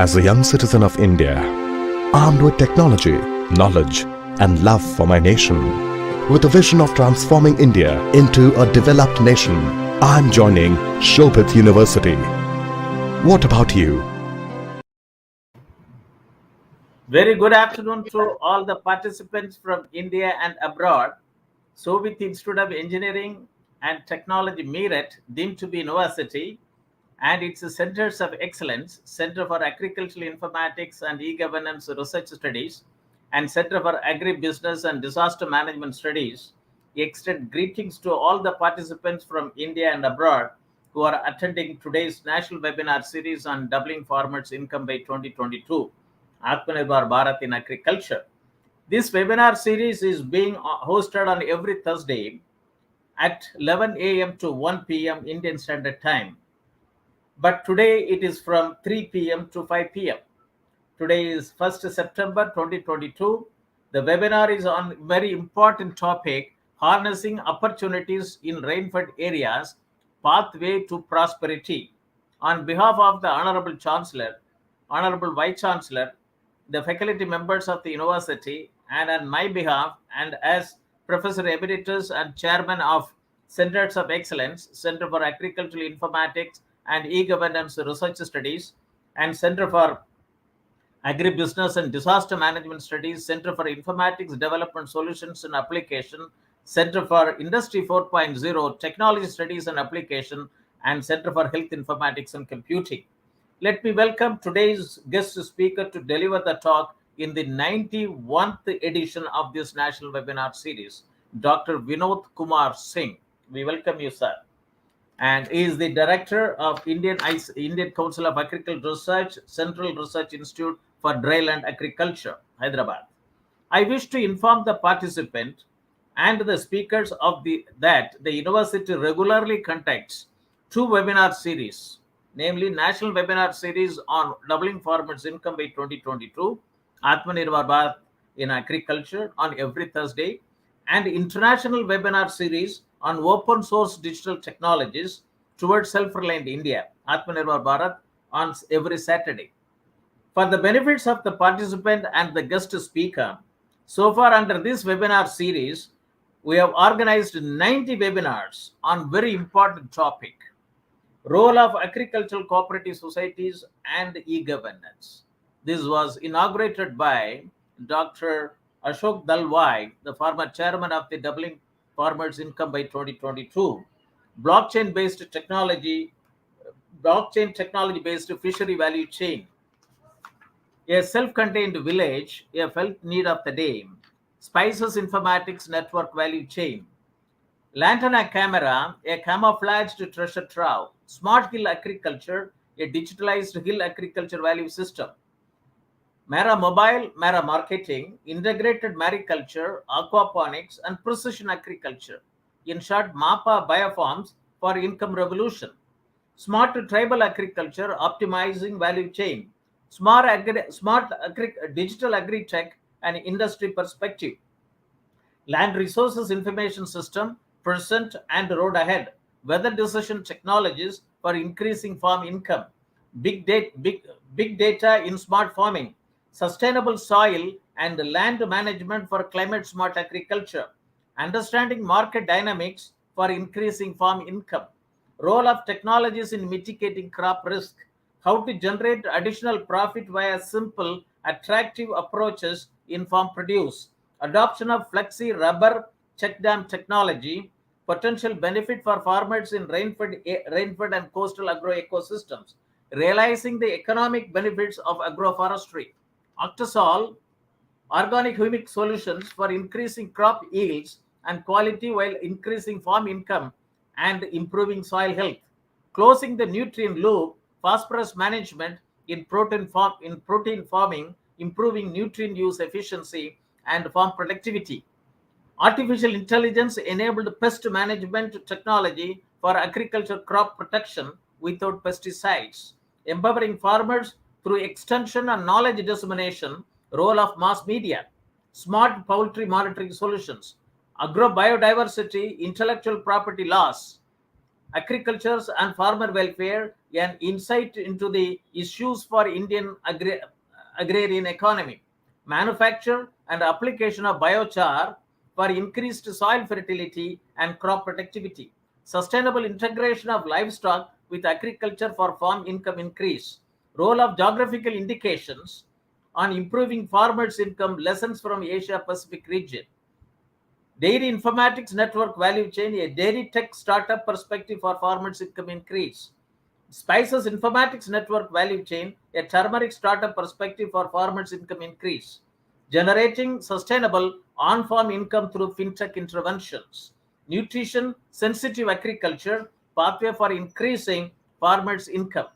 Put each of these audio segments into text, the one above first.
As a young citizen of India, armed with technology, knowledge, and love for my nation, with a vision of transforming India into a developed nation, I'm joining Shobhit University. What about you? Very good afternoon to all the participants from India and abroad. Shobhit Institute of Engineering and Technology, Meerut, deemed to be university, and its Centers of Excellence, Center for Agricultural Informatics and E-Governance Research Studies, and Center for Agribusiness and Disaster Management Studies, extend greetings to all the participants from India and abroad who are attending today's national webinar series on doubling farmers' income by 2022, Atmanirbhar Bharat in Agriculture. This webinar series is being hosted on every Thursday at 11 a.m. to 1 p.m. Indian Standard Time. But today it is from 3 p.m. to 5 p.m. Today is 1st September 2022. The webinar is on very important topic, harnessing opportunities in rainfed areas, pathway to prosperity. On behalf of the Honorable Chancellor, Honorable Vice Chancellor, the faculty members of the university, and on my behalf, and as Professor Emeritus and Chairman of Centers of Excellence, Center for Agricultural Informatics and E-Governance Research Studies, and Center for Agribusiness and Disaster Management Studies, Center for Informatics Development Solutions and Application, Center for Industry 4.0 Technology Studies and Application, and Center for Health Informatics and Computing. Let me welcome today's guest speaker to deliver the talk in the 91st edition of this national webinar series, Dr. Vinod Kumar Singh. We welcome you, sir. And he is the director of Indian Council of Agricultural Research, Central Research Institute for Dryland Agriculture, Hyderabad. I wish to inform the participant and the speakers of that the university regularly conducts two webinar series, namely National Webinar Series on Doubling Farmers' Income by 2022, Atmanirbhar Bharat in Agriculture on every Thursday, and International Webinar Series on Open Source Digital Technologies towards Self-Reliant India, Atmanirbhar Bharat, on every Saturday. For the benefits of the participant and the guest speaker, so far under this webinar series, we have organized 90 webinars on very important topic: role of agricultural cooperative societies and e-governance. This was inaugurated by Dr. Ashok Dalwai, the former chairman of the Doubling Farmers' Income by 2022, blockchain-based technology-based fishery value chain, a self-contained village, a felt need of the day, spices informatics network value chain, Lantana camera, a camouflaged treasure trove, smart hill agriculture, a digitalized hill agriculture value system, Mara mobile, Mara marketing, integrated mariculture, aquaponics, and precision agriculture. In short, MAPA biofarms for income revolution, smart tribal agriculture, optimizing value chain, digital agri-tech and industry perspective, land resources information system, present and road ahead, weather decision technologies for increasing farm income, big data in smart farming, sustainable soil and land management for climate smart agriculture, understanding market dynamics for increasing farm income, role of technologies in mitigating crop risk, how to generate additional profit via simple, attractive approaches in farm produce, adoption of flexi rubber check dam technology, potential benefit for farmers in rainfed and coastal agro ecosystems, realizing the economic benefits of agroforestry, Octosol, organic humic solutions for increasing crop yields and quality while increasing farm income and improving soil health, closing the nutrient loop, phosphorus management in protein farming, improving nutrient use efficiency and farm productivity, artificial intelligence enabled pest management technology for agriculture crop protection without pesticides, empowering farmers through extension and knowledge dissemination, role of mass media, smart poultry monitoring solutions, agrobiodiversity, intellectual property laws, Agriculture and Farmer Welfare, an insight into the issues for Indian agrarian economy. Manufacture and application of biochar for increased soil fertility and crop productivity. Sustainable integration of livestock with agriculture for farm income increase. Role of geographical indications on improving farmers' income, lessons from Asia Pacific region. Dairy Informatics Network value chain, a dairy tech startup perspective for farmers' income increase. Spices Informatics Network value chain, a turmeric startup perspective for farmers' income increase. Generating sustainable on-farm income through fintech interventions. Nutrition sensitive agriculture, pathway for increasing farmers' income.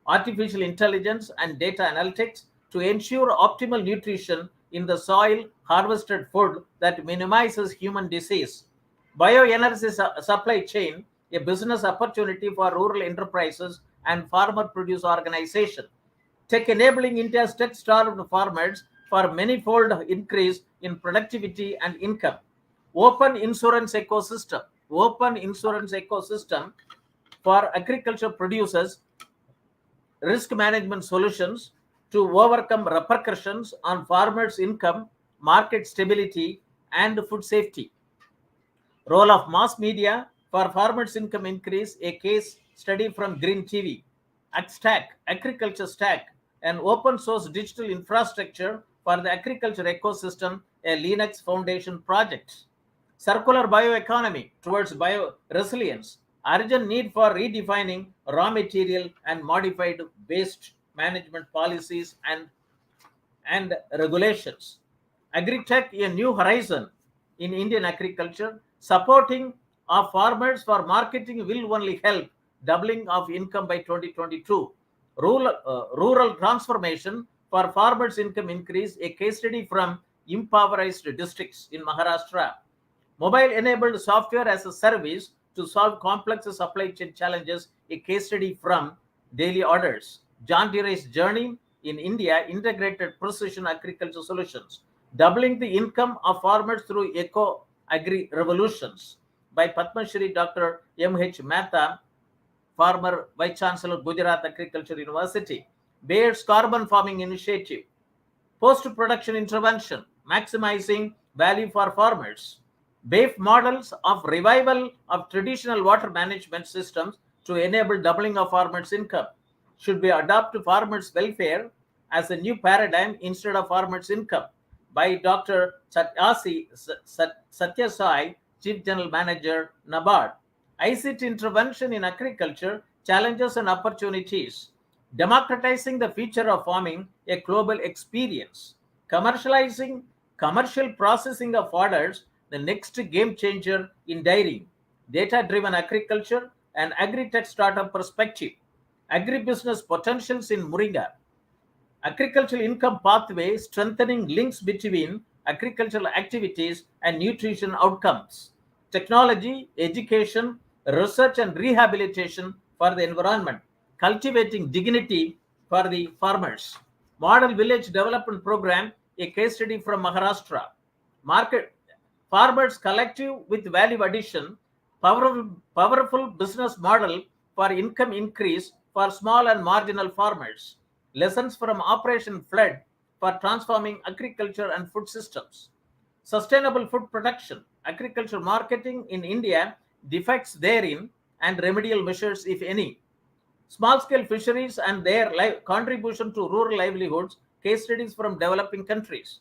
Artificial intelligence and data analytics to ensure optimal nutrition in the soil, harvested food that minimizes human disease. Bioenergy supply chain, a business opportunity for rural enterprises and farmer produce organization. Tech enabling India's tech-starved farmers for many-fold increase in productivity and income. Open insurance ecosystem for agriculture producers, risk management solutions to overcome repercussions on farmers' income, market stability, and food safety. Role of mass media for farmers' income increase, a case study from Green TV. Agriculture Stack, an open source digital infrastructure for the agriculture ecosystem, a Linux Foundation project. Circular bioeconomy towards bio-resilience, urgent need for redefining raw material and modified waste management policies and regulations. Agritech, a new horizon in Indian agriculture, supporting of farmers for marketing will only help doubling of income by 2022. Rural transformation for farmers' income increase, a case study from impoverished districts in Maharashtra. Mobile-enabled software as a service to solve complex supply chain challenges, a case study from Daily Orders. John Deere's journey in India, integrated precision agriculture solutions, doubling the income of farmers through eco-agri revolutions, by Padma Shri Dr. M.H. Mehta, former Vice Chancellor, Gujarat Agriculture University. Bayer's carbon farming initiative. Post-production intervention, maximizing value for farmers. BAFE models of revival of traditional water management systems to enable doubling of farmers' income should be adopted to farmers' welfare as a new paradigm instead of farmers' income, by Dr. Satyasai, Chief General Manager, NABARD. ICT intervention in agriculture, challenges and opportunities. Democratizing the future of farming, a global experience. Commercializing commercial processing of orders, the next game changer in dairy. Data-driven agriculture and agri-tech startup perspective. Agribusiness potentials in Moringa. Agricultural income pathway, strengthening links between agricultural activities and nutrition outcomes. Technology, education, research and rehabilitation for the environment. Cultivating dignity for the farmers. Model Village Development Program, a case study from Maharashtra. Market farmers collective with value addition, powerful business model for income increase for small and marginal farmers. Lessons from Operation Flood for transforming agriculture and food systems. Sustainable food production, agriculture marketing in India, defects therein, and remedial measures, if any. Small-scale fisheries and their contribution to rural livelihoods, case studies from developing countries.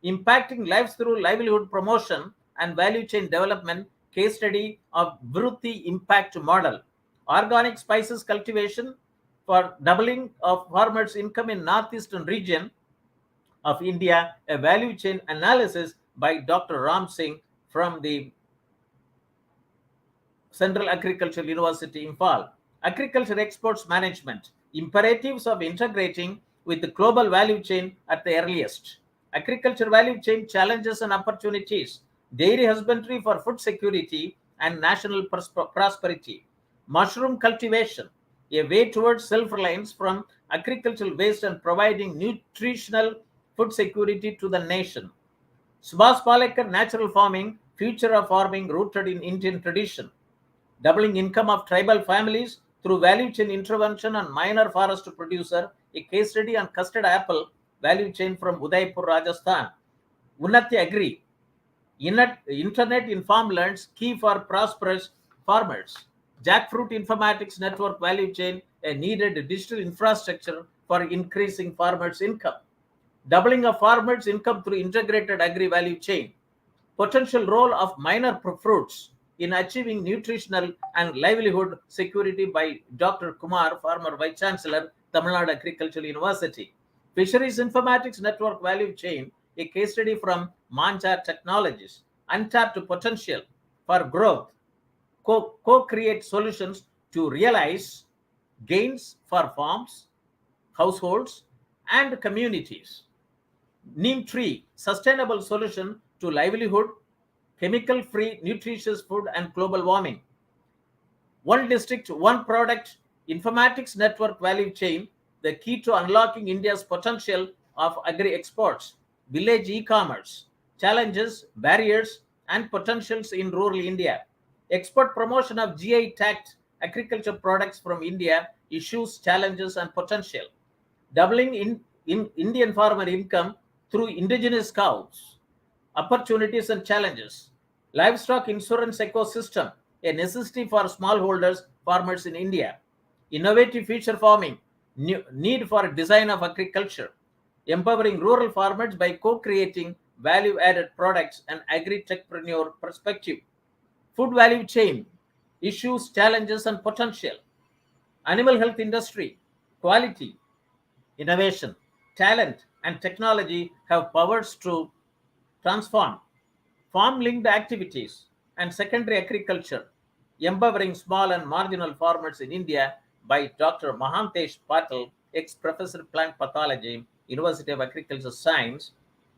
Impacting lives through livelihood promotion and value chain development, case study of Vruti Impact Model. Organic spices cultivation for doubling of farmers' income in northeastern region of India, a value chain analysis by Dr. Ram Singh from the Central Agricultural University, Imphal. Agriculture exports management, imperatives of integrating with the global value chain at the earliest. Agriculture value chain challenges and opportunities, dairy husbandry for food security and national prosperity. Mushroom cultivation, a way towards self-reliance from agricultural waste and providing nutritional food security to the nation. Subhas Palekar, natural farming, future of farming rooted in Indian tradition. doubling income of tribal families through value chain intervention on minor forest producer, a case study on custard apple value chain from Udaipur, Rajasthan. Unnati Agri, Internet in farmlands key for prosperous farmers. Jackfruit Informatics network value chain, a needed digital infrastructure for increasing farmers' income. Doubling of farmers' income through integrated agri value chain. Potential role of minor fruits in achieving nutritional and livelihood security by Dr. Kumar, former Vice Chancellor, Tamil Nadu Agricultural University. Fisheries Informatics Network Value Chain, a case study from Mancha Technologies. Untapped potential for growth. Co-create solutions to realize gains for farms, households, and communities. Neem tree, sustainable solution to livelihood, chemical-free, nutritious food, and global warming. One district, one product, informatics network value chain, the key to unlocking India's potential of agri-exports. Village e-commerce, challenges, barriers, and potentials in rural India. Export promotion of GI-tagged agriculture products from India, issues, challenges, and potential. Doubling in Indian farmer income through indigenous cows, opportunities and challenges. Livestock insurance ecosystem, a necessity for smallholders farmers in India. Innovative future farming, need for design of agriculture. Empowering rural farmers by co-creating value-added products and agri-techpreneur perspective. Food value chain, issues, challenges, and potential. Animal health industry, quality, innovation, talent, and technology have powers to transform. Farm-linked activities and secondary agriculture, empowering small and marginal farmers in India by Dr. Mahantesh Patel, ex-professor plant pathology, University of Agricultural Science,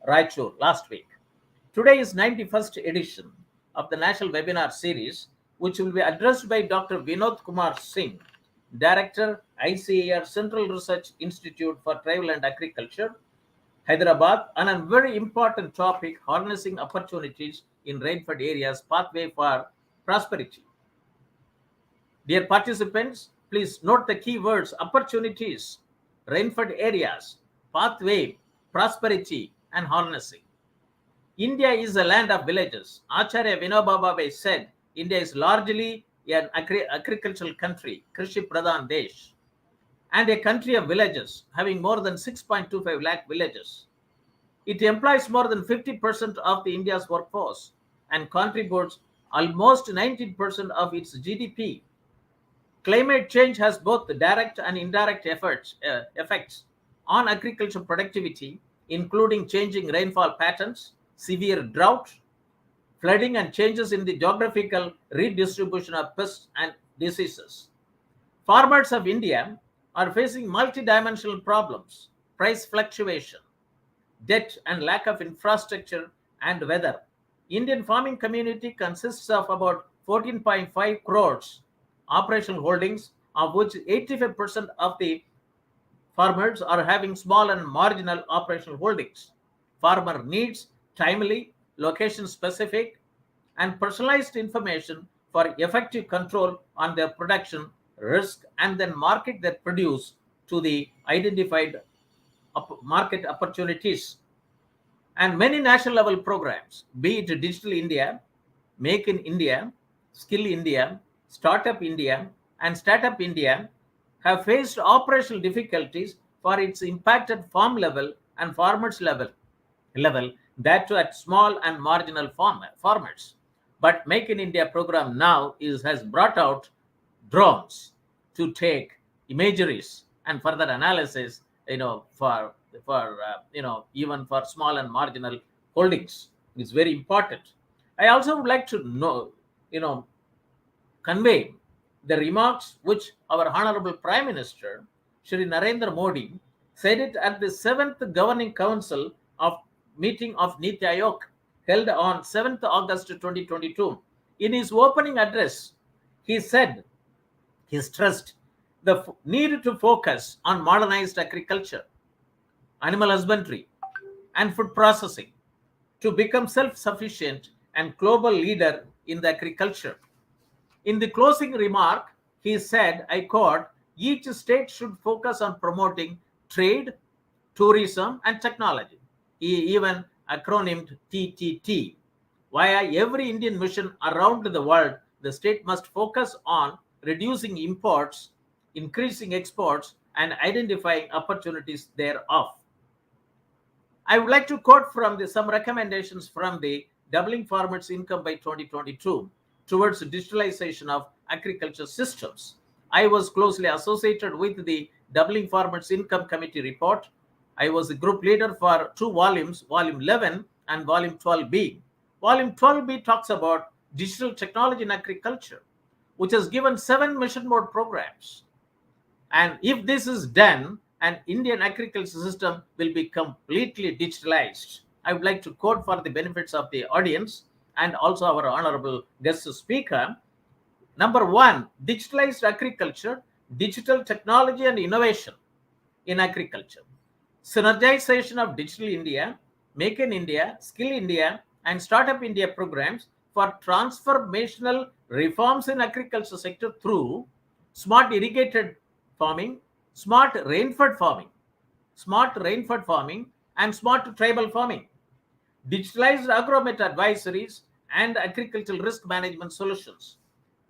Raichur, last week. Today is 91st edition of the National Webinar Series, which will be addressed by Dr. Vinod Kumar Singh, Director, ICAR-Central Research Institute for Tribal and Agriculture, Hyderabad, on a very important topic, harnessing opportunities in rainfed areas, pathway for prosperity. Dear participants, please note the key words: opportunities, rainfed areas, pathway, prosperity, and harnessing. India is a land of villages. Acharya Vinoba Bhave said, India is largely an agricultural country, Krishi Pradhan Desh, and a country of villages, having more than 6.25 lakh villages. It employs more than 50% of the India's workforce and contributes almost 19% of its GDP. Climate change has both direct and indirect effects on agricultural productivity, including changing rainfall patterns, severe drought, flooding, and changes in the geographical redistribution of pests and diseases. Farmers of India are facing multidimensional problems: price fluctuation, debt, and lack of infrastructure and weather. Indian farming community consists of about 14.5 crores operational holdings, of which 85% of the farmers are having small and marginal operational holdings. Farmer needs timely, location-specific, and personalized information for effective control on their production risk, and then market their produce to the identified market opportunities. And many national level programs, be it Digital India, Make in India, Skill India, Startup India, and Startup India, have faced operational difficulties for its impact at farm level and farmers level, that too at small and marginal farmers. But Make in India program now has brought out drones to take imageries and further analysis, for even for small and marginal holdings. It's very important. I also would like to convey the remarks which our Honorable Prime Minister, Shri Narendra Modi, said it at the 7th Governing Council of meeting of Niti Aayog held on 7th August 2022. In his opening address, he said he stressed the need to focus on modernized agriculture, animal husbandry, and food processing to become self-sufficient and global leader in the agriculture. In the closing remark, he said, I quote, each state should focus on promoting trade, tourism, and technology. He even acronymed TTT. Via every Indian mission around the world, the state must focus on reducing imports, increasing exports, and identifying opportunities thereof. I would like to quote from some recommendations from the Doubling Farmers' Income by 2022 towards digitalization of agriculture systems. I was closely associated with the Doubling Farmers' Income Committee report. I was the group leader for 2 volumes, Volume 11 and Volume 12B. Volume 12B talks about digital technology in agriculture, which has given 7 mission mode programs. And if this is done, an Indian agriculture system will be completely digitalized. I would like to quote for the benefits of the audience and also our honorable guest speaker. Number 1, digitalized agriculture, digital technology and innovation in agriculture. Synergization of Digital India, Make in India, Skill India, and Startup India programs for transformational reforms in agriculture sector through smart irrigated farming, smart rainfed farming, and smart tribal farming, digitalized agromet advisories and agricultural risk management solutions,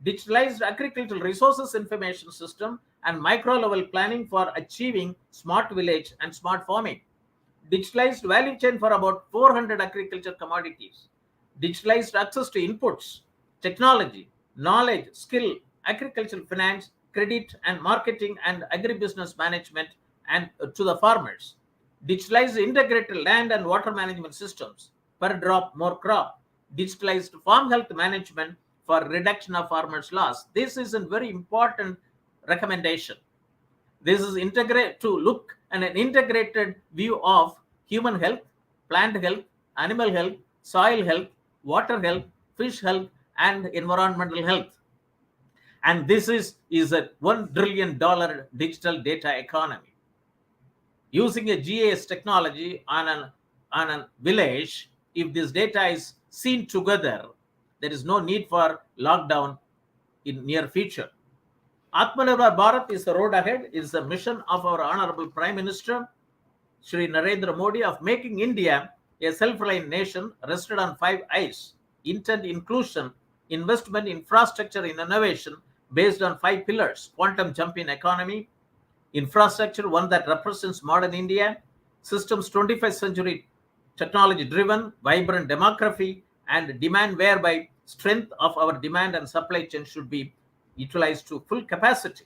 digitalized agricultural resources information system and micro-level planning for achieving smart village and smart farming, digitalized value chain for about 400 agriculture commodities, digitalized access to inputs, technology, knowledge, skill, agricultural finance, credit and marketing and agribusiness management and to the farmers, digitalized integrated land and water management systems, per drop more crop, digitalized farm health management for reduction of farmers' loss. This is a very important recommendation. This is to look at an integrated view of human health, plant health, animal health, soil health, water health, fish health, and environmental health. And this is a $1 trillion digital data economy. Using a GIS technology on a village, if this data is seen together, there is no need for lockdown in near future. Atmanirbhar Bharat is the road ahead, is the mission of our Honorable Prime Minister, Shri Narendra Modi, of making India a self-reliant nation rested on 5 I's: intent, inclusion, investment, infrastructure, and innovation based on 5 pillars: quantum jump in economy, infrastructure, one that represents modern India, systems 21st century technology driven, vibrant demography, and demand whereby strength of our demand and supply chain should be utilized to full capacity.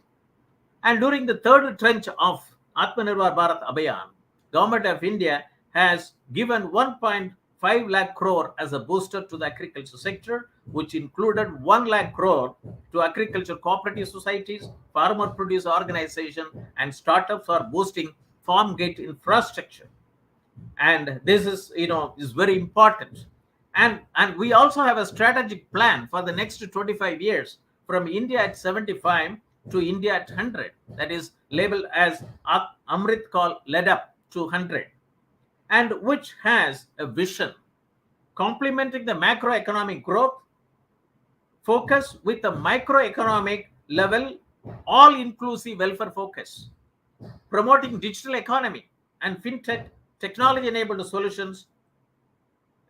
And during the third tranche of Atmanirbhar Bharat Abhiyan, Government of India has given 1.5 lakh crore as a booster to the agriculture sector, which included 1 lakh crore to agriculture cooperative societies, farmer producer organization, and startups for boosting farm gate infrastructure. And this is very important. And we also have a strategic plan for the next 25 years from India at 75 to India at 100. That is labeled as Amrit Call led up to 100, and which has a vision complementing the macroeconomic growth focus with the microeconomic level all-inclusive welfare focus, promoting digital economy and fintech, technology-enabled solutions,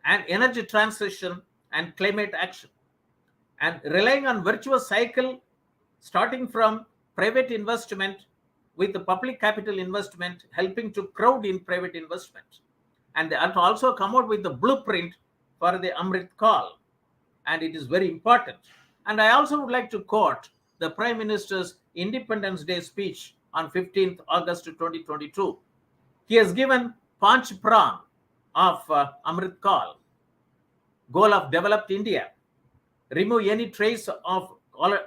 and energy transition and climate action, and relying on virtuous cycle starting from private investment with the public capital investment helping to crowd in private investment, and also come out with the blueprint for the Amrit Call, and it is very important. And I also would like to quote the Prime Minister's Independence Day speech on 15th August 2022. He has given Panch Pran of Amrit Call: goal of developed India, remove any trace of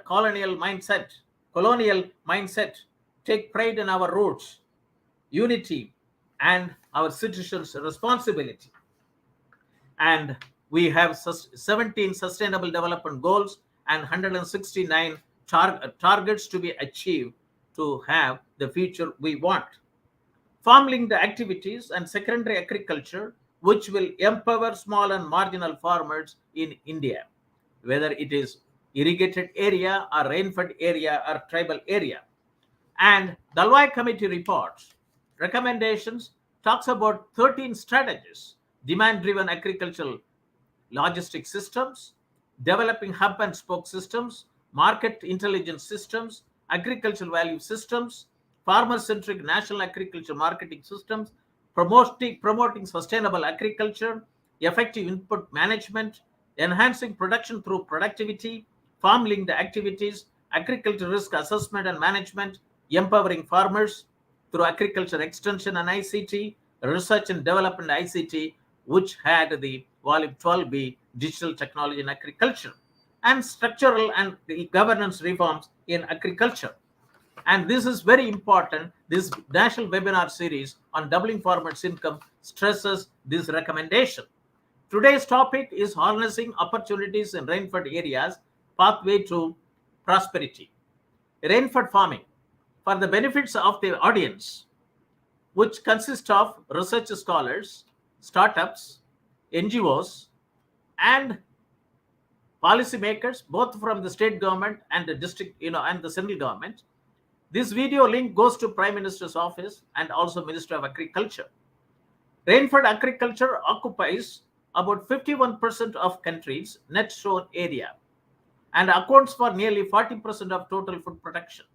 colonial mindset, take pride in our roots, unity, and our citizens' responsibility. And we have 17 sustainable development goals and 169 targets to be achieved to have the future we want. Farm-linked activities and secondary agriculture, which will empower small and marginal farmers in India, whether it is irrigated area or rainfed area or tribal area. And the Dalwai Committee report recommendations talks about 13 strategies: demand-driven agricultural logistic systems, developing hub and spoke systems, market intelligence systems, agricultural value systems, farmer-centric national agriculture marketing systems, promoting sustainable agriculture, effective input management, enhancing production through productivity, farm-linked activities, agriculture risk assessment and management, empowering farmers through agriculture extension and ICT, research and development ICT, which had the volume 12B, digital technology in agriculture, and structural and governance reforms in agriculture. And this is very important. This national webinar series on doubling farmers' income stresses this recommendation. Today's topic is harnessing opportunities in rainfed areas, pathway to prosperity. Rainfed farming, for the benefits of the audience, which consists of research scholars, startups, NGOs, and policymakers, both from the state government and the district, and the central government. This video link goes to Prime Minister's office and also Minister of Agriculture. Rainfed agriculture occupies about 51% of country's net sown area and accounts for nearly 40% of total food production.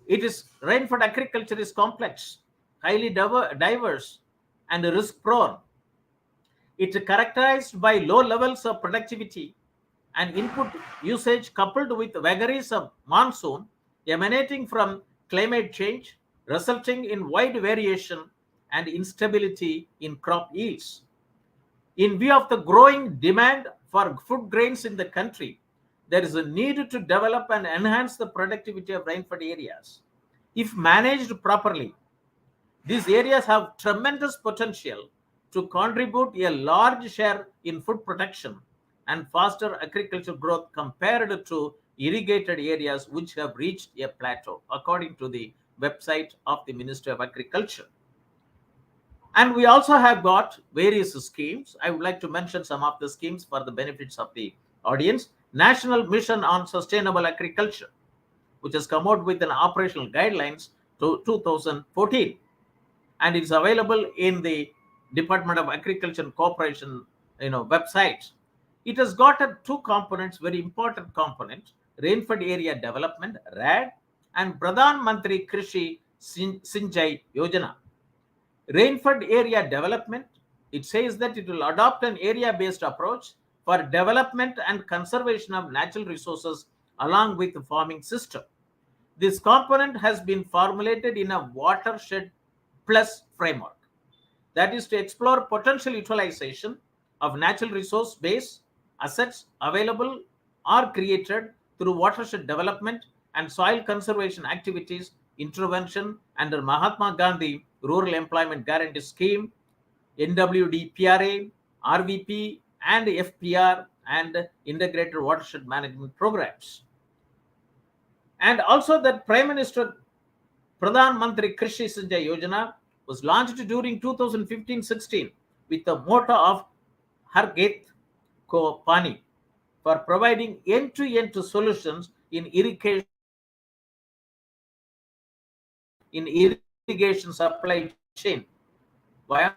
Rainfed agriculture is complex, highly diverse, and risk-prone. It is characterized by low levels of productivity and input usage coupled with vagaries of monsoon emanating from climate change, resulting in wide variation and instability in crop yields. In view of the growing demand for food grains in the country, there is a need to develop and enhance the productivity of rainfed areas. If managed properly, these areas have tremendous potential to contribute a large share in food production and faster agricultural growth compared to irrigated areas which have reached a plateau, according to the website of the Ministry of Agriculture. And we also have got various schemes. I would like to mention some of the schemes for the benefits of the audience. National Mission on Sustainable Agriculture, which has come out with an operational guidelines to 2014, and it's available in the Department of Agriculture and Cooperation website. It has got two components, very important components: Rainfed Area Development, RAD, and Pradhan Mantri Krishi Sinchai Yojana. Rainfed Area Development, it says that it will adopt an area-based approach for development and conservation of natural resources along with the farming system. This component has been formulated in a watershed plus framework, that is to explore potential utilization of natural resource base assets available or created through watershed development and soil conservation activities intervention under Mahatma Gandhi Rural Employment Guarantee Scheme, NWD-PRA, RVP, and FPR, and integrated watershed management programs. And also that Prime Minister Pradhan Mantri Krishi Sinchai Yojana was launched during 2015-16 with the motto of Har Khet Ko Pani, for providing end-to-end solutions in irrigation supply chain via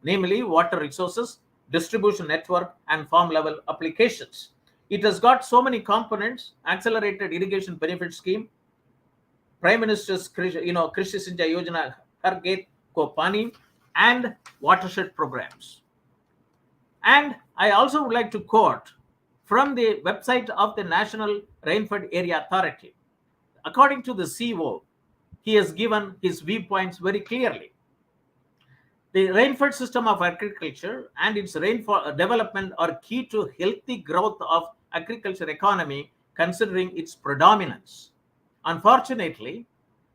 namely water resources, distribution network, and farm level applications. It has got so many components: accelerated irrigation benefit scheme, Prime Minister's Krishi Sinchai Yojana, Har Khet Ko Pani, and watershed programs. And I also would like to quote from the website of the National Rainfed Area Authority. According to the CEO, he has given his viewpoints very clearly. The rainfed system of agriculture and its rainfall development are key to healthy growth of agriculture economy, considering its predominance. Unfortunately,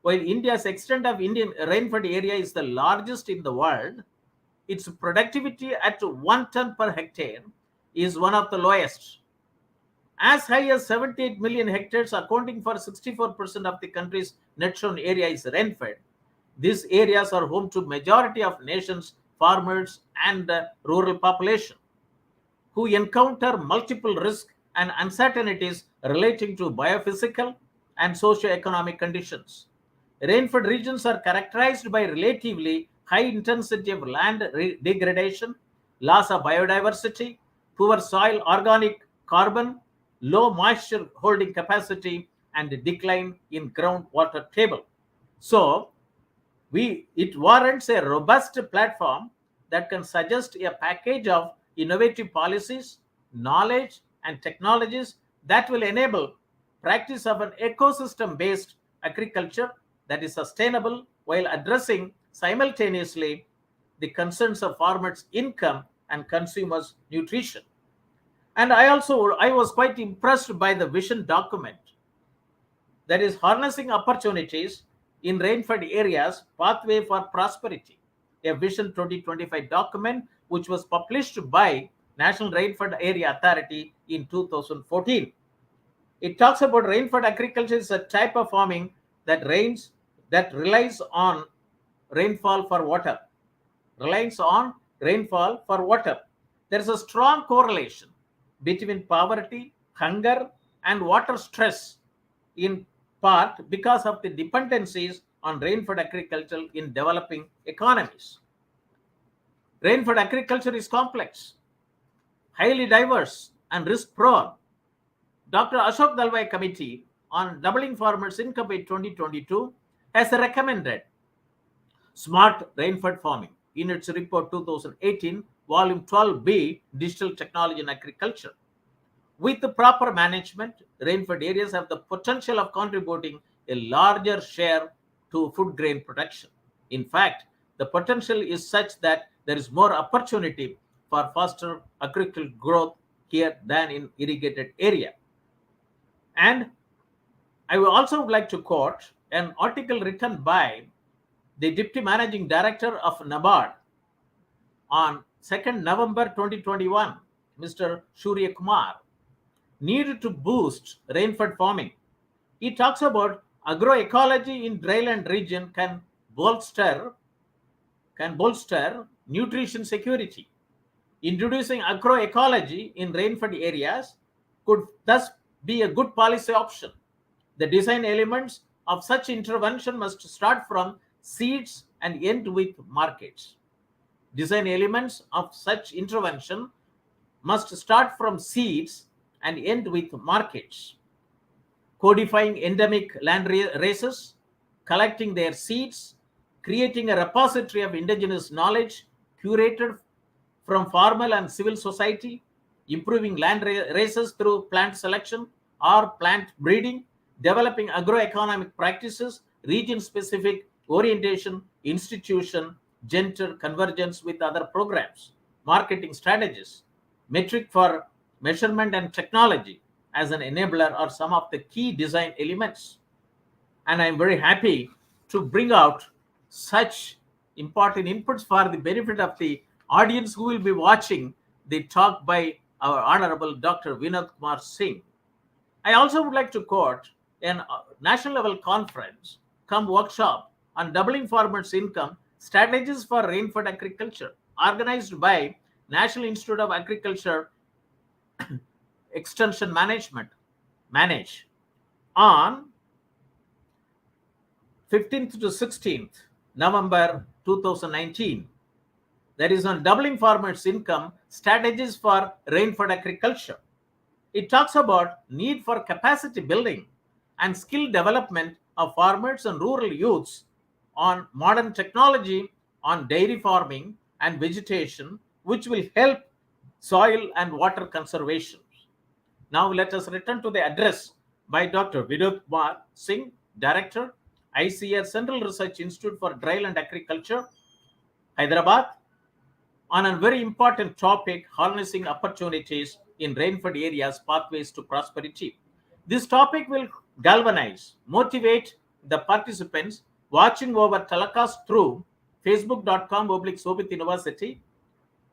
while India's extent of Indian rainfed area is the largest in the world, its productivity at 1 ton per hectare is one of the lowest. As high as 78 million hectares, accounting for 64% of the country's net sown area, is rainfed. These areas are home to majority of nation's farmers and rural population, who encounter multiple risks and uncertainties relating to biophysical and socio-economic conditions. Rainfed regions are characterized by relatively high intensity of land degradation, loss of biodiversity, poor soil organic carbon, low moisture holding capacity, and a decline in groundwater table. So, it warrants a robust platform that can suggest a package of innovative policies, knowledge, and technologies that will enable practice of an ecosystem-based agriculture that is sustainable while addressing simultaneously the concerns of farmers' income and consumers' nutrition. And I was quite impressed by the vision document, that is harnessing opportunities in rainfed areas, pathway for prosperity, a Vision 2025 document which was published by National Rainfed Area Authority in 2014. It talks about rainfed agriculture is a type of farming that relies on rainfall for water. Relies on rainfall for water. There is a strong correlation between poverty, hunger, and water stress, in part because of the dependencies on rainfed agriculture in developing economies. Rainfed agriculture is complex, highly diverse, and risk-prone. Dr. Ashok Dalwai Committee on Doubling Farmers' Income by 2022 has recommended smart rainfed farming in its report 2018, volume 12B, Digital Technology in Agriculture. With the proper management, rainfed areas have the potential of contributing a larger share to food grain production. In fact, the potential is such that there is more opportunity for faster agricultural growth here than in irrigated area. And I would also like to quote an article written by the Deputy Managing Director of NABARD on 2nd November 2021, Mr. Kumar, need to boost rainfed farming. He talks about agroecology in Dryland region can bolster nutrition security. Introducing agroecology in rainfed areas could thus be a good policy option. The design elements of such intervention must start from seeds and end with markets. Design elements of such intervention must start from seeds and end with markets. Codifying endemic land races, collecting their seeds, creating a repository of indigenous knowledge curated from formal and civil society, improving land races through plant selection or plant breeding, developing agroeconomic practices, region-specific orientation, institution, gender convergence with other programs, marketing strategies, metric for measurement and technology as an enabler are some of the key design elements. And I'm very happy to bring out such important inputs for the benefit of the audience who will be watching the talk by our Honorable Dr. Vinod Kumar Singh. I also would like to quote a national level conference come workshop on doubling farmers' income, strategies for rainfed agriculture, organized by National Institute of Agriculture Extension Management, on 15th to 16th November 2019. That is on doubling farmers' income, strategies for rainfed agriculture. It talks about need for capacity building and skill development of farmers and rural youths on modern technology on dairy farming and vegetation, which will help soil and water conservation. Now let us return to the address by Dr. Vinod Kumar Singh, Director, ICAR-Central Research Institute for Dryland Agriculture, Hyderabad, on a very important topic, harnessing opportunities in rainfed areas, pathways to prosperity. This topic will galvanize, motivate the participants watching over telecast through facebook.com/Shobhit University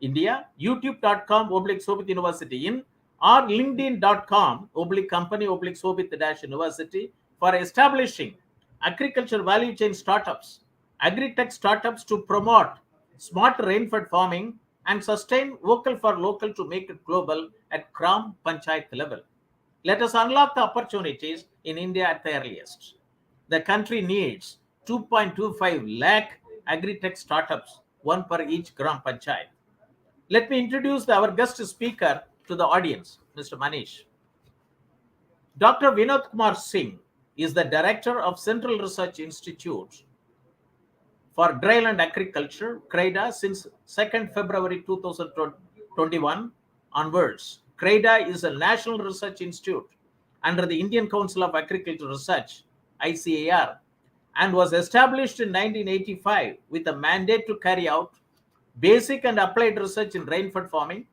India, youtube.com/Shobhit University in, or linkedin.com/company/Shobhit-University for establishing agriculture value chain startups, agri-tech startups to promote smart rainfed farming and sustain vocal for local to make it global at Gram Panchayat level. Let us unlock the opportunities in India at the earliest. The country needs 2.25 lakh agri-tech startups, one per each Gram Panchayat. Let me introduce our guest speaker to the audience, Mr. Manish. Dr. Vinod Kumar Singh is the director of Central Research Institute for Dryland Agriculture, CRIDA, since 2nd February 2021 onwards. CRIDA is a national research institute under the Indian Council of Agricultural Research, ICAR, and was established in 1985 with a mandate to carry out basic and applied research in rainfed farming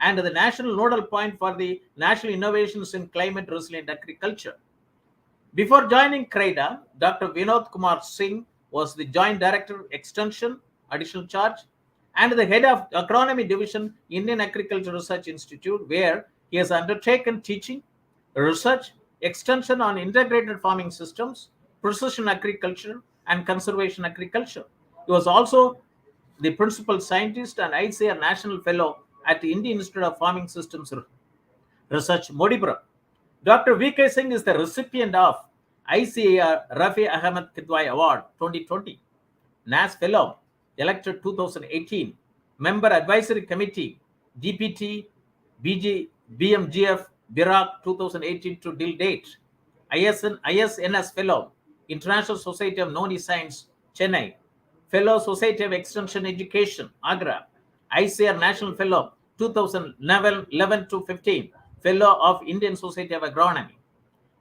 and the national nodal point for the national innovations in climate resilient agriculture. Before joining CRIDA, Dr. Vinod Kumar Singh was the Joint Director, Extension, Additional Charge, and the Head of Agronomy Division, Indian Agricultural Research Institute, where he has undertaken teaching, research, extension on integrated farming systems, precision agriculture, and conservation agriculture. He was also the Principal Scientist and ICAR National Fellow at the Indian Institute of Farming Systems Research, Moderator. Dr. V.K. Singh is the recipient of ICAR Rafi Ahmed Kidwai Award 2020, NAS Fellow, elected 2018, Member Advisory Committee, DPT, BMGF, BIRAC 2018 to till date, ISNS Fellow, International Society of Noni Science, Chennai, Fellow Society of Extension Education, Agra, ICAR National Fellow 2011 to 15, Fellow of Indian Society of Agronomy.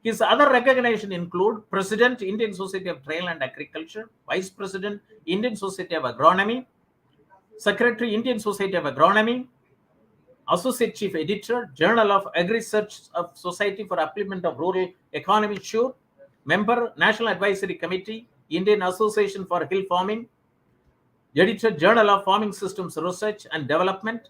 His other recognition include President, Indian Society of Dryland Agriculture, Vice President, Indian Society of Agronomy, Secretary, Indian Society of Agronomy, Associate Chief Editor, Journal of Agri-Research of Society for Upliftment of Rural Economy, SURE, Member, National Advisory Committee, Indian Association for Hill Farming, Editor, Journal of Farming Systems Research and Development,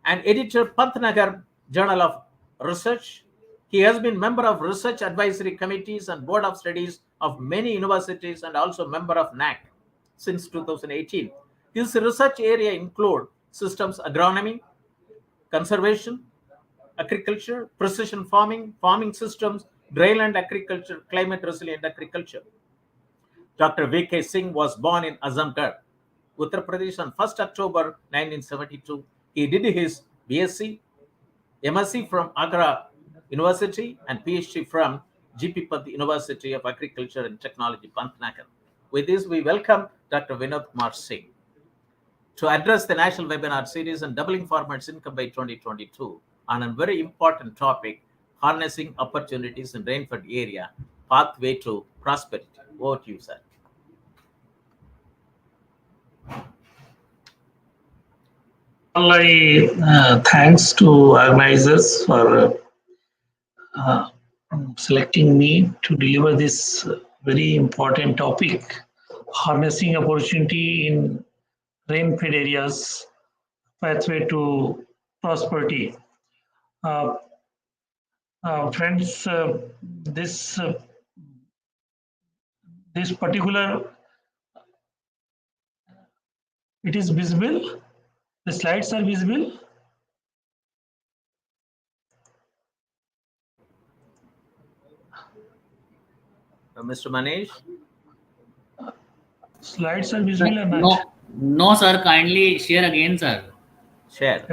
and Editor, Pantnagar Journal of Research. He has been member of research advisory committees and board of studies of many universities and also member of NAC since 2018. His research area include systems agronomy, conservation, agriculture, precision farming, farming systems, dryland agriculture, climate resilient agriculture. Dr. V.K. Singh was born in Azamgarh, Uttar Pradesh on 1st October 1972. He did his BSc, MSc from Agra University and PhD from GP Pant University of Agriculture and Technology, Pantnagar. With this, we welcome Dr. Vinod Kumar Singh to address the national webinar series on doubling farmers' income by 2022 on a very important topic, harnessing opportunities in rainfed area, pathway to prosperity. Over to you, sir. Thanks to organizers for selecting me to deliver this very important topic, harnessing opportunity in rain-fed areas, pathway to prosperity. Friends, this particular, it is visible. The slides are visible. Mr. Manish? Slides are visible or not? No, sir. Kindly share again, sir. Share.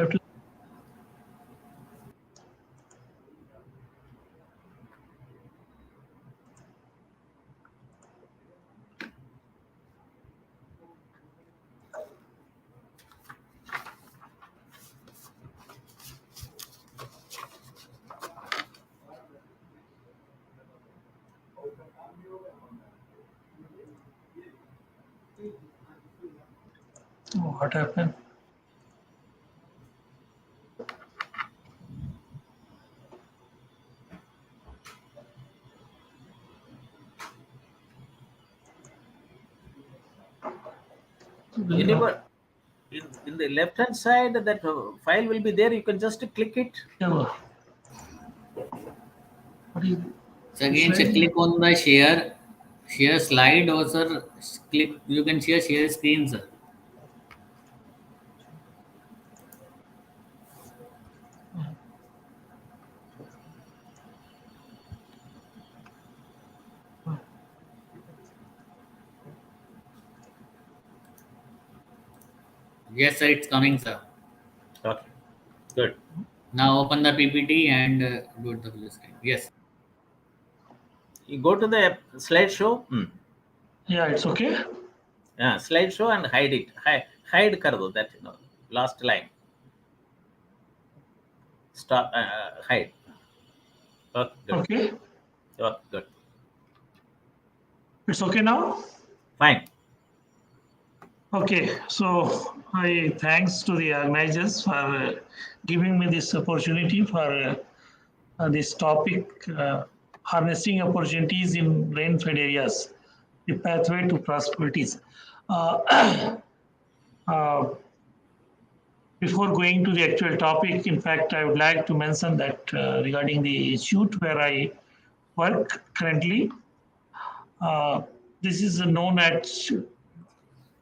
What happened? Anywhere in the left hand side, that file will be there. You can just click it. What is So again, click on the share slide, or sir, click. You can share screen, sir. Yes, sir, it's coming, sir. Okay, good. Now open the PPT and go to the full screen. Yes. You go to the slideshow. Yeah, it's okay. Yeah, slideshow and hide it. Hide kar do that. Last line. Stop. Hide. Okay, good. Okay, Okay, good. it's okay now. Fine. Okay, so I thanks to the organizers for giving me this opportunity for this topic, harnessing opportunities in rain-fed areas, the pathway to prosperities. Uh, uh, Before going to the actual topic, in fact, I would like to mention that regarding the institute where I work currently, uh, this is known as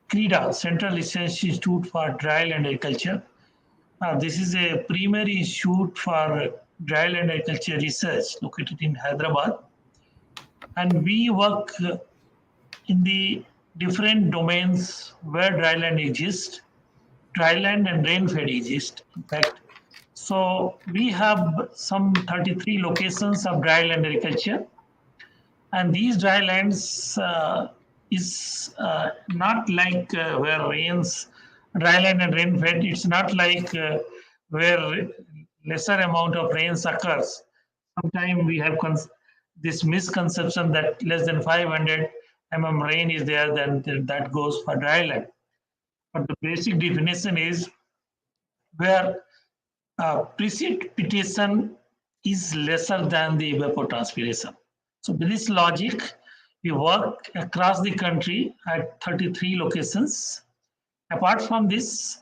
CRIDA, Central Research Institute for Dryland Agriculture. This is a primary institute for dryland agriculture research located in Hyderabad. And we work in the different domains where dryland exists, dryland and rainfed exist, in fact. So we have some 33 locations of dryland agriculture. And these drylands is not like where rains, dryland and rainfed, it's not like where lesser amount of rains occurs. Sometimes we have this misconception that less than 500 rain is there, then that goes for dryland. But the basic definition is where precipitation is lesser than the evapotranspiration. So with this logic, we work across the country at 33 locations. Apart from this,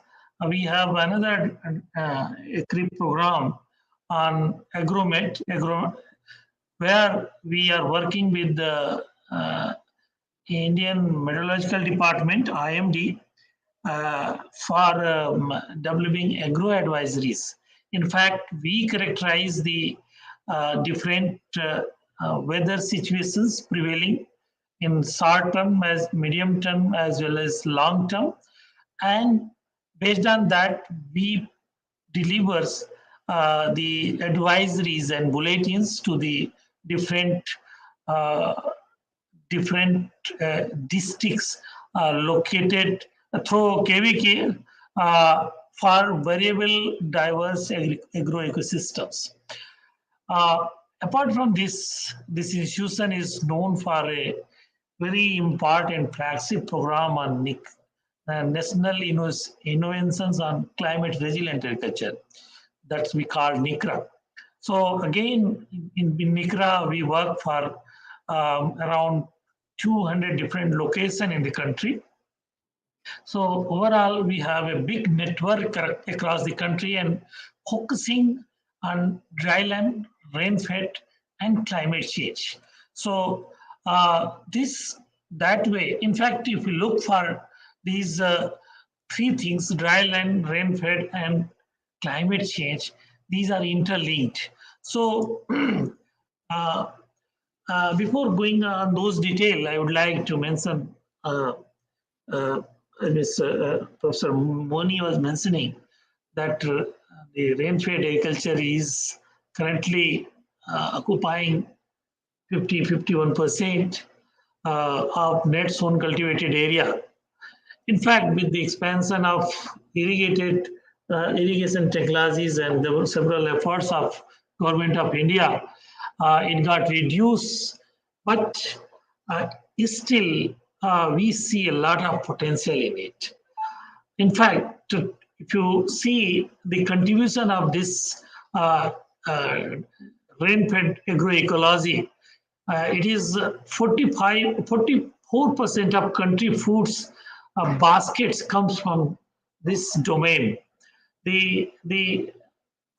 we have another ECRIP program on where we are working with the Indian Meteorological Department, IMD, for developing agro advisories. In fact, we characterize the different weather situations prevailing in short term, as medium term, as well as long term, and based on that, we delivers the advisories and bulletins to the different uh, districts located through KVK for variable diverse agro ecosystems. Apart from this institution is known for a very important flagship program on NIC, National Innovations on Climate Resilient Agriculture. That's we call NICRA. So again, in NICRA, we work for around 200 different locations in the country. So overall, we have a big network across the country and focusing on dryland, rainfed, and climate change. So that way, in fact, if you look for these three things, dryland, rainfed, and climate change, these are interlinked. So uh, before going on those details, I would like to mention uh, Professor Moni was mentioning that the rainfed agriculture is currently occupying 51% of net sown cultivated area. In fact, with the expansion of irrigation technologies and there were several efforts of Government of India, it got reduced, but uh, still we see a lot of potential in it. In fact, if you see the contribution of this uh, uh, rain-fed agroecology, it is 44% of country foods baskets comes from this domain. The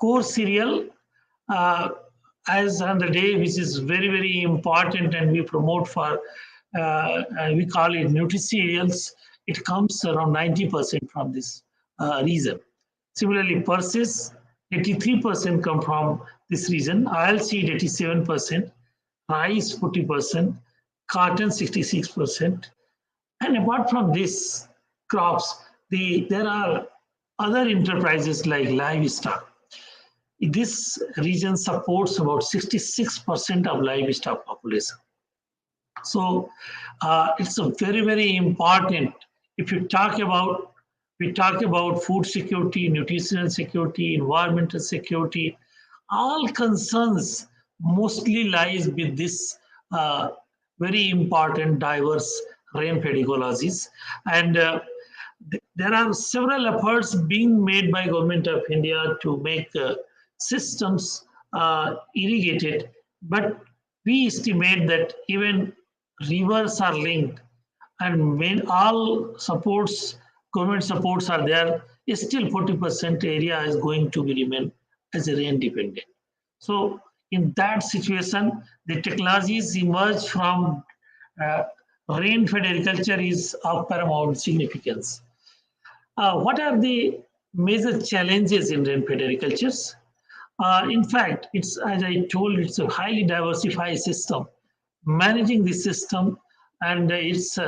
core cereal, uh, as on the day, which is very important, and we promote for, we call it nutri-cereals. It comes around 90% from this region. Similarly, pulses, 83% come from this region. Oilseed, 87%. Rice, 40%. Cotton, 66%. And apart from this, crops, there are other enterprises like livestock. This region supports about 66% of livestock population. So it's a very, very important. If you talk about, we talk about food security, nutritional security, environmental security, all concerns mostly lies with this very important diverse rainfed ecologies. And there are several efforts being made by Government of India to make systems irrigated, but we estimate that even rivers are linked, and when all supports, government supports are there, still 40% area is going to be remain as a rain dependent. So in that situation, the technologies emerge from rain-fed agriculture is of paramount significance. What are the major challenges in rain-fed agriculture? In fact, it's, as I told, it's a highly diversified system. Managing the system and its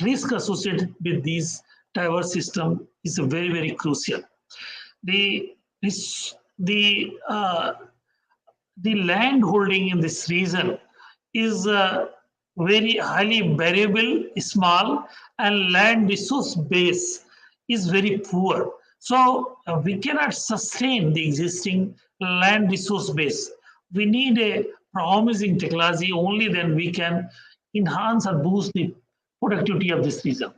risk associated with these diverse system is very, very crucial. The land holding in this region is very highly variable, small, and land resource base is very poor. So we cannot sustain the existing land resource base. We need a promising technology, only then we can enhance or boost the productivity of this region.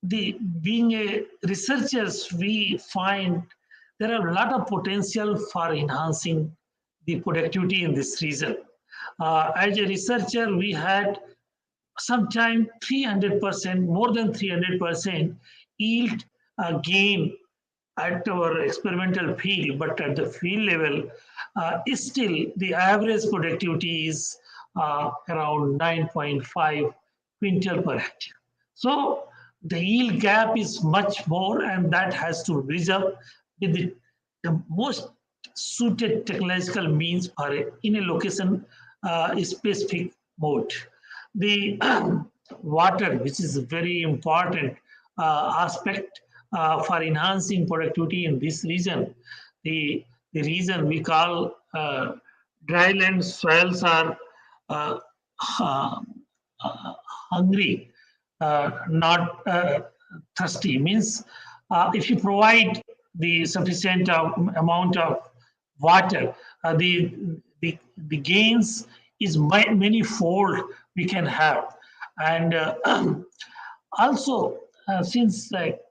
Being a researchers, we find there are a lot of potential for enhancing the productivity in this region. As a researcher, we had sometime 300%, more than 300% yield gain at our experimental field, but at the field level, still the average productivity is around 9.5 quintal per hectare. So the yield gap is much more, and that has to be resolved with the most suited technological means for in a location specific mode. The water, which is a very important aspect for enhancing productivity in this region. The region we call dryland soils are hungry, not thirsty. Means if you provide the sufficient amount of water, the gains is many-fold we can have. And also, since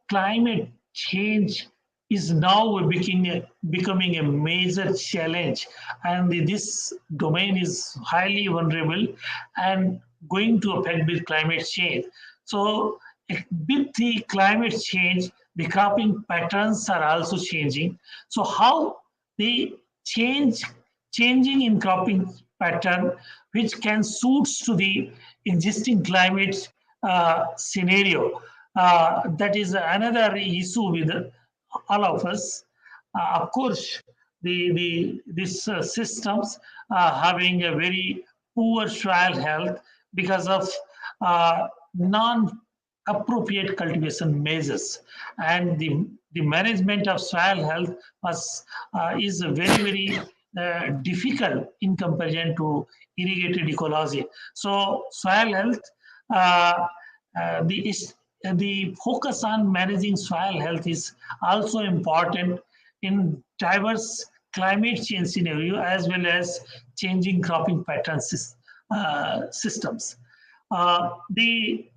climate change is now becoming a major challenge, and this domain is highly vulnerable and going to affect with climate change. So with the climate change, the cropping patterns are also changing. So how the changing in cropping pattern, which can suit to the existing climate scenario, that is another issue with all of us. Of course, these systems having a very poor soil health because of non-appropriate cultivation measures, and the management of soil health is very difficult in comparison to irrigated ecology. So soil health, the focus on managing soil health is also important in diverse climate change scenario as well as changing cropping patterns systems. The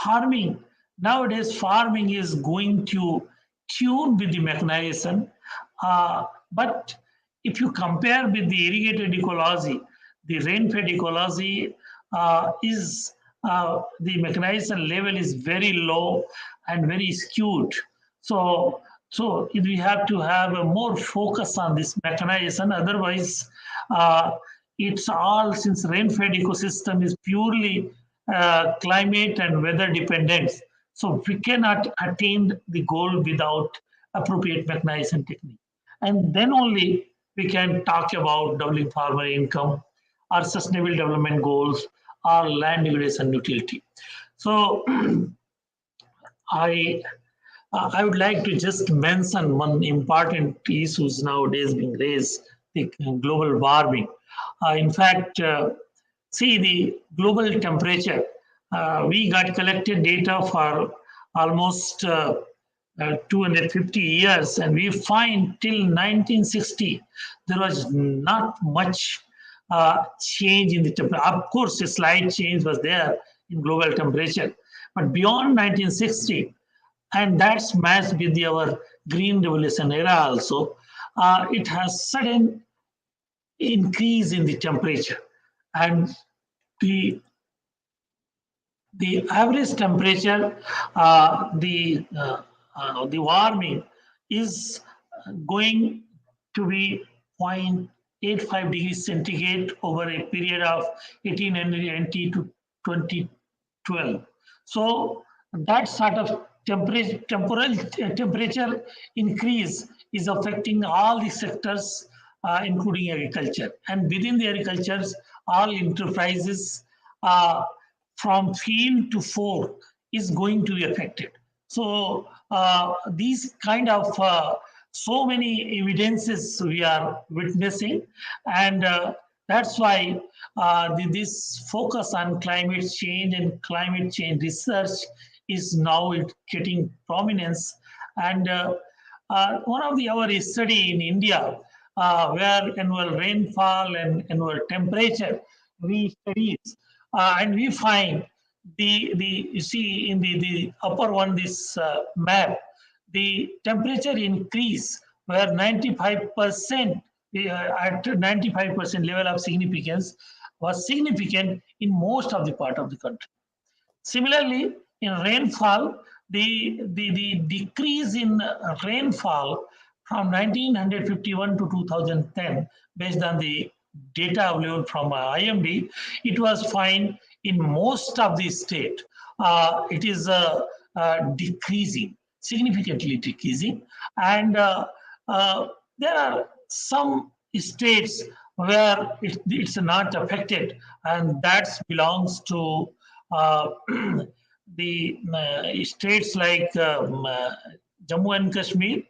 farming nowadays, farming is going to tune with the mechanization, but if you compare with the irrigated ecology, the rain-fed ecology is the mechanization level is very low and very skewed. So we have to have a more focus on this mechanization. Otherwise, it's all, since rain-fed ecosystem is purely climate and weather dependent. So we cannot attain the goal without appropriate mechanization technique. And then only we can talk about doubling farmer income, or sustainable development goals, or land degradation utility. So I would like to just mention one important issues nowadays being raised, the global warming. In fact, see the global temperature. We got collected data for almost 250 years, and we find till 1960 there was not much change in the temperature. Of course, a slight change was there in global temperature, but beyond 1960, and that's matched with our green revolution era also, it has sudden increase in the temperature, and the average temperature, the warming is going to be 0.85 degrees centigrade over a period of 1890 to 2012. So that sort of temperature increase is affecting all the sectors, including agriculture. And within the agricultures, all enterprises from field to fork is going to be affected. So these kind of so many evidences we are witnessing, and that's why this focus on climate change and climate change research is now getting prominence. And one of our study in India, where annual rainfall and annual temperature we studies, and we find you see in the upper one, this map, the temperature increase where 95% at 95% level of significance was significant in most of the part of the country. Similarly, in rainfall, the decrease in rainfall from 1951 to 2010, based on the data available from IMD, it was fine in most of the state. It is decreasing, significantly decreasing, and there are some states where it's not affected, and that belongs to the states like Jammu and Kashmir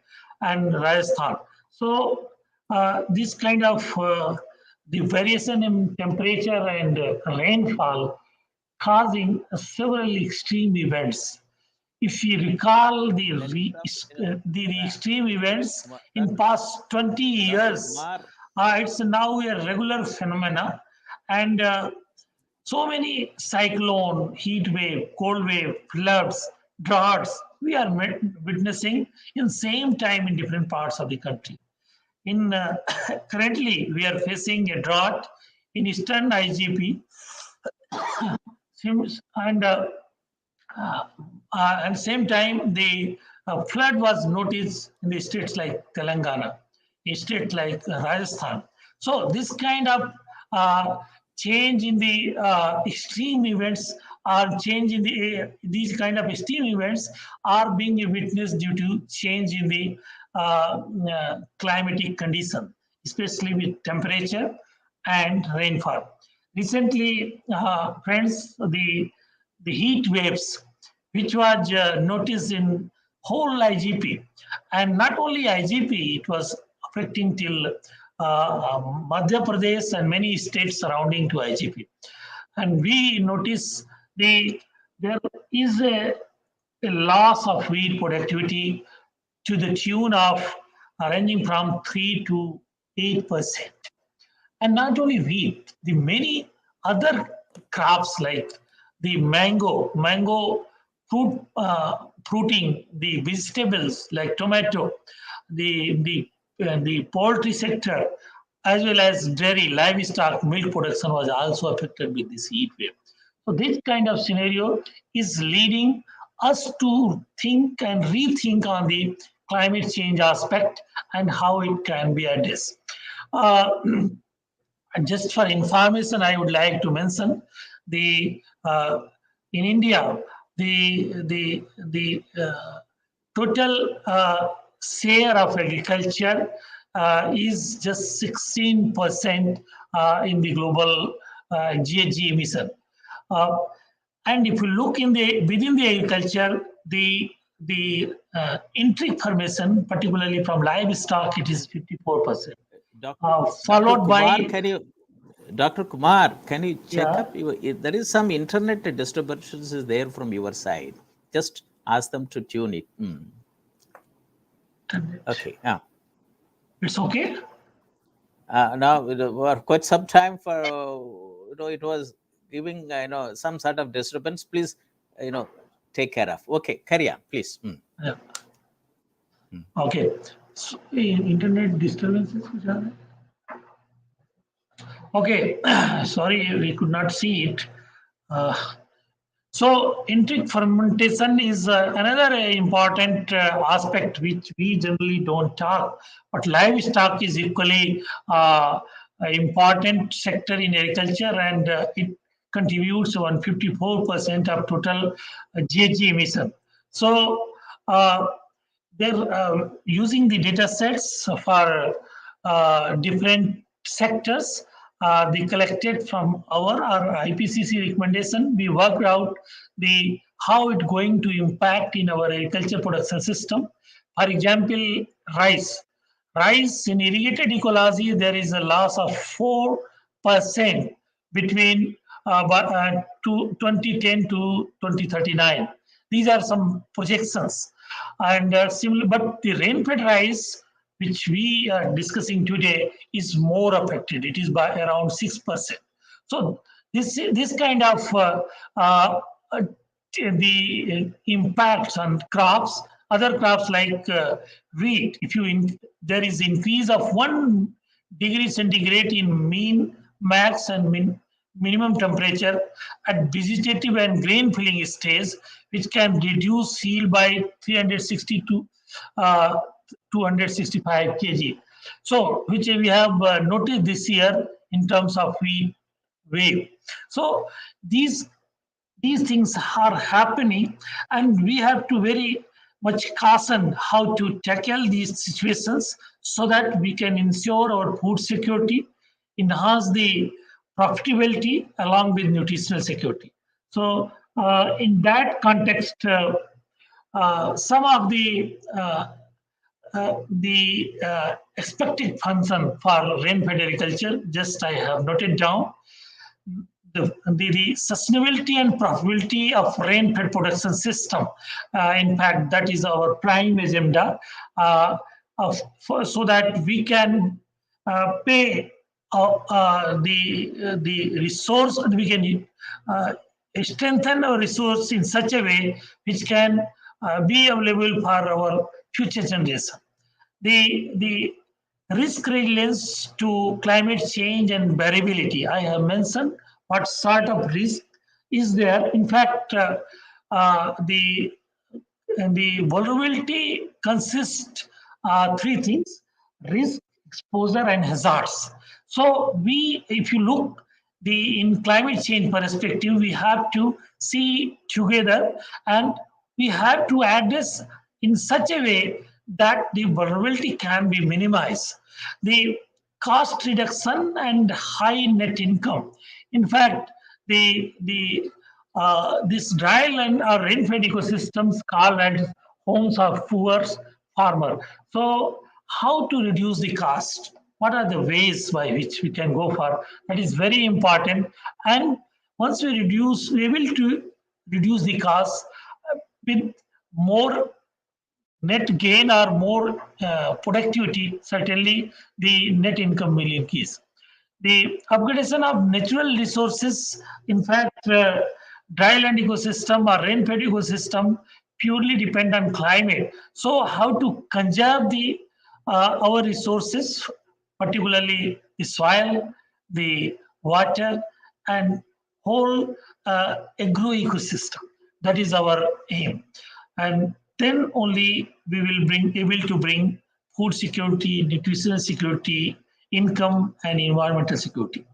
and Rajasthan. So this kind of the variation in temperature and rainfall causing several extreme events. If you recall the extreme events in past 20 years, it's now a regular phenomena, and so many cyclone, heat wave, cold wave, floods, droughts we are witnessing in same time in different parts of the country. In currently we are facing a drought in eastern IGP, and same time the flood was noticed in the states like Telangana, a state like Rajasthan. So this kind of change in the extreme events, or change in the these kind of extreme events are being witnessed due to change in the climatic condition, especially with temperature and rainfall. Recently, friends, the heat waves, which was noticed in whole IGP, and not only IGP, it was affecting till Madhya Pradesh and many states surrounding to IGP. And we notice there is a loss of wheat productivity to the tune of ranging from 3 to 8%. And not only wheat, the many other crops like the mango fruiting, the vegetables like tomato, the poultry sector, as well as dairy, livestock, milk production was also affected with this heat wave. So this kind of scenario is leading us to think and rethink on the climate change aspect and how it can be addressed. And just for information, I would like to mention the in India the total share of agriculture is just 16% in the global GHG emission. And if you look in within the agriculture, the intrinsic formation, particularly from livestock, it is 54%. Followed Kumar, by Dr. Kumar, can you check Yeah. up? There is some internet disturbances is there from your side. Just ask them to tune it. Okay. It's okay. Now, for quite some time, for it was giving some sort of disturbance. Please, take care of. Okay, carry on, please. Yeah. Okay. So, internet disturbances. Okay. Sorry, we could not see it. So intrinsic fermentation is another important aspect which we generally don't talk, but livestock is equally important sector in agriculture, and it contributes 154% of total GHG emission. So they're using the data sets for different sectors. They collected from our IPCC recommendation. We worked out how it's going to impact in our agriculture production system. For example, rice. Rice in irrigated ecology, there is a loss of 4% between 2010 to 2039. These are some projections. And similar, but the rainfed rice, which we are discussing today, is more affected. It is by around 6%. So this kind of the impacts on crops, other crops like wheat. If there is increase of 1 degree centigrade in mean, max, and minimum temperature at vegetative and grain filling stage, which can reduce yield by 360 to 265 kg. So, which we have noticed this year in terms of wheat wave. So, these things are happening, and we have to very much caution how to tackle these situations so that we can ensure our food security, enhance the profitability along with nutritional security. So in that context, some of the expected function for rainfed agriculture, just I have noted down. The sustainability and profitability of rainfed production system. In fact, that is our prime agenda, so that we can pay the resource, and we can strengthen our resource in such a way which can be available for our future generation. The risk resilience to climate change and variability, I have mentioned what sort of risk is there. In fact, the vulnerability consists three things: risk, exposure, and hazards. So if you look in climate change perspective, we have to see together, and we have to address in such a way that the vulnerability can be minimized. The cost reduction and high net income. In fact, this dryland or rainfed ecosystems called as homes of poor farmer. So how to reduce the cost? What are the ways by which we can go for? That is very important. And once we're able to reduce the cost with more net gain or more productivity, certainly the net income will increase. The upgradation of natural resources, in fact, dryland ecosystem or rainfed ecosystem purely depend on climate. So how to conserve our resources, particularly the soil, the water, and whole agro ecosystem. That is our aim. And then only we will able to bring food security, nutritional security, income, and environmental security.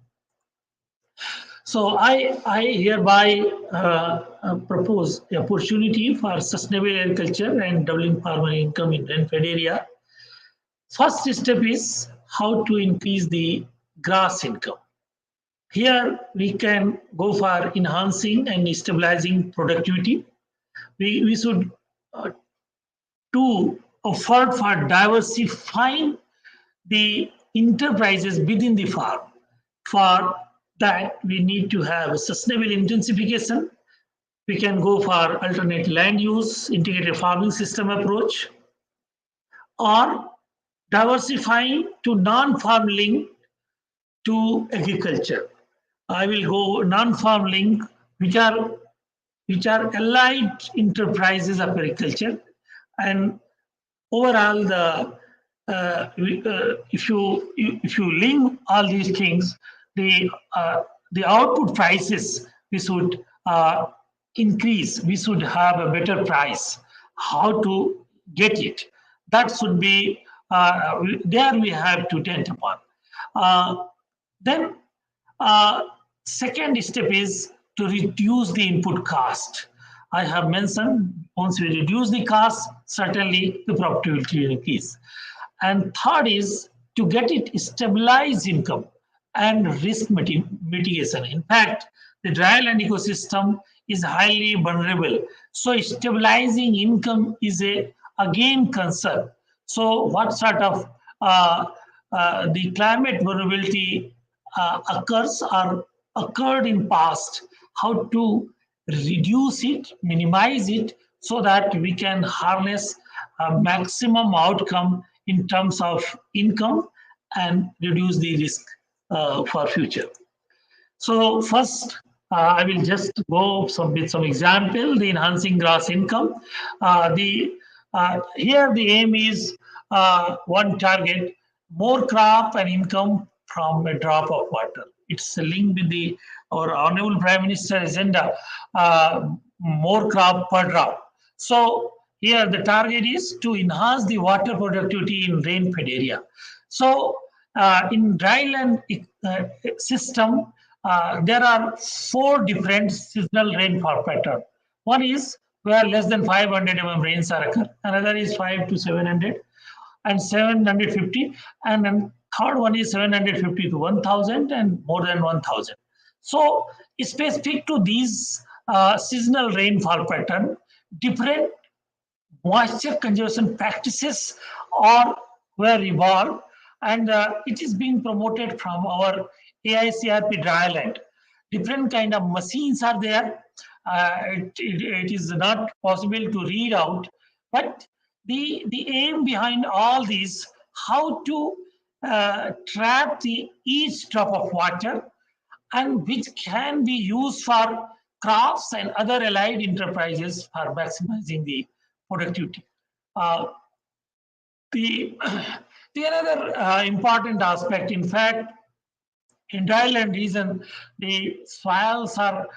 So I hereby propose the opportunity for sustainable agriculture and doubling farmer income in rainfed area. First step is how to increase the grass income. Here we can go for enhancing and stabilizing productivity. We should do effort for diversifying the enterprises within the farm. For that, we need to have sustainable intensification. We can go for alternate land use, integrated farming system approach, or diversifying to non-farm link to agriculture. I will go non-farm link, which are allied enterprises of agriculture, and overall if you link all these things, the output prices we should increase. We should have a better price. How to get it? That should be there. We have to tend upon. Then second step is to reduce the input cost. I have mentioned once we reduce the cost, certainly the profitability will increase. And third is to get it stabilized income and risk mitigation. In fact, the dryland ecosystem is highly vulnerable. So stabilizing income is again concern. So what sort of the climate vulnerability occurs or occurred in past, how to reduce it, minimize it, so that we can harness a maximum outcome in terms of income and reduce the risk for future. So first, I will just go with some example, the enhancing gross income. Here the aim is one target, more crop and income from a drop of water. It's linked with our Honorable Prime Minister agenda, more crop per drop. So here the target is to enhance the water productivity in rain-fed area. So in dryland system, there are 4 different seasonal rainfall patterns. One is where less than 500 mm rains are occur. Another is 5 to 700 and 750. And then third one is 750 to 1000 and more than 1000. So specific to these seasonal rainfall pattern, different moisture conservation practices were evolved, and it is being promoted from our AICRP Dryland. Different kind of machines are there. It is not possible to read out, but the aim behind all these, how to trap each drop of water, and which can be used for crops and other allied enterprises for maximizing the productivity. The another important aspect, in fact, in dryland region, the soils are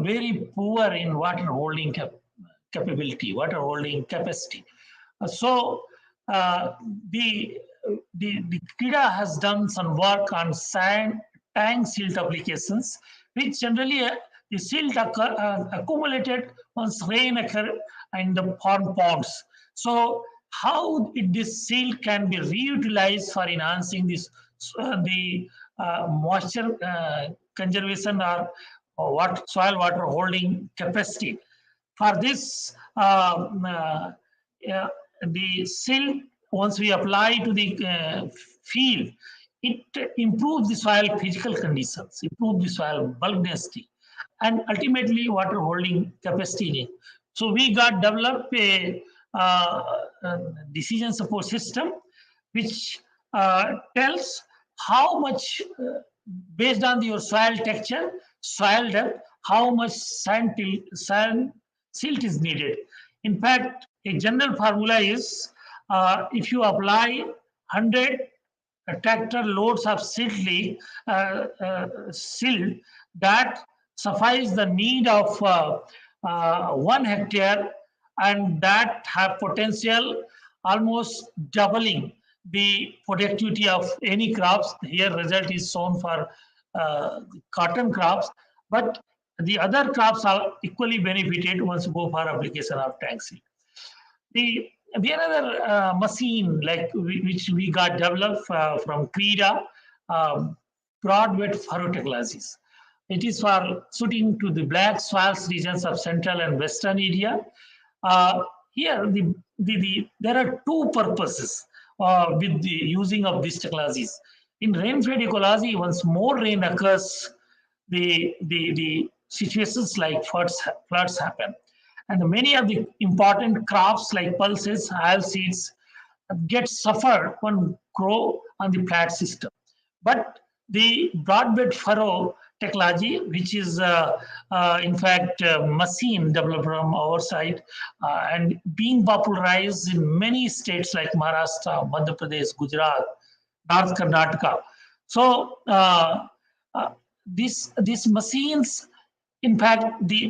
very poor in water holding capability, water holding capacity. So the CRIDA has done some work on sand tank silt applications, which generally the silt accumulated once rain occur in the farm ponds. So how this silt can be reutilized for enhancing this the moisture conservation or soil water holding capacity. For this, the silt, once we apply to the field, it improves the soil physical conditions, improves the soil bulk density, and ultimately water holding capacity. So we got developed a decision support system which tells how much, based on your soil texture, soil depth, how much sand silt is needed. In fact, a general formula is if you apply 100 tractor loads of silt, that suffice the need of 1 hectare, and that have potential almost doubling the productivity of any crops. Here result is shown for cotton crops, but the other crops are equally benefited once you go for application of tank silt. The another machine like which we got developed from CRIDA, broadbed furrow technologies. It is for suiting to the black soils regions of central and western India. Here, there are two purposes with the using of these technologies. In rain-fed ecology, once more rain occurs, the situations like floods happen. And many of the important crops like pulses, oilseeds get suffered when grow on the flat system. But the broadbed furrow technology, which is in fact machine developed from our side and being popularized in many states like Maharashtra, Madhya Pradesh, Gujarat, North Karnataka. So these machines, in fact,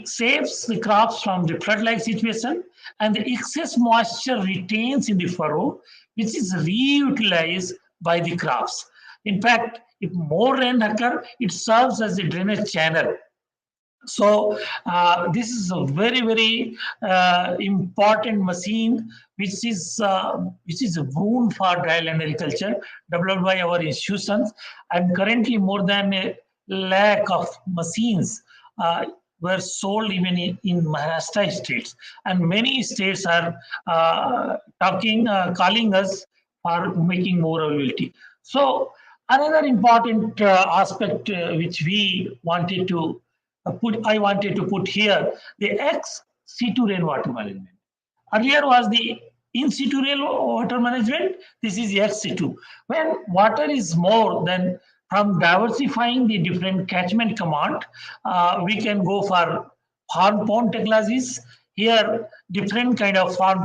saves the crops from the flood-like situation, and the excess moisture retains in the furrow, which is reutilized by the crops. In fact, if more rain occurs, it serves as a drainage channel. So this is a very important machine, which is a boon for dryland agriculture, developed by our institutions, and currently more than a lakh of machines were sold even in Maharashtra states, and many states are calling us for making more availability. So another important aspect which I wanted to put here, the ex-situ rainwater management. Earlier was the in-situ rainwater management. This is ex-situ. When water is more, then from diversifying the different catchment command, we can go for farm pond technologies. Here, different kind of farm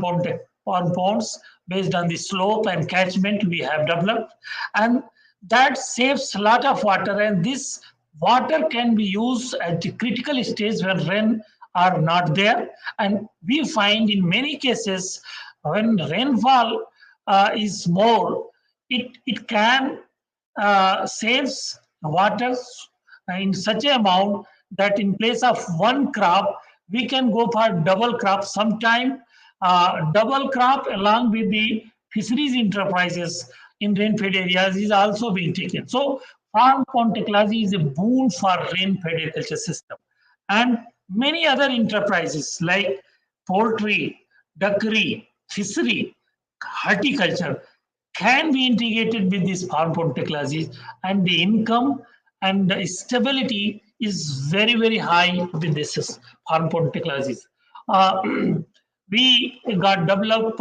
ponds based on the slope and catchment we have developed, and that saves a lot of water, and this water can be used at the critical stage when rain are not there. And we find in many cases when rainfall is more, it can saves water in such an amount that in place of one crop, we can go for double crop. Sometime double crop along with the fisheries enterprises in rain-fed areas is also being taken. So farm pond technology is a boon for rain-fed agriculture system. And many other enterprises like poultry, duckery, fishery, horticulture can be integrated with these farm pond technologies, and the income and the stability is very high with this farm pond technologies. We got developed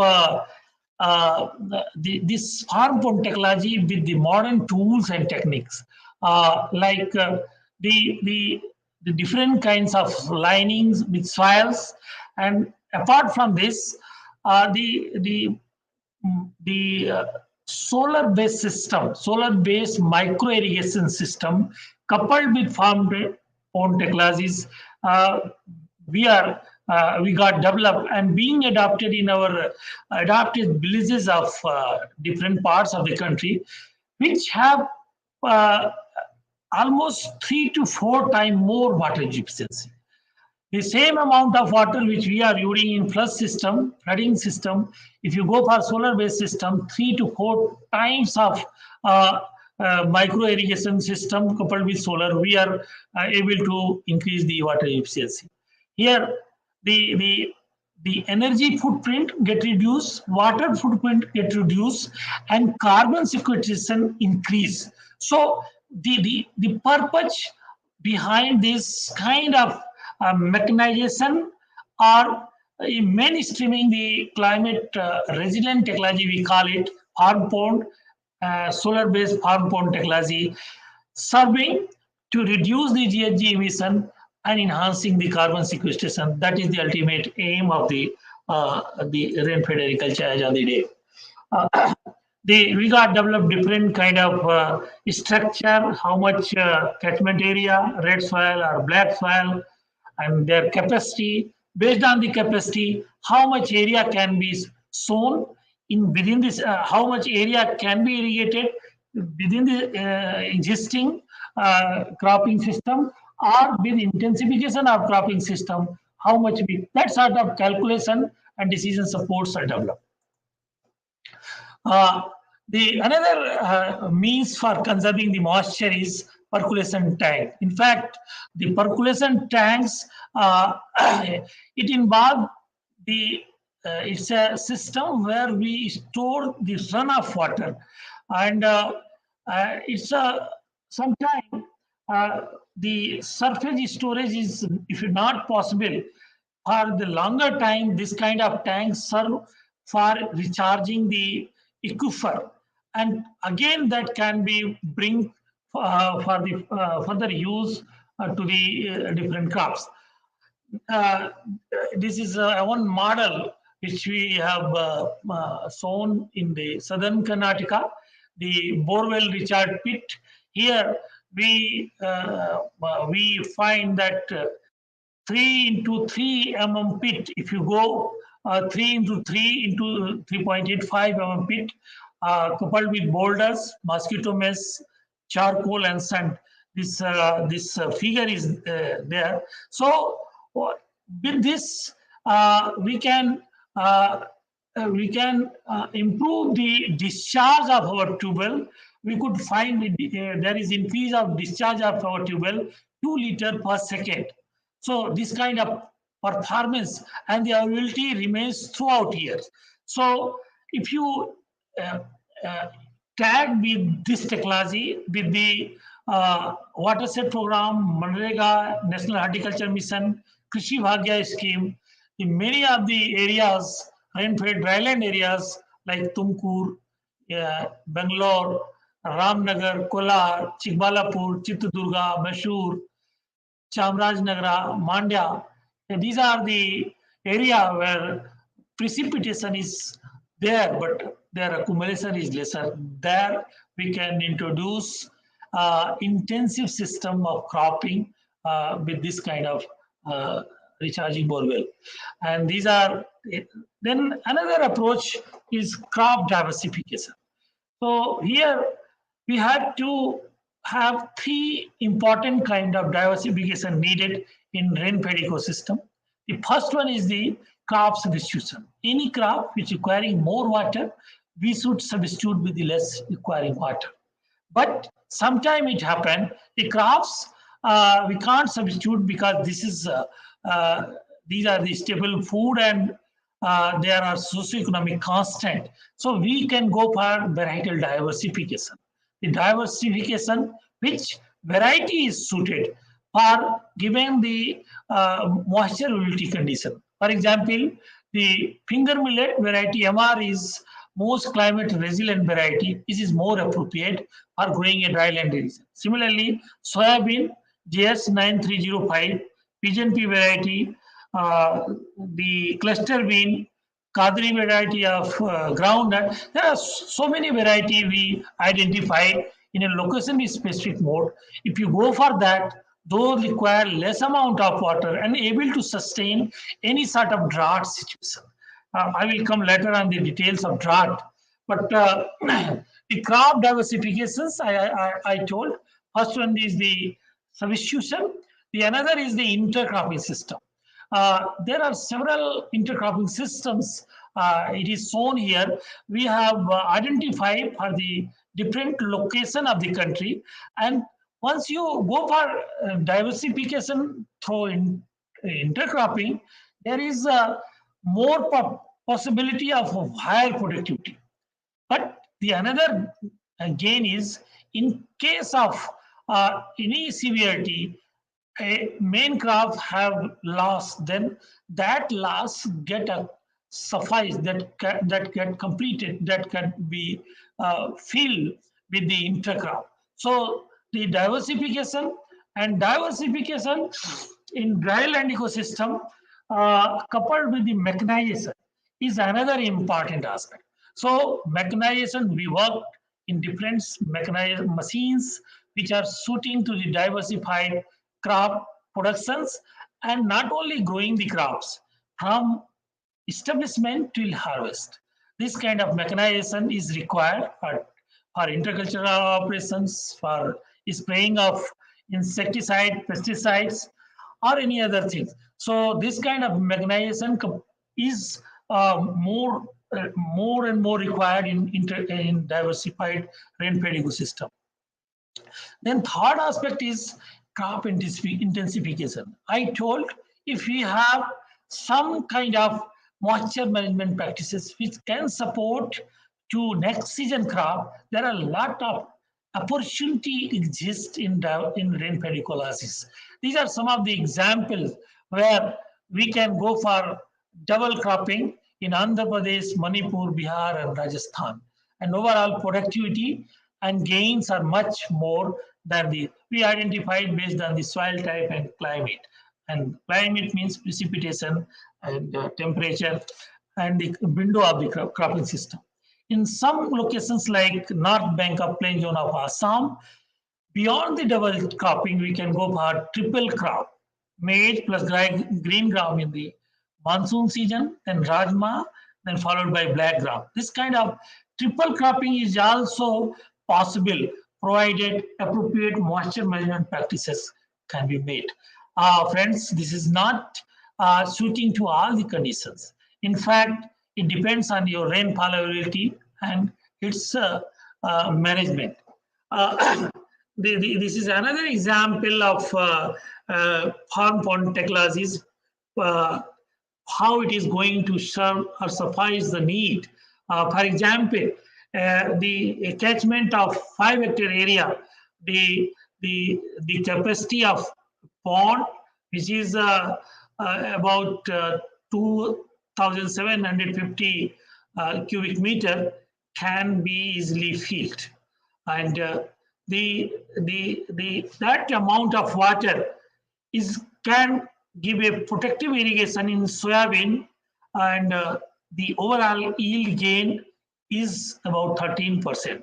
this farm pond technology with the modern tools and techniques, like the different kinds of linings with soils, and apart from this, the solar-based system, solar-based micro irrigation system, coupled with farm pond technologies, we got developed and being adopted in our adopted villages of different parts of the country, which have almost 3 to 4 times more water efficiency. The same amount of water which we are using in flooding system, if you go for solar-based system, 3 to 4 times of micro irrigation system coupled with solar, we are able to increase the water efficiency. Here, the energy footprint get reduced, water footprint get reduced, and carbon sequestration increase. So the purpose behind this kind of mechanization or mainstreaming the climate resilient technology, we call it farm pond, solar-based farm pond technology, serving to reduce the GHG emission and enhancing the carbon sequestration. That is the ultimate aim of the rain-fed agriculture as on the day. We got developed different kind of structure, how much catchment area, red soil or black soil, and their capacity. Based on the capacity, how much area can be sown within this, how much area can be irrigated within the existing cropping system, or with intensification of cropping system, how much that sort of calculation and decision supports are developed. The another means for conserving the moisture is percolation tank. In fact, the percolation tanks, it involves it's a system where we store the runoff water, and it's sometimes the surface storage is, if not possible, for the longer time, this kind of tanks serve for recharging the aquifer, and again that can be bring for the further use to the different crops. Uh, this is one model which we have shown in the southern Karnataka, the Borewell Recharge Pit. Here we find that 3 into 3 mm pit. If you go 3 into 3 into 3.85 mm pit, coupled with boulders, mosquito mess, charcoal, and sand. This figure is there. So with this, we can improve the discharge of our tubewell. We could find there is increase of discharge of our tubewell 2 liters per second. So this kind of performance and the availability remains throughout years. So if you tag with this technology, with the watershed program, Manrega, National Horticulture Mission, Krishi Bhagya scheme, in many of the areas, rainfed dryland areas like Tumkur, Bangalore, Ramnagar, Kolar, Chikbalapur, Chitradurga, Mysore, Chamarajanagar, Mandya. These are the area where precipitation is there, but their accumulation is lesser. There we can introduce intensive system of cropping with this kind of recharging borewell. And these are, then another approach is crop diversification. So here we had to have 3 important kind of diversification needed in rainfed ecosystem. The first one is the crop substitution. Any crop which requiring more water, we should substitute with the less requiring water. But sometimes it happens, the crops we can't substitute because this is these are the staple food and there are socioeconomic constant. So we can go for varietal diversification. The diversification which variety is suited for given the moisture availability condition. For example, the finger millet variety MR is most climate resilient variety. This is more appropriate for growing a dryland region. Similarly, soybean JS9305, pigeon pea variety, the cluster bean, Kadri variety of groundnut. There are so many variety we identified in a location specific mode. If you go for that, those require less amount of water and able to sustain any sort of drought situation. I will come later on the details of drought. But the crop diversifications I told. First one is the substitution. The another is the intercropping system. There are several intercropping systems. It is shown here. We have identified for the different location of the country. And once you go for diversification through intercropping, there is more possibility of higher productivity. But the another gain is in case of any severity, a main crop have loss, then that loss get a suffice that get completed, that can be filled with the intercrop. So the diversification in dryland ecosystem coupled with the mechanization is another important aspect. So mechanization, we work in different mechanized machines which are suiting to the diversified crop productions and not only growing the crops from establishment till harvest. This kind of mechanization is required for agricultural operations, for spraying of insecticide, pesticides, or any other things. So this kind of mechanization is more and more required in diversified rainfed ecosystem. Then third aspect is crop intensification. I told if we have some kind of moisture management practices which can support to next season crop, there are a lot of opportunity exist in rainfed ecologies. These are some of the examples where we can go for double cropping in Andhra Pradesh, Manipur, Bihar, and Rajasthan. And overall productivity and gains are much more than the we identified based on the soil type and climate. And climate means precipitation and temperature and the window of the cropping system. In some locations like North Bank of Plain Zone of Assam, beyond the double cropping, we can go for triple crop, maize plus green gram in the monsoon season, then rajma, then followed by black gram. This kind of triple cropping is also possible provided appropriate moisture management practices can be made. Friends, this is not suiting to all the conditions. In fact, it depends on your rainfall availability and its management. This is another example of farm pond technologies, how it is going to serve or suffice the need. For example, the catchment of 5 hectare area, the capacity of pond, which is about 2,750 cubic meter, can be easily filled, and that amount of water can give a protective irrigation in soybean, and the overall yield gain is about 13%,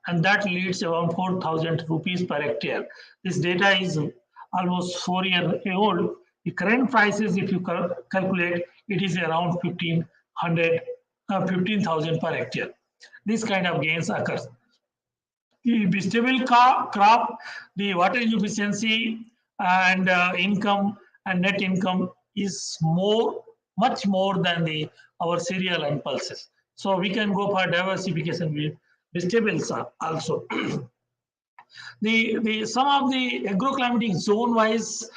and that leads around 4,000 rupees per hectare. This data is almost 4 years old. The current prices, if you calculate, it is around 15,000 per hectare. This kind of gains occurs. The vegetable crop, the water efficiency and income and net income is much more than our cereal and pulses. So we can go for diversification with vegetables also. Some of the agroclimatic zone-wise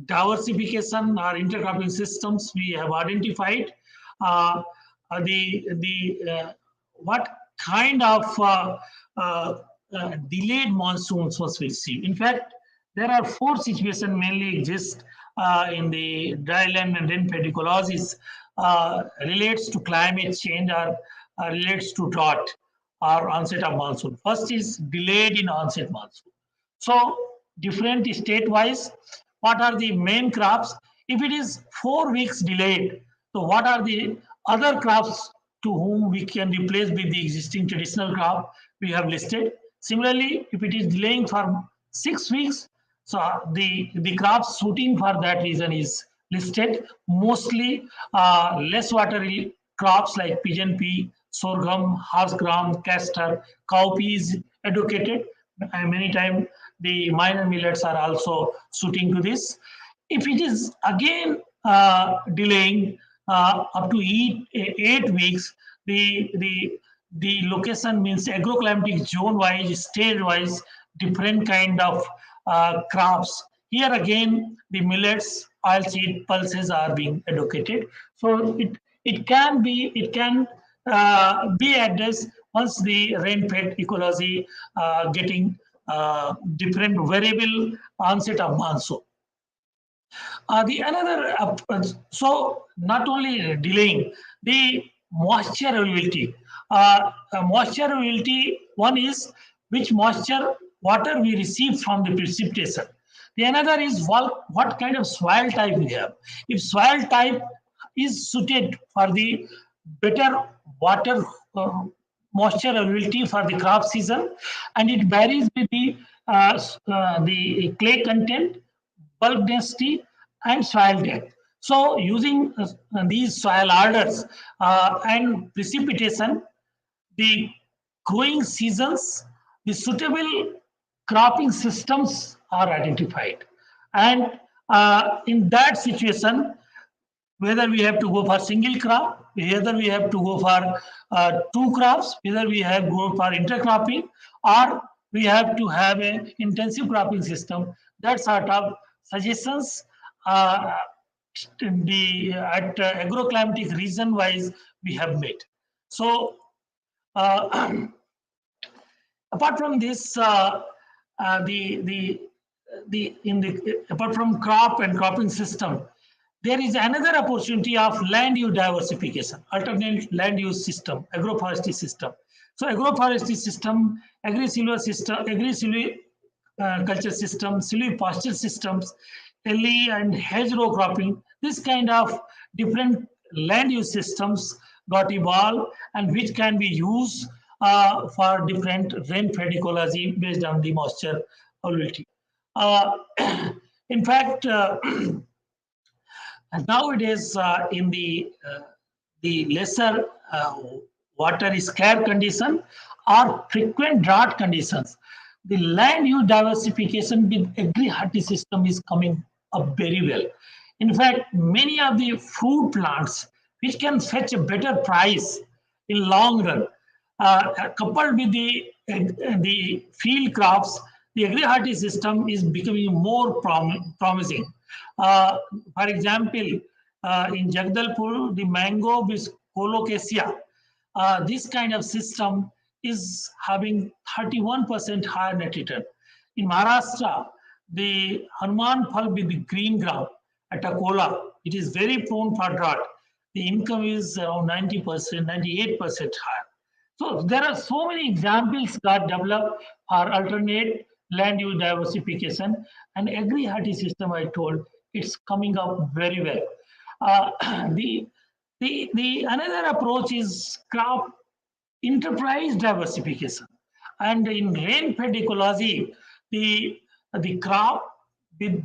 diversification or intercropping systems we have identified. What kind of delayed monsoons was received. In fact, there are 4 situations mainly exist in the dryland and rainfed ecologies relates to climate change or relates to drought or onset of monsoon. First is delayed in onset monsoon. So different state-wise, what are the main crops? If it is 4 weeks delayed, so what are the other crops to whom we can replace with the existing traditional crop we have listed? Similarly, if it is delaying for 6 weeks, so the crops suiting for that reason is listed. Mostly less watery crops like pigeon pea, sorghum, horse gram, castor, cowpea is educated. And many times the minor millets are also suiting to this. If it is again delaying up to 8 weeks, the location means agroclimatic zone wise, stage wise, different kind of crops. Here again, the millets, oilseed, pulses are being educated. So it can be addressed once the rain-fed ecology getting different variable onset of monsoon. So not only delaying the moisture availability. Moisture availability, one is which water we receive from the precipitation. The another is what kind of soil type we have. If soil type is suited for the better water moisture availability for the crop season, and it varies with the clay content, bulk density, and soil depth. So using these soil orders and precipitation, the growing seasons, the suitable cropping systems are identified. And in that situation, whether we have to go for single crop, whether we have to go for 2 crops, whether we have to go for intercropping, or we have to have an intensive cropping system. That sort of suggestions at agroclimatic region wise we have made. So apart from this, apart from crop and cropping system, there is another opportunity of land use diversification, alternate land use system, agroforestry system. So agroforestry system, agri-silver system, agri-silviculture system, silvopasture systems, early and hedgerow cropping, this kind of different land use systems got evolved and which can be used for different rain-fed ecology based on the moisture availability. In fact, nowadays in the lesser water scarce condition or frequent drought conditions, the land use diversification with agri-hardy system is coming up very well. In fact, many of the fruit plants which can fetch a better price in long run, coupled with the field crops, the agri-hardy system is becoming more promising. For example, in Jagdalpur, the mango with colocasia, this kind of system is having 31% higher net return. In Maharashtra, the Hon'ble with the green ground at Akola, it is very prone for drought. The income is around 90%, 98% higher. So there are so many examples that develop for alternate land use diversification, and agri-hardy system, I told, it's coming up very well. The another approach is crop enterprise diversification, and in rain-fed ecology, the crop with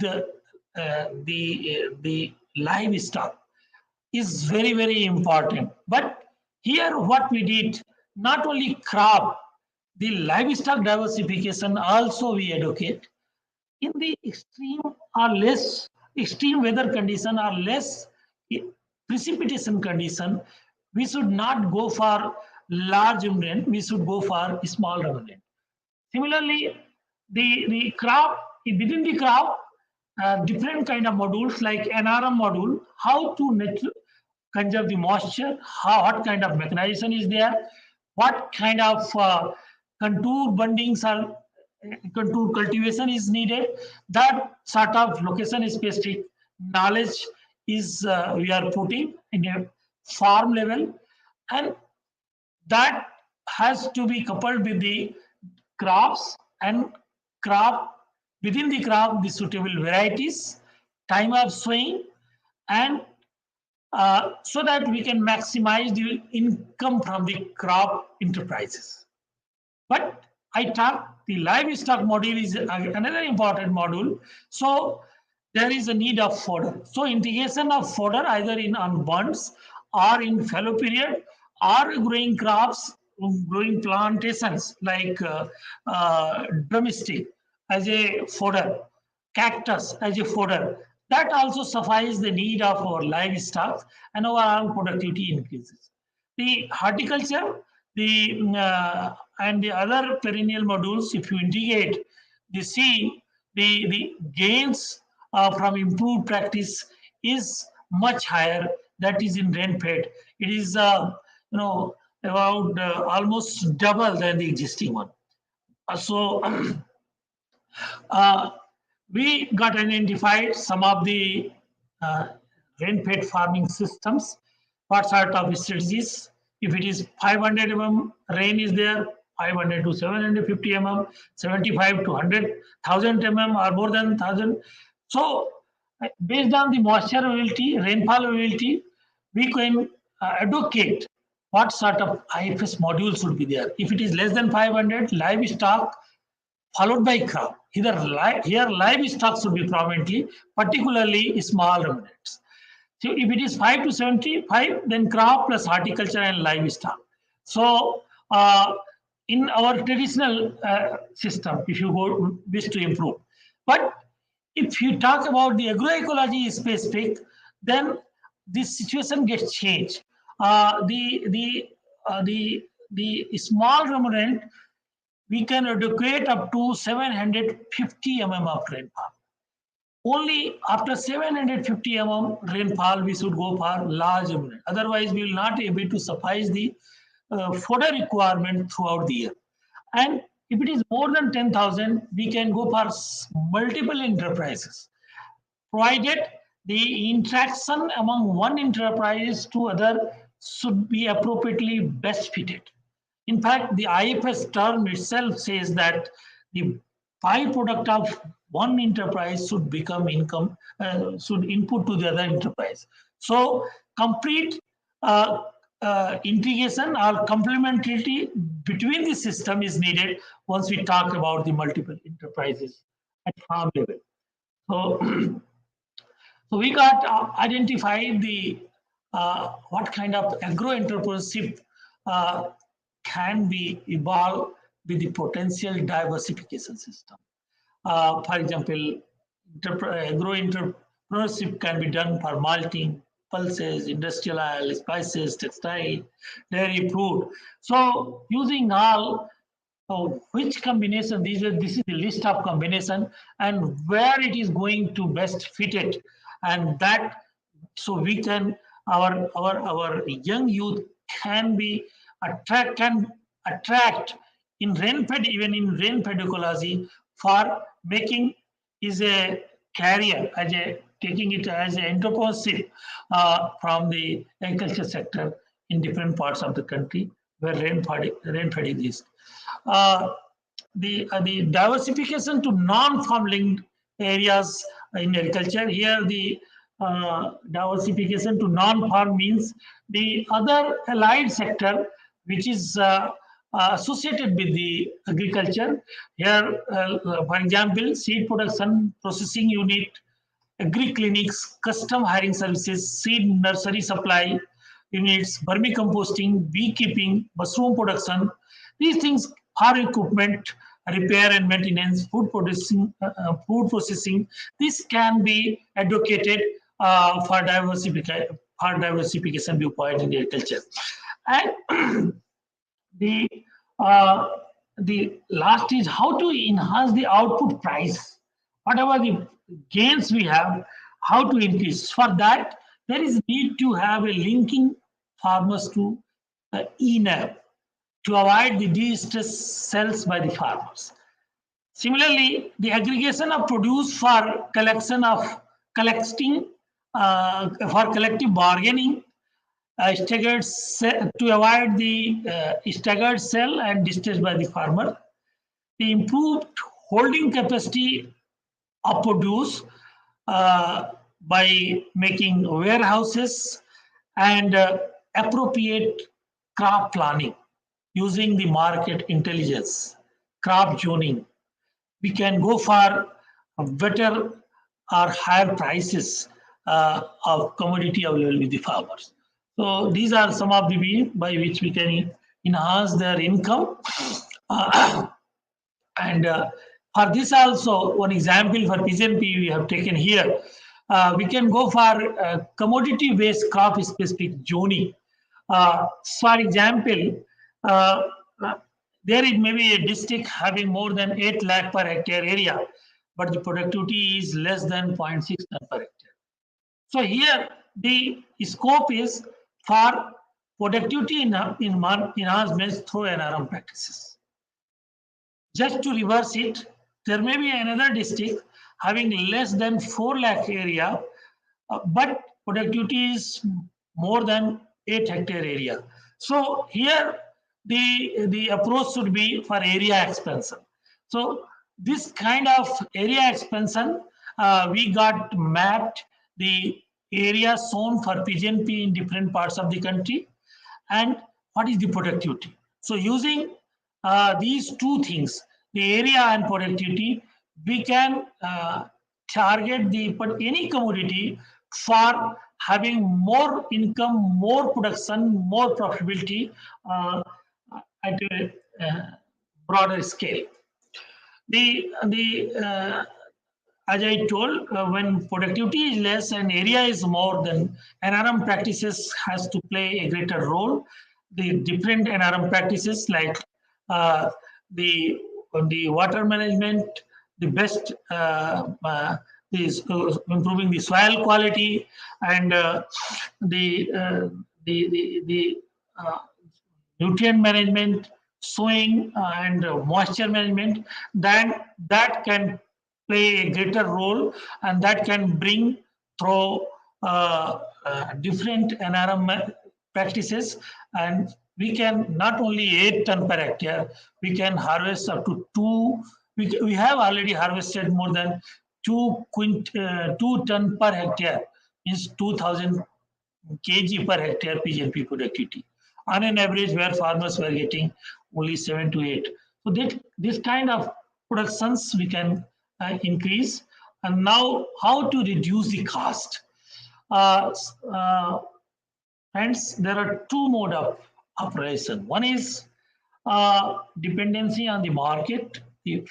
the livestock is very important. But here, what we did, not only crop, the livestock diversification also we advocate. In the extreme or less extreme weather condition or less precipitation condition, we should not go for large ruminant, we should go for small ruminant. Similarly, the crop, within the crop, different kind of modules like NRM module, how to conserve the moisture, what kind of mechanization is there, what kind of contour bundings are, contour cultivation is needed. That sort of location specific knowledge is we are putting in a farm level, and that has to be coupled with the crops and crop within the crop, the suitable varieties, time of sowing, and so that we can maximize the income from the crop enterprises. But I talked, the livestock module is another important module. So there is a need of fodder. So integration of fodder either on bunds or in fallow period or growing crops, growing plantations like drumstick as a fodder, cactus as a fodder, that also suffices the need of our livestock and overall productivity increases. The horticulture, and the other perennial modules, if you integrate, they see the gains from improved practice is much higher. That is in rain-fed. It is about almost double than the existing one. So we got identified some of the rain-fed farming systems. What sort of strategies? If it is 500 mm rain is there, 500 to 750 mm, 75 to 100,000 mm or more than 1,000. So based on the moisture availability, rainfall availability, we can advocate what sort of IFS module should be there. If it is less than 500, livestock followed by crop. Here livestock should be prominently, particularly small ruminants. So if it is 5 to 75, then crop plus horticulture and livestock. So in our traditional system, if you wish to improve. But if you talk about the agroecology specific, then this situation gets changed. The small ruminant we can adequate up to 750 of rainfall. Only after 750 rainfall we should go for large amount. Otherwise, we will not be able to suffice the fodder requirement throughout the year. And if it is more than 10,000, we can go for multiple enterprises, provided the interaction among one enterprise to other should be appropriately best fitted. In fact, the IFS term itself says that the byproduct of one enterprise should become income, should input to the other enterprise. So complete integration or complementarity between the system is needed once we talk about the multiple enterprises at farm level. So, so we got identified the what kind of agro-entrepreneurship can be evolved with the potential diversification system. For example, agro-entrepreneurship can be done for malting, pulses, industrial oil, spices, textile, dairy, food. So using all, which combination, this is the list of combination and where it is going to best fit it, and that so we can our young youth can be attract in Rainfed, even in Rainfed ecology, for making is a career as a taking it as an entrepreneurship from the agriculture sector in different parts of the country where Rainfed exists. The diversification to non-farmland areas in agriculture. Here the diversification to non-farm means the other allied sector which is associated with the agriculture. Here, for example, seed production, processing unit, agri-clinics, custom hiring services, seed nursery supply units, vermicomposting, beekeeping, mushroom production. These things are equipment, repair and maintenance, food processing. This can be advocated for diversification viewpoint in agriculture. And the last is how to enhance the output price. Whatever the gains we have, how to increase. For that, there is need to have a linking farmers to ENAB to avoid the de-stress sales by the farmers. Similarly, the aggregation of produce for collective bargaining, to avoid the staggered sale and distress by the farmer. The improved holding capacity of produce by making warehouses and appropriate crop planning using the market intelligence, crop zoning. We can go for better or higher prices of commodity available with the farmers. So these are some of the ways by which we can enhance their income. And for this also, one example for PGNP we have taken here. We can go for commodity-based crop-specific zoning. For example, there is maybe a district having more than 8 lakh per hectare area, but the productivity is less than 0.6 ton per hectare. So here the scope is for productivity enhancements through NRM practices. Just to reverse it, there may be another district having less than 4 lakh area, but productivity is more than 8 hectare area. So here the approach should be for area expansion. So this kind of area expansion, we got mapped the area shown for PGNP in different parts of the country and what is the productivity. So using these two things, the area and productivity, we can target any commodity for having more income, more production, more profitability at a broader scale. As I told, when productivity is less and area is more, then NRM practices has to play a greater role. The different NRM practices like the water management, the best is improving the soil quality and the nutrient management, sowing and moisture management, then that can play a greater role and that can bring through different NRM practices, and we can not only 8 ton per hectare, we can harvest up to 2. We have already harvested more than 2 ton per hectare, is 2000 kg per hectare PGNP productivity. On an average, where farmers were getting only 7 to 8. So this kind of productions we can increase. And now, how to reduce the cost? Hence, there are 2 mode of operation. One is dependency on the market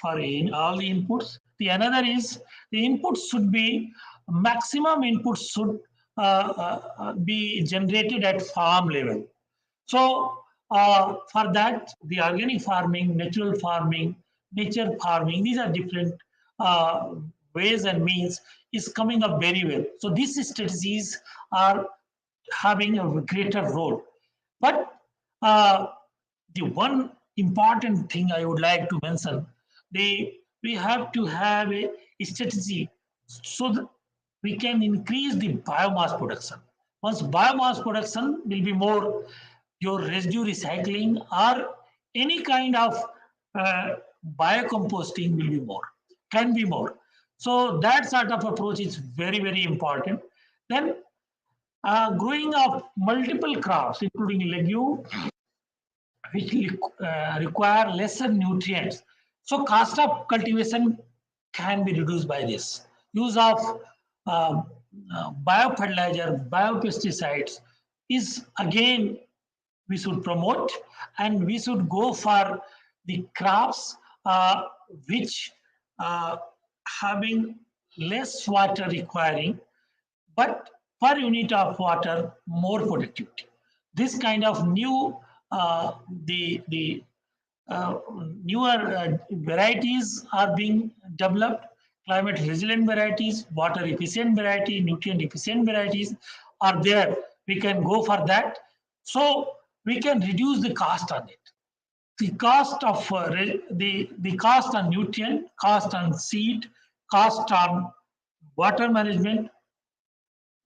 for all the inputs. The another is the inputs should be maximum inputs should be generated at farm level. So for that, the organic farming, natural farming, nature farming, these are different ways and means is coming up very well. So these strategies are having a greater role. But the one important thing I would like to mention, we have to have a strategy so that we can increase the biomass production. Once biomass production will be more, your residue recycling or any kind of biocomposting will be more, can be more. So that sort of approach is very, very important. Then growing of multiple crops, including legume, which require lesser nutrients. So cost of cultivation can be reduced by this. Use of biofertilizer, biopesticides is again we should promote, and we should go for the crops which having less water requiring, but per unit of water more productivity. This kind of new newer varieties are being developed. Climate resilient varieties, water efficient variety, nutrient efficient varieties are there. We can go for that. So we can reduce the cost on it. The cost of the cost on nutrient, cost on seed, cost on water management,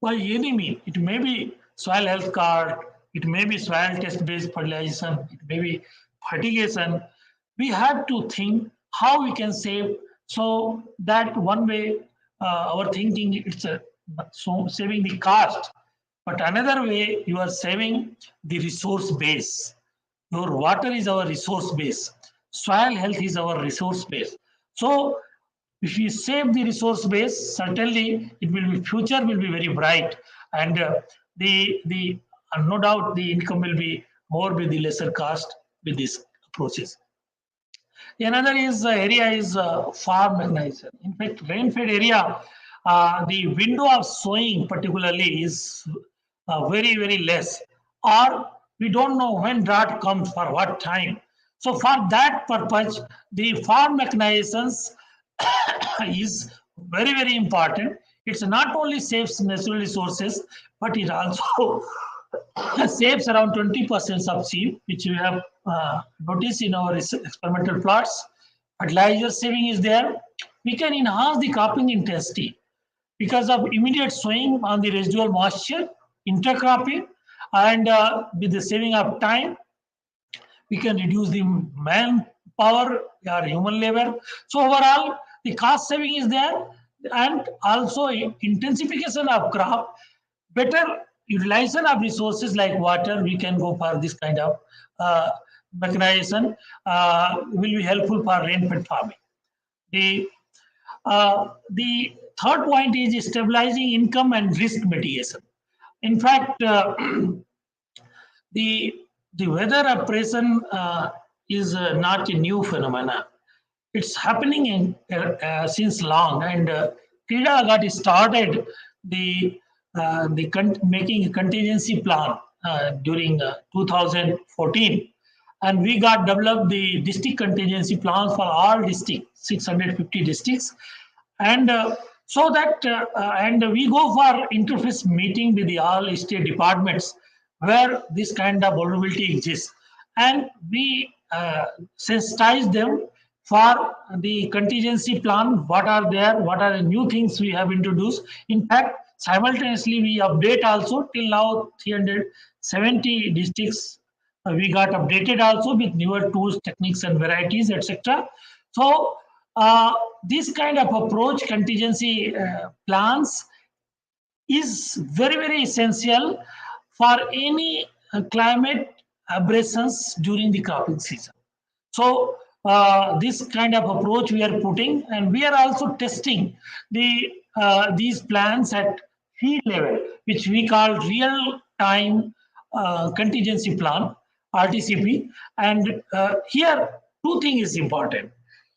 by any means. It may be soil health card, it may be soil test based fertilization, it may be fertigation. We have to think how we can save, so that one way our thinking it's so saving the cost, but another way you are saving the resource base. Your water is our resource base, soil health is our resource base. So if we save the resource base, certainly it will be future will be very bright, and the no doubt the income will be more with the lesser cost with these approaches. Another is area is farm mechanization. In fact, rain-fed area, the window of sowing particularly is very, very less, or we don't know when drought comes for what time. So for that purpose, the farm mechanizations is very, very important. It's not only saves natural resources, but it also saves around 20% subsidy, which we have noticed in our experimental plots. Fertilizer saving is there. We can enhance the cropping intensity because of immediate sowing on the residual moisture, intercropping, and with the saving of time, we can reduce the manpower or human labor. So overall, the cost saving is there, and also intensification of crop, better utilization of resources like water. We can go for this kind of mechanization will be helpful for rain-fed farming. The third point is stabilizing income and risk mitigation. In fact, the weather oppression is not a new phenomena. It's happening in since long, and CRIDA got started making a contingency plan during 2014, and we got developed the district contingency plans for all districts, 650 districts, and so that and we go for interface meeting with the all state departments where this kind of vulnerability exists, and we sensitize them for the contingency plan, what are there, what are the new things we have introduced. In fact, simultaneously we update also. Till now 370 districts we got updated also with newer tools, techniques and varieties, etc. So this kind of approach, contingency plans, is very, very essential for any climate aberrations during the cropping season. So this kind of approach we are putting, and we are also testing these plans at field level, which we call real time contingency plan, RTCP. And here two things is important.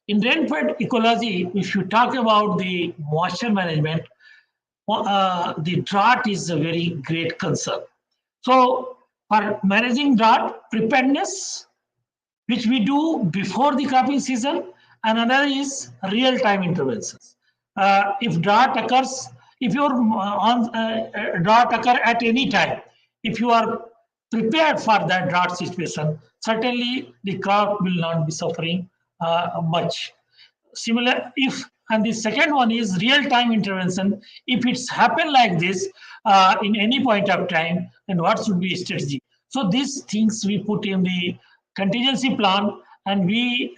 In rainfed ecology, if you talk about the moisture management, the drought is a very great concern. So for managing drought, preparedness, which we do before the cropping season, and another is real-time interventions. If drought occurs, if your drought occur at any time, if you are prepared for that drought situation, certainly the crop will not be suffering much. Similar, if and the second one is real-time intervention. If it's happened like this in any point of time, then what should be strategy? So these things we put in the contingency plan, and we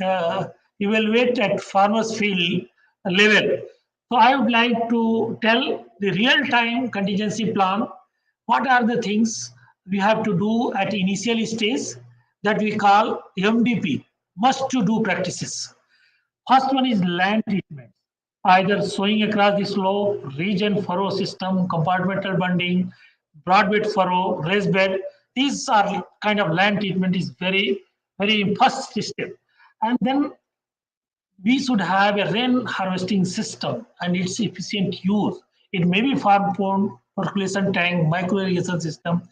evaluate at farmers field level. So I would like to tell the real-time contingency plan. What are the things we have to do at initial stage that we call MDP, must to do practices. First one is land treatment, either sowing across the slope, region furrow system, compartmental bunding, broadbed furrow, raised bed. These are kind of land treatment is very, very first step. And then we should have a rain harvesting system and its efficient use. It may be farm pond, percolation tank, micro irrigation system,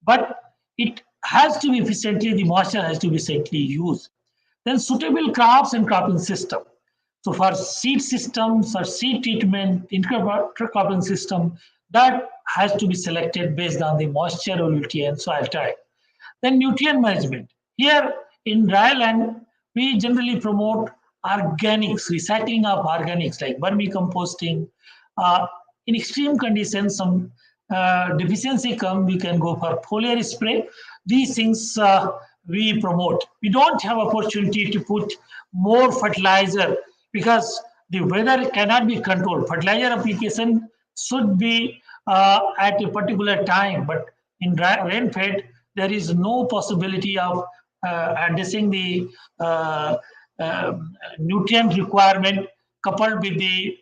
but it has to be efficiently, the moisture has to be efficiently used. Then suitable crops and cropping system. So for seed systems or seed treatment, intercropping system, that has to be selected based on the moisture, availability, and soil type. Then nutrient management. Here in Dryland, we generally promote organics, recycling of organics like vermicomposting. In extreme conditions, some deficiency come, we can go for foliar spray. These things we promote. We don't have opportunity to put more fertilizer because the weather cannot be controlled. Fertilizer application should be at a particular time, but in rainfed, there is no possibility of addressing the nutrient requirement coupled with the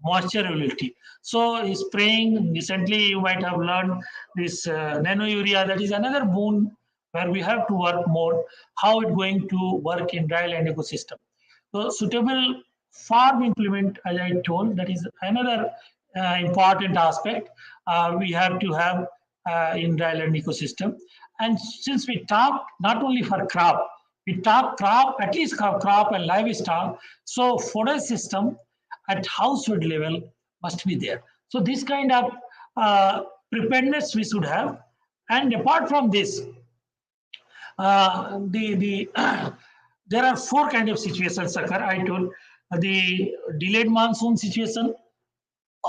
moisture availability. So spraying, recently you might have learned this nano urea, that is another boon where we have to work more, how it's going to work in dryland ecosystem. So suitable farm implement, as I told, that is another important aspect we have to have in dryland ecosystem. And since we talk not only for crop, we talk crop, at least crop and livestock, so fodder system at household level must be there. So this kind of preparedness we should have. And apart from this, there are four kind of situations occur. I told the delayed monsoon situation,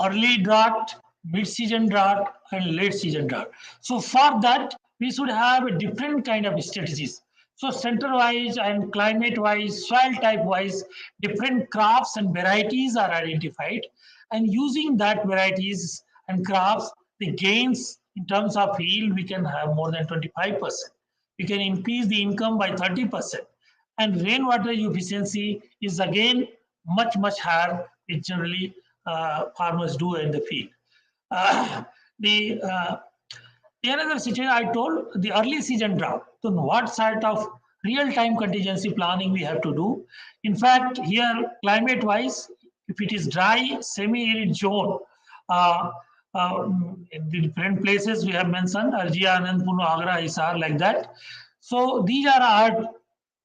early drought, mid-season drought, and late-season drought. So for that, we should have a different kind of strategies. So center-wise and climate-wise, soil type-wise, different crops and varieties are identified. And using that varieties and crops, the gains in terms of yield, we can have more than 25%. We can increase the income by 30%. And rainwater efficiency is again much, much higher, which generally farmers do in the field. The another situation I told, the early season drought. So what sort of real-time contingency planning we have to do? In fact, here climate-wise, if it is dry, semi-arid zone, in the different places we have mentioned, Arjia, Anandpur, Agra, Hisar, like that. So these are our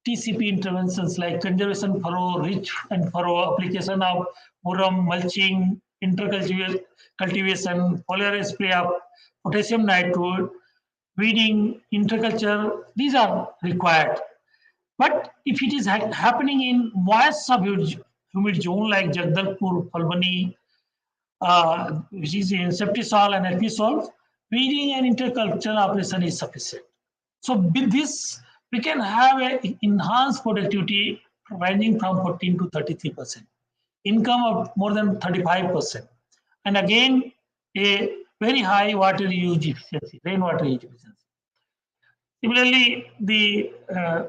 TCP interventions like conservation furrow, ridge and furrow, application of muram, mulching, intercultivation, foliar spray of potassium nitrate, weeding, interculture. These are required. But if it is happening in moist humid zone like Jagdalpur, Phalbani, which is in septisol and episol, weeding and interculture operation is sufficient. So with this, we can have an enhanced productivity ranging from 14 to 33%, income of more than 35%, and again a very high water use efficiency, rainwater use efficiency. Similarly, the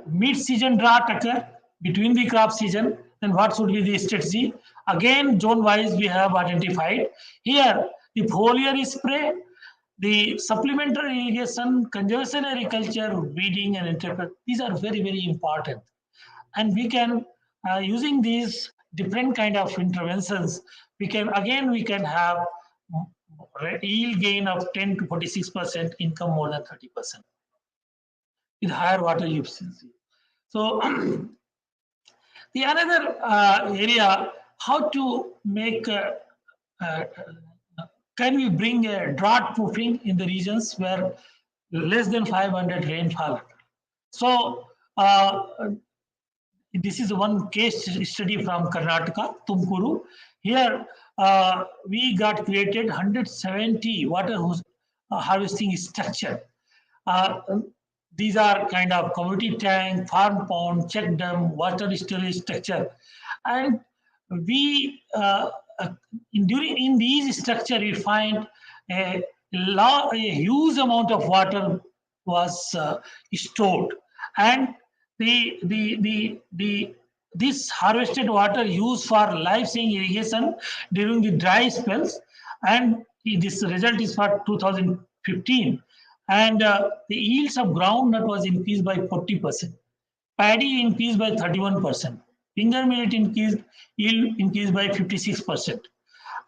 mid-season drought occur between the crop season, then what should be the strategy? Again, zone-wise we have identified. Here, the foliar spray, the supplementary irrigation, conservation agriculture, weeding and interpret, these are very, very important. And we can, using these different kind of interventions, we can have yield gain of 10 to 46%, income more than 30%. With higher water efficiency. So the another area, how to make, can we bring a drought proofing in the regions where less than 500 rainfall? So this is one case study from Karnataka, Tumkuru. Here we got created 170 water harvesting structure. These are kind of community tank, farm pond, check dam, water storage structure, and we in these structure we find a huge amount of water was stored, and this harvested water used for life-saving irrigation during the dry spells, and this result is for 2015. And the yields of groundnut was increased by 40%, paddy increased by 31%, finger millet yield increased by 56%.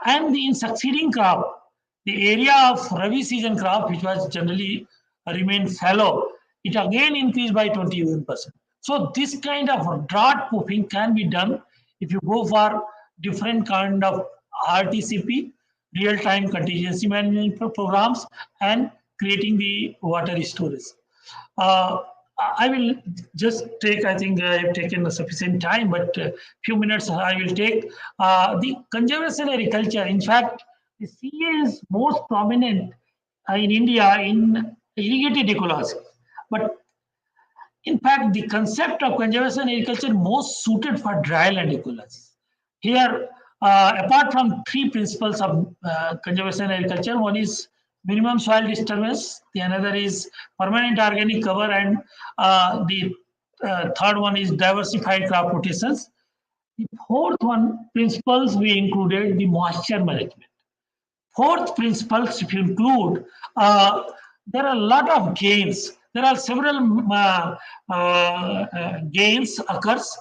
And in succeeding crop, the area of Rabi season crop, which was generally remained fallow, it again increased by 21%. So this kind of drought proofing can be done if you go for different kind of RTCP, real-time contingency management programs, and creating the water storage. I will just take, I think I have taken a sufficient time, but a few minutes I will take. The conservation agriculture, in fact, the CA is most prominent in India in irrigated ecology. But in fact, the concept of conservation agriculture most suited for dryland ecology. Here, apart from three principles of conservation agriculture, one is minimum soil disturbance, the another is permanent organic cover, and the third one is diversified crop rotations. The fourth one principles we included the moisture management. Fourth principles, if you include, there are a lot of gains. There are several gains occurs.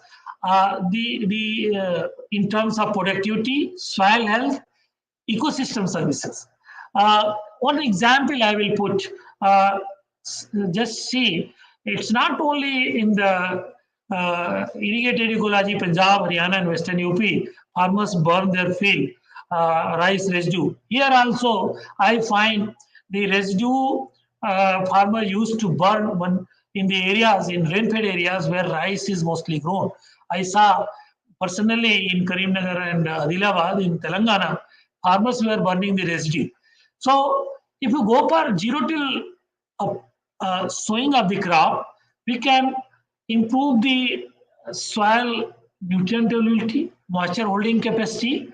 In terms of productivity, soil health, ecosystem services. One example I will put, just see, it's not only in the irrigated ecology, Punjab, Haryana, and Western UP, farmers burn their field, rice residue. Here also, I find the residue farmer used to burn when in the areas, in rainfed areas where rice is mostly grown. I saw personally in Karimnagar and Adilabad in Telangana, farmers were burning the residue. So if you go for zero till sowing of the crop, we can improve the soil nutrient availability, moisture holding capacity,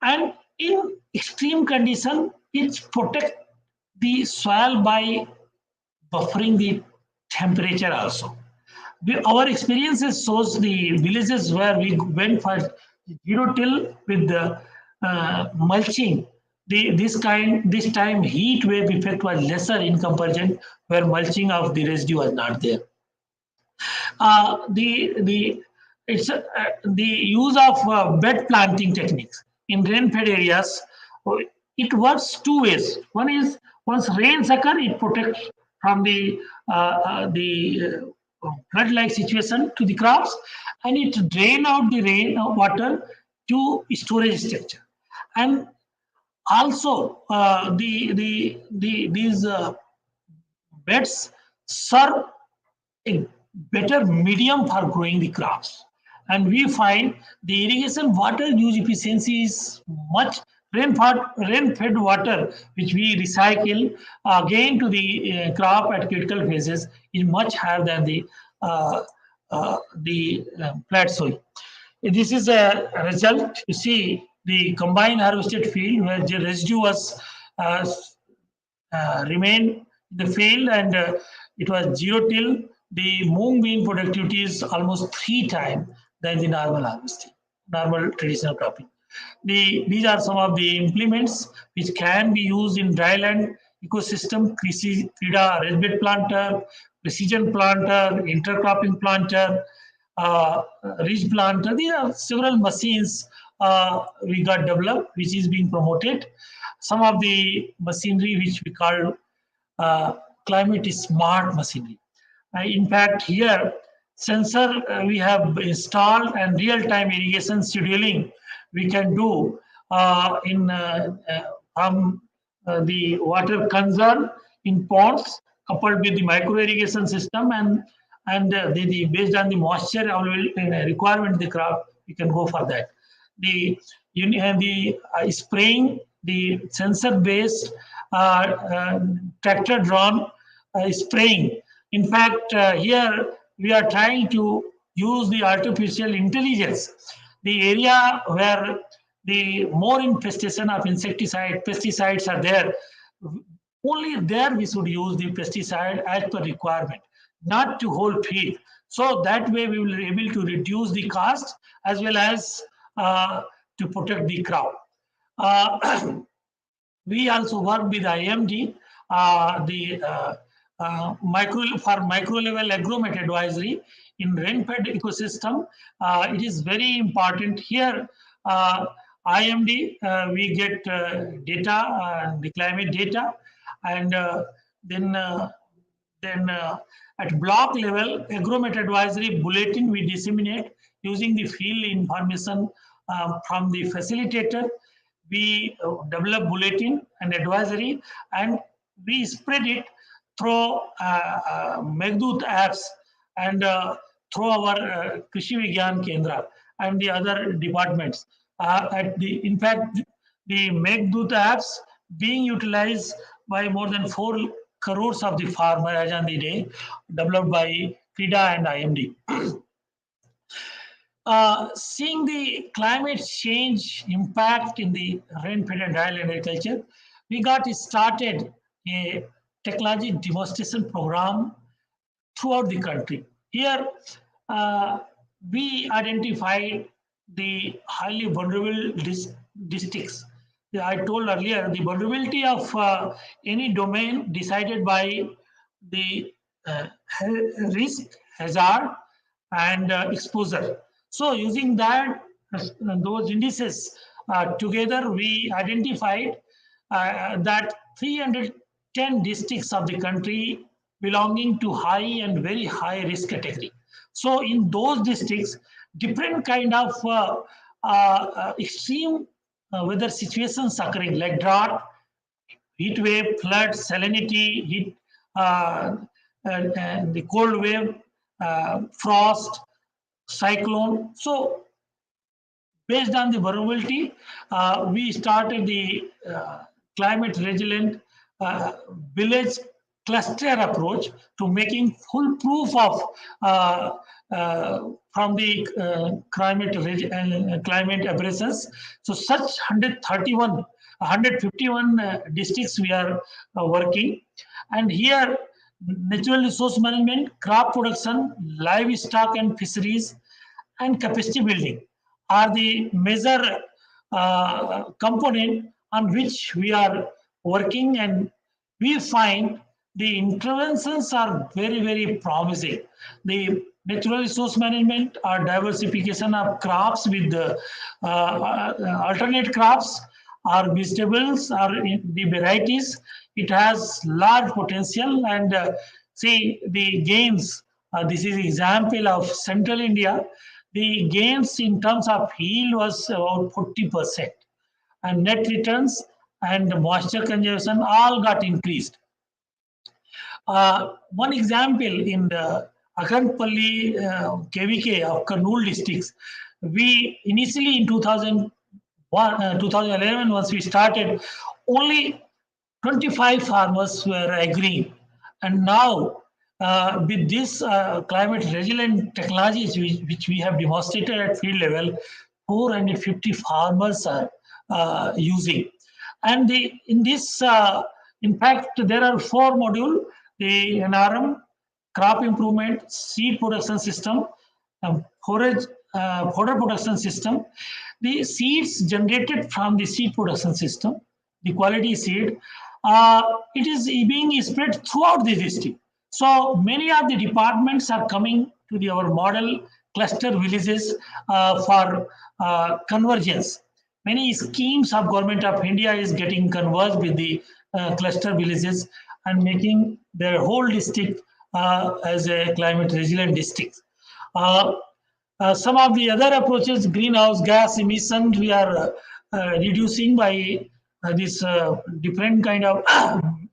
and in extreme condition, it protects the soil by buffering the temperature also. Our experiences shows the villages where we went for zero till with the mulching. This time heat wave effect was lesser in comparison where mulching of the residue was not there. The use of bed planting techniques in rain-fed areas, it works two ways. One is once rains occur, it protects from the flood-like situation to the crops, and it drain out the rain water to storage structure. And also these beds serve a better medium for growing the crops. And we find the irrigation water use efficiency is much. Rain-fed water, which we recycle again to the crop at critical phases, is much higher than the flat soil. This is a result. You see the combined harvested field where the residue was remained in the field, and it was zero till. The mung bean productivity is almost 3 times than the normal harvesting, normal traditional cropping. These are some of the implements which can be used in dryland ecosystem: CRIDA, raised planter, precision planter, intercropping planter, ridge planter. These are several machines we got developed, which is being promoted. Some of the machinery which we call climate smart machinery. In fact, here sensor we have installed, and real-time irrigation scheduling we can do from the water concern in ponds, coupled with the micro irrigation system, and based on the moisture requirement of the crop, we can go for that. The spraying, the sensor based tractor drawn spraying. In fact, here we are trying to use the artificial intelligence. The area where the more infestation of pesticides are there, only there we should use the pesticide as per requirement, not to whole field. So that way we will be able to reduce the cost as well as to protect the crop. We also work with IMD, micro level agromet advisory in rainfed ecosystem. It is very important here. IMD, we get data, the climate data, and then at block level, agromet advisory bulletin we disseminate using the field information from the facilitator. We develop bulletin and advisory, and we spread it through Meghdut apps and through our Krishi Vigyan Kendra and the other departments. In fact, the Meghdut apps being utilized by more than 4 crores of the farmer as on the day, developed by CRIDA and IMD. Seeing the climate change impact in the rainfed and dryland agriculture, we got started a technology demonstration program throughout the country. Here, we identified the highly vulnerable districts. I told earlier, the vulnerability of any domain decided by the risk, hazard, and exposure. So using that, those indices together, we identified that 310 districts of the country belonging to high and very high risk category. So in those districts, different kind of extreme weather situations occurring, like drought, heat wave, flood, salinity, heat, and the cold wave, frost, cyclone. So based on the vulnerability, we started the climate resilient village cluster approach to making full proof of from the climate aberrations. So such 151 districts we are working, and here natural resource management, crop production, livestock and fisheries, and capacity building are the major component on which we are working, and we find the interventions are very, very promising. The natural resource management or diversification of crops with the alternate crops, or vegetables or in the varieties, it has large potential. And see the gains. This is example of Central India. The gains in terms of yield was about 40%, and net returns and moisture conservation all got increased. One example in the Akanpalli KVK of Kurnool districts, we initially in 2011, once we started, only 25 farmers were agreeing. And now, with this climate resilient technologies which we have demonstrated at field level, 450 farmers are using. And in this, in fact, there are 4 modules: the NRM, crop improvement, seed production system, forage fodder production system. The seeds generated from the seed production system, the quality seed, it is being spread throughout the district. So many of the departments are coming to our model cluster villages for convergence. Many schemes of Government of India is getting converged with the cluster villages and making their whole district as a climate resilient district. Some of the other approaches, greenhouse gas emissions, we are reducing by this different kind of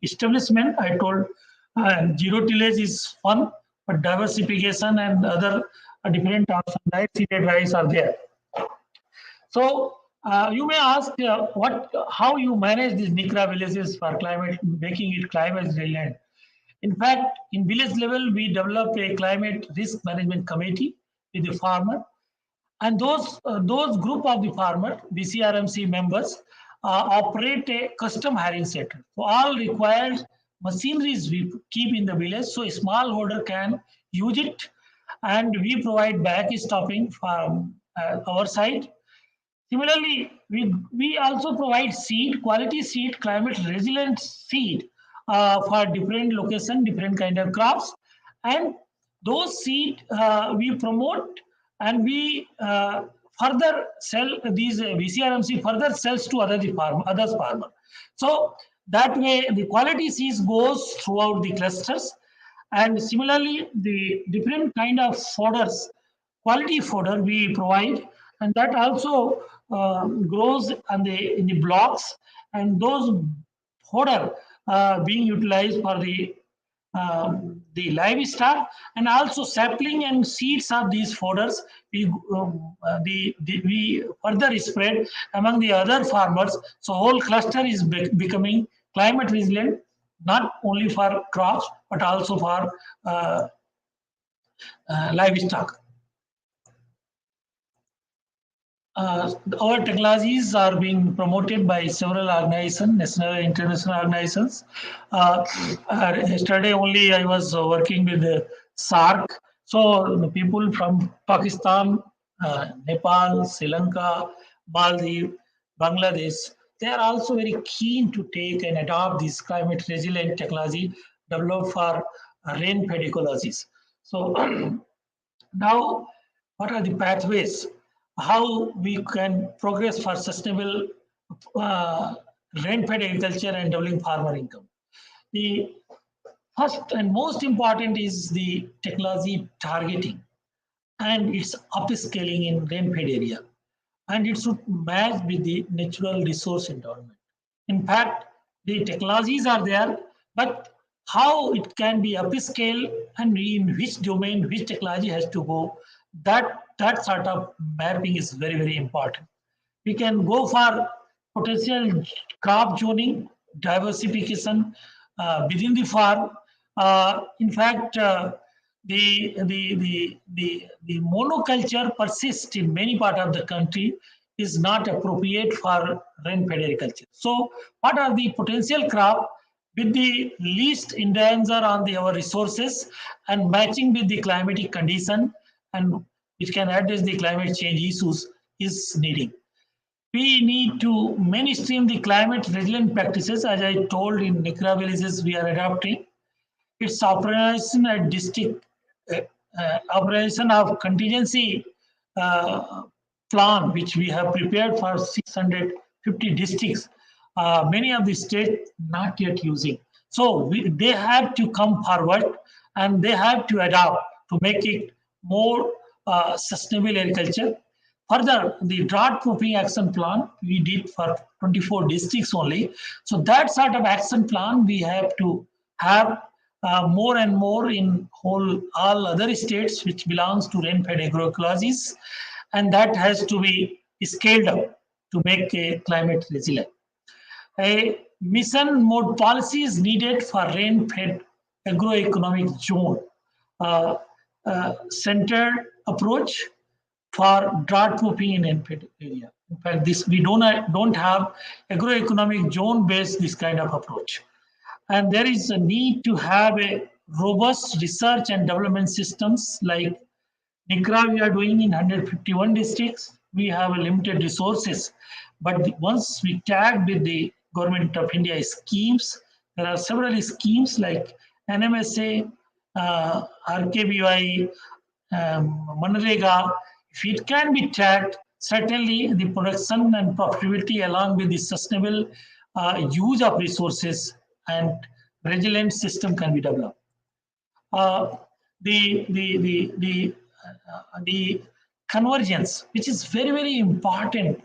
establishment. I told zero tillage is fun, but diversification and other different options like seeded rice are there. So you may ask how you manage these NICRA villages for climate, making it climate resilient. In fact, in village level, we developed a climate risk management committee with the farmer, and those group of the farmer, the CRMC members, operate a custom hiring center. So all required machineries we keep in the village, so a smallholder can use it, and we provide backstopping from our side. Similarly, we also provide seed, quality seed, climate resilient seed for different location, different kind of crops, and those seed we promote, and we further sell these VCRMC further sells to others farmer. So that way the quality seeds goes throughout the clusters, and similarly the different kind of fodders, quality fodder we provide, and that also grows in the blocks, and those fodder being utilized for the livestock, and also sapling and seeds of these fodders we further spread among the other farmers. So whole cluster is becoming climate resilient, not only for crops but also for livestock. Our technologies are being promoted by several organizations, national and international organizations. Yesterday only I was working with the SARC. So the people from Pakistan, Nepal, Sri Lanka, Maldives, Bangladesh, they are also very keen to take and adopt this climate resilient technology developed for rain-fed ecologies. So now, what are the pathways? How we can progress for sustainable rain-fed agriculture and doubling farmer income. The first and most important is the technology targeting and its upscaling in rain-fed area, and it should match with the natural resource environment. In fact, the technologies are there, but how it can be upscaled and in which domain, which technology has to go, that sort of mapping is very, very important. We can go for potential crop zoning, diversification within the farm. In fact, the monoculture persists in many parts of the country, is not appropriate for rain-fed agriculture. So what are the potential crop with the least endanger on our resources and matching with the climatic condition, and which can address the climate change issues is needing. We need to mainstream the climate resilient practices. As I told, in NICRA villages we are adopting. Its operation at district operation of contingency plan, which we have prepared for 600 50 districts, many of the states not yet using. So they have to come forward and they have to adapt to make it more sustainable agriculture. Further, the drought proofing action plan we did for 24 districts only. So that sort of action plan we have to have more and more in all other states which belongs to rainfed agroecologies, and that has to be scaled up to make a climate resilient. A mission mode policy is needed for rain-fed agroeconomic zone centered approach for drought proofing in rain-fed area. In fact, this we don't have agroeconomic zone-based this kind of approach. And there is a need to have a robust research and development systems like NICRA we are doing in 151 districts. We have a limited resources, but once we tag with the Government of India schemes, there are several schemes like NMSA, RKBY, Manrega. If it can be tagged, certainly the production and profitability along with the sustainable use of resources and resilient system can be developed. The convergence, which is very, very important.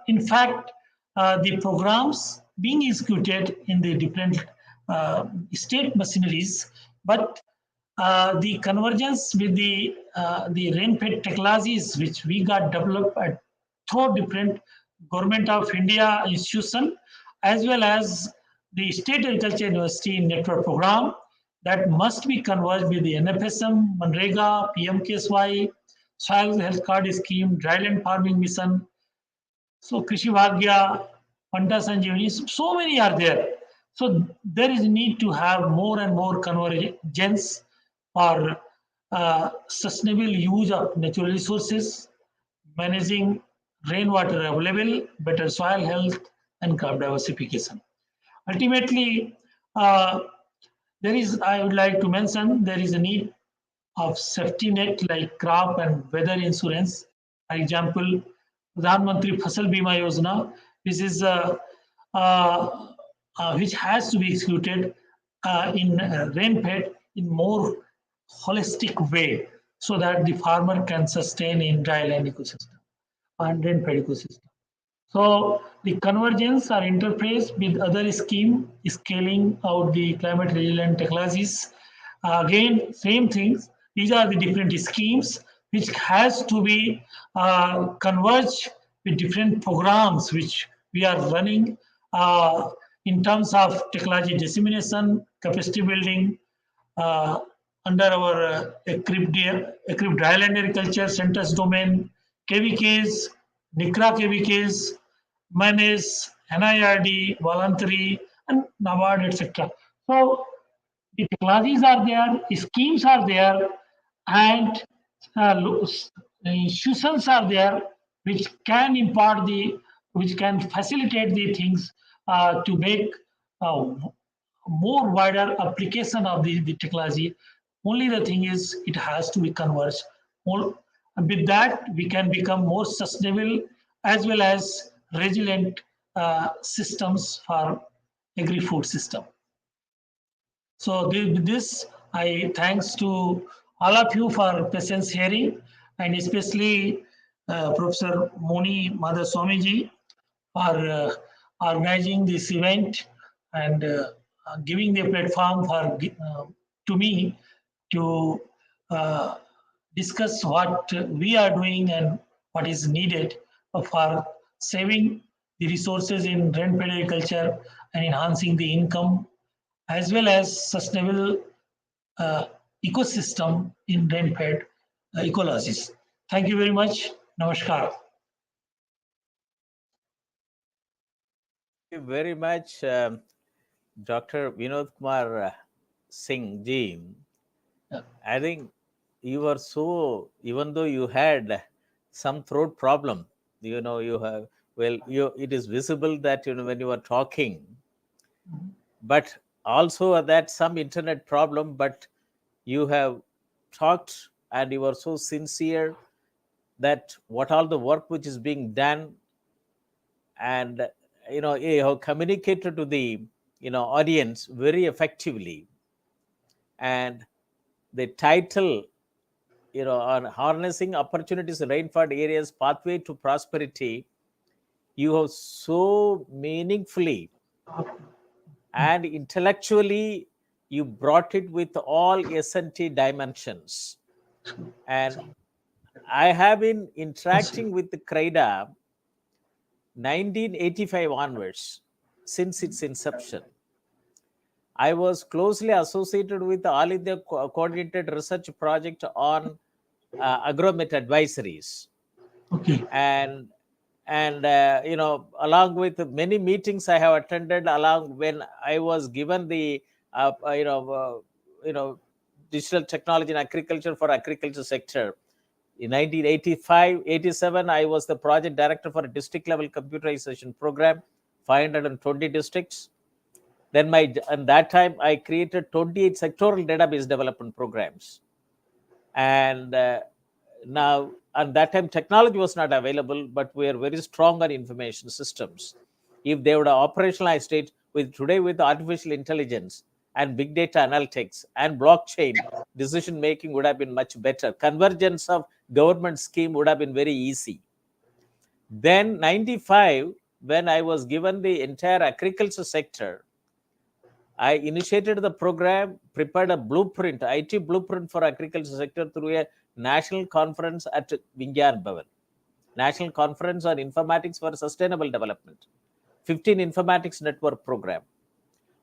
In fact, the programs being executed in the different state machineries, but the convergence with the rainfed technologies which we got developed through different Government of India institution as well as the State Agriculture University Network Program that must be converged with the NFSM, Manrega, PMKSY, Soil Health Card Scheme, Dryland Farming Mission, so Krishi Bhagya, Panta Sanjeevani, so many are there. So there is a need to have more and more convergence for sustainable use of natural resources, managing rainwater available, better soil health, and crop diversification. Ultimately, I would like to mention, there is a need of safety net like crop and weather insurance. For example, Pradhan Mantri Fasal Bima Yojana, which is which has to be executed in rainfed in more holistic way so that the farmer can sustain in dryland ecosystem and rainfed ecosystem. So the convergence or interface with other scheme is scaling out the climate resilient technologies. Again, same things. These are the different schemes which has to be converged with different programs which we are running in terms of technology dissemination, capacity building, under our equipped dryland agriculture centers domain, KVKs, NICRA KVKs, MANES, NIRD, voluntary, and NABARD, etc. So the technologies are there, schemes are there, and institutions are there which can which can facilitate the things to make more wider application of the technology. Only the thing is it has to be converged. With that, we can become more sustainable as well as resilient systems for agri-food system. So with this, I thanks to all of you for patience hearing, and especially Professor Moni Madhaswamiji for organizing this event and giving the platform for to me to discuss what we are doing and what is needed for saving the resources in rainfed agriculture and enhancing the income as well as sustainable ecosystem in rainfed ecologies. Thank you very much. Namaskar. Thank you very much, Dr. Vinod Kumar Singh ji. I think you were so, even though you had some throat problem, you have, well, it is visible that, when you are talking, but also that some internet problem, but you have talked and you are so sincere that what all the work which is being done and you have communicated to the audience very effectively. And the title, on harnessing opportunities in rainfed areas, pathway to prosperity, you have so meaningfully and intellectually you brought it with all S&T dimensions. And I have been interacting with the CRIDA 1985 onwards, since its inception. I was closely associated with All India Coordinated Research Project on agromet advisories. Okay. And along with many meetings I have attended, along when I was given the digital technology in agriculture for agriculture sector. In 1985-87, I was the project director for a district level computerization program, 520 districts. Then at that time, I created 28 sectoral database development programs. And now, at that time, technology was not available, but we are very strong on information systems. If they would have operationalized it today with artificial intelligence and big data analytics and blockchain, decision making would have been much better. Convergence of government scheme would have been very easy. Then 95, when I was given the entire agriculture sector, I initiated the program, prepared a blueprint, IT blueprint for agriculture sector through a national conference at Vigyan Bhavan. National Conference on Informatics for Sustainable Development. 15 Informatics Network program.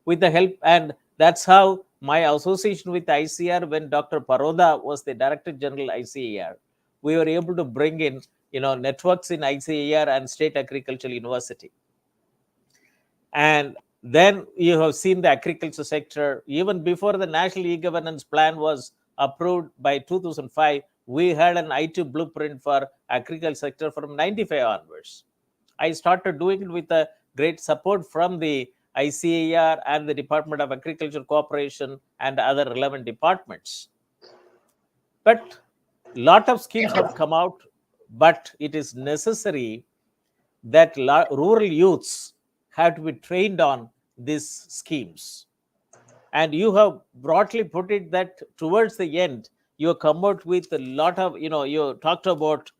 With the help, and that's how my association with ICR, when Dr. Paroda was the Director General ICAR, we were able to bring in networks in ICAR and State Agricultural University. And then you have seen the agriculture sector. Even before the National E-Governance Plan was approved by 2005, we had an IT blueprint for agriculture sector from 95 onwards. I started doing it with a great support from the ICAR and the Department of Agriculture Cooperation and other relevant departments. But a lot of schemes have come out, but it is necessary that rural youths have to be trained on these schemes. And you have broadly put it that towards the end, you come out with a lot of, you talked about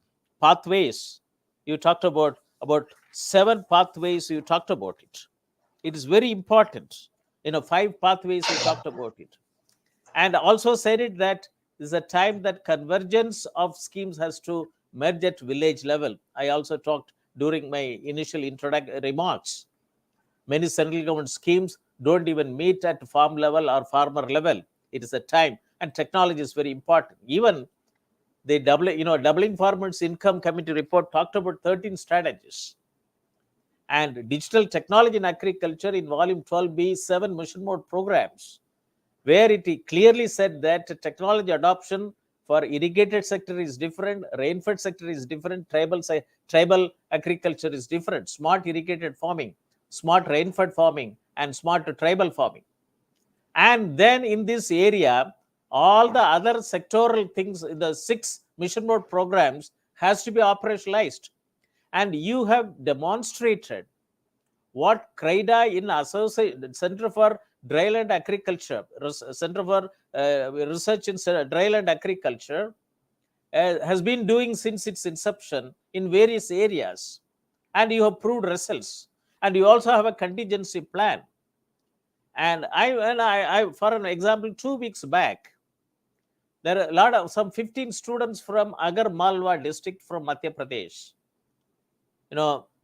pathways. You talked about 7 pathways, you talked about it. It is very important. 5 pathways, you talked about it. And also said it that this is a time that convergence of schemes has to merge at village level. I also talked during my initial remarks. Many central government schemes don't even meet at farm level or farmer level. It is a time, and technology is very important. Even the Doubling Farmers Income Committee report talked about 13 strategies. And digital technology in agriculture in volume 12B, 7 mission mode programs, where it clearly said that technology adoption for irrigated sector is different, rainfed sector is different, tribal agriculture is different, smart irrigated farming, smart rainfed farming, and smart tribal farming. And then in this area, all the other sectoral things in the 6 mission mode programs has to be operationalized. And you have demonstrated what CRIDA in Center for Dryland Agriculture, Center for Research in Dryland Agriculture has been doing since its inception in various areas. And you have proved results. And you also have a contingency plan. And I for an example, 2 weeks back, there are some 15 students from Agar Malwa district from Madhya Pradesh.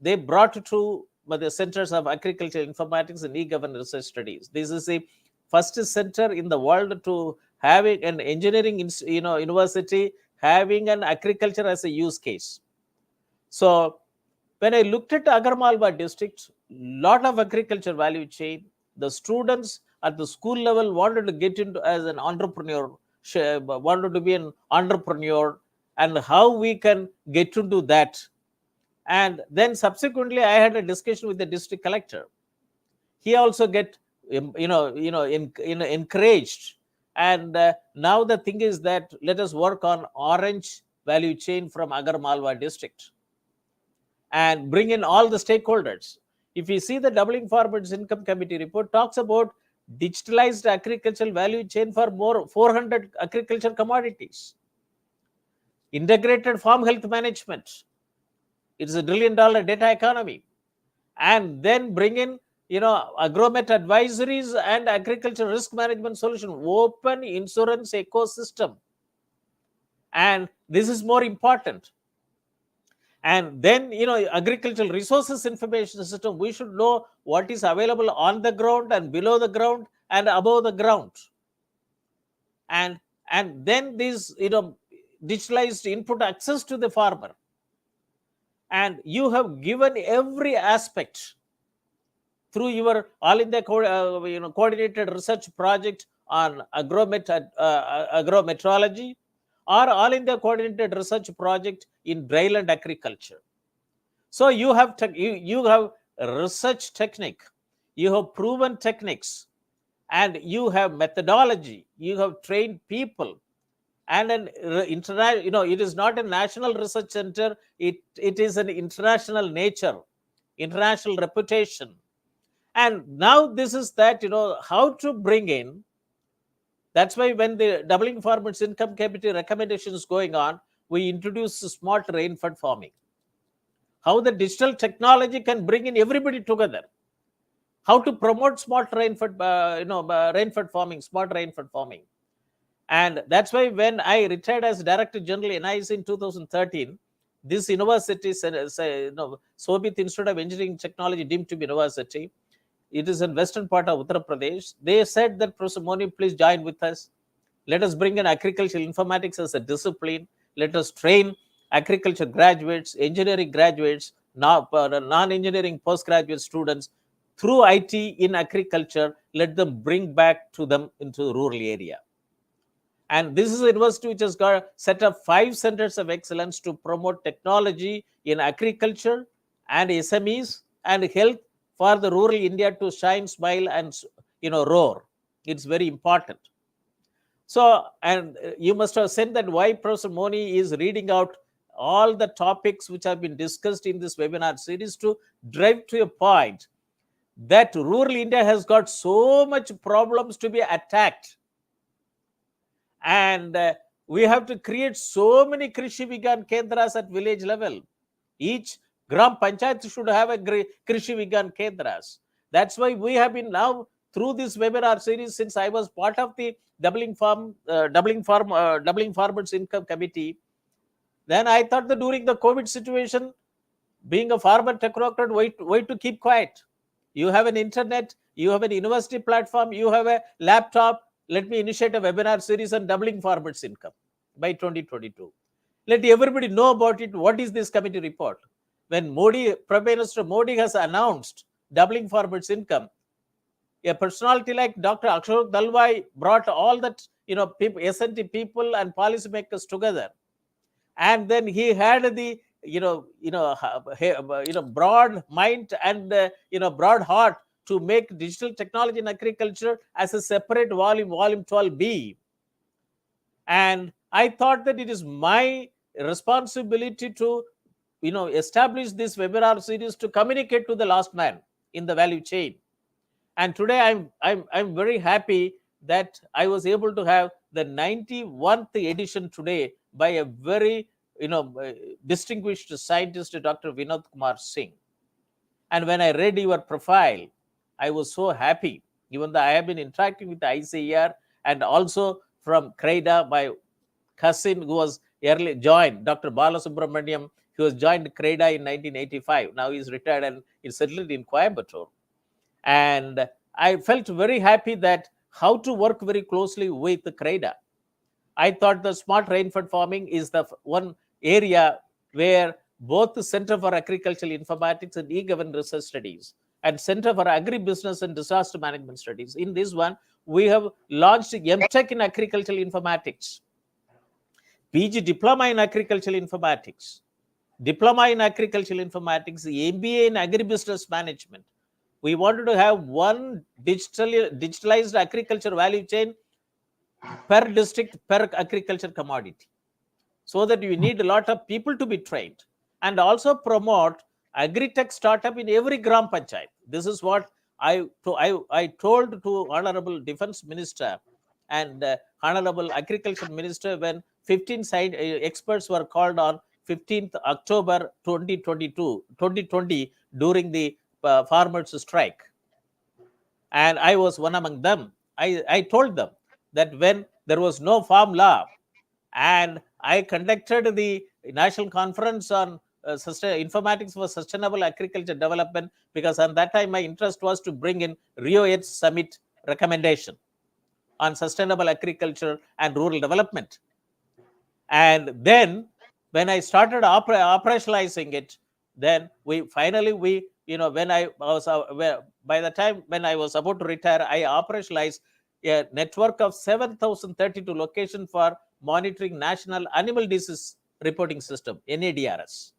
They brought to the Centers of Agricultural Informatics and E-Government Research Studies. This is the first center in the world to having an engineering university having an agriculture as a use case. So when I looked at Agarmalwa district, lot of agriculture value chain, the students at the school level wanted to get into as an entrepreneur, wanted to be an entrepreneur, and how we can get into that. And then subsequently, I had a discussion with the district collector. He also get encouraged. And now the thing is that let us work on orange value chain from Agar Malwa district. and bring in all the stakeholders. If you see the Doubling Farmers Income Committee report talks about digitalized agricultural value chain for more 400 agriculture commodities, integrated farm health management. It's a $1 trillion data economy, and then bring in agromet advisories and agriculture risk management solution, open insurance ecosystem, and this is more important. And then agricultural resources information system, we should know what is available on the ground and below the ground and above the ground. And then this digitalized input access to the farmer. And you have given every aspect through your all India coordinated research project on agrometrology, or all India coordinated research project in dryland agriculture. So you have you have research technique, you have proven techniques, and you have methodology, you have trained people, and an international, it is not a national research center, it is an international nature, international reputation. And now this is that, how to bring in. That's why when the Doubling Farmers Income Committee recommendation is going on, we introduce smart rainfed farming. How the digital technology can bring in everybody together. How to promote smart rainfed, rainfed farming, smart rainfed farming. And that's why when I retired as Director General NIC in 2013, this university, Shobhit Institute of Engineering Technology, deemed to be university, it is in western part of Uttar Pradesh. They said that, Professor Moni, please join with us. Let us bring in agricultural informatics as a discipline. Let us train agriculture graduates, engineering graduates, non-engineering postgraduate students through IT in agriculture. Let them bring back to them into the rural area. And this is a university which has got set up 5 centers of excellence to promote technology in agriculture and SMEs and health for the rural India to shine, smile, and roar. It's very important. So, and you must have seen that why Professor Moni is reading out all the topics which have been discussed in this webinar series, to drive to a point that rural India has got so much problems to be attacked. And we have to create so many Krishi Vigyan Kendras at village level. Each Gram Panchayat should have a Krishi Vigyan Kendras. That's why we have been now through this webinar series, since I was part of the Doubling Farmers Income Committee. Then I thought that during the COVID situation, being a farmer technocrat, why to keep quiet? You have an internet, you have an university platform, you have a laptop. Let me initiate a webinar series on doubling farmers' income by 2022. Let everybody know about it. What is this committee report? When Prime Minister Modi has announced doubling farmers' income, a personality like Dr. Ashok Dalwai brought all that, people, SNT people and policymakers together, and then he had the broad mind and broad heart to make digital technology in agriculture as a separate volume 12B. And I thought that it is my responsibility to establish this webinar series to communicate to the last man in the value chain. And today I'm very happy that I was able to have the 91st edition today by a very distinguished scientist, Dr. Vinod Kumar Singh. And when I read your profile, I was so happy, even though I have been interacting with the ICAR and also from CRIDA, my cousin who was early joined, Dr. Balasubramaniam, who was joined CRIDA in 1985. Now he's retired and is settled in Coimbatore. And I felt very happy that how to work very closely with the CRIDA. I thought the smart rainfed farming is the one area where both the Center for Agricultural Informatics and E-Government Research Studies and Center for Agribusiness and Disaster Management Studies. In this one, we have launched MTech in Agricultural Informatics, PG Diploma in Agricultural Informatics, Diploma in Agricultural Informatics, MBA in Agribusiness Management. We wanted to have one digitalized agriculture value chain per district, per agriculture commodity, so that you need a lot of people to be trained, and also promote agri-tech startup in every gram panchayat. This is what I told to Honorable Defense Minister and Honorable Agriculture Minister when 15 experts were called on 15th October 2020 during the farmers' strike. And I was one among them. I told them that when there was no farm law, and I conducted the national conference on informatics for sustainable agriculture development, because at that time my interest was to bring in Rio 8 summit recommendation on sustainable agriculture and rural development. And then when I started operationalizing it, then we finally when I was by the time when I was about to retire, I operationalized a network of 7,032 locations for monitoring national animal disease reporting system, NADRS.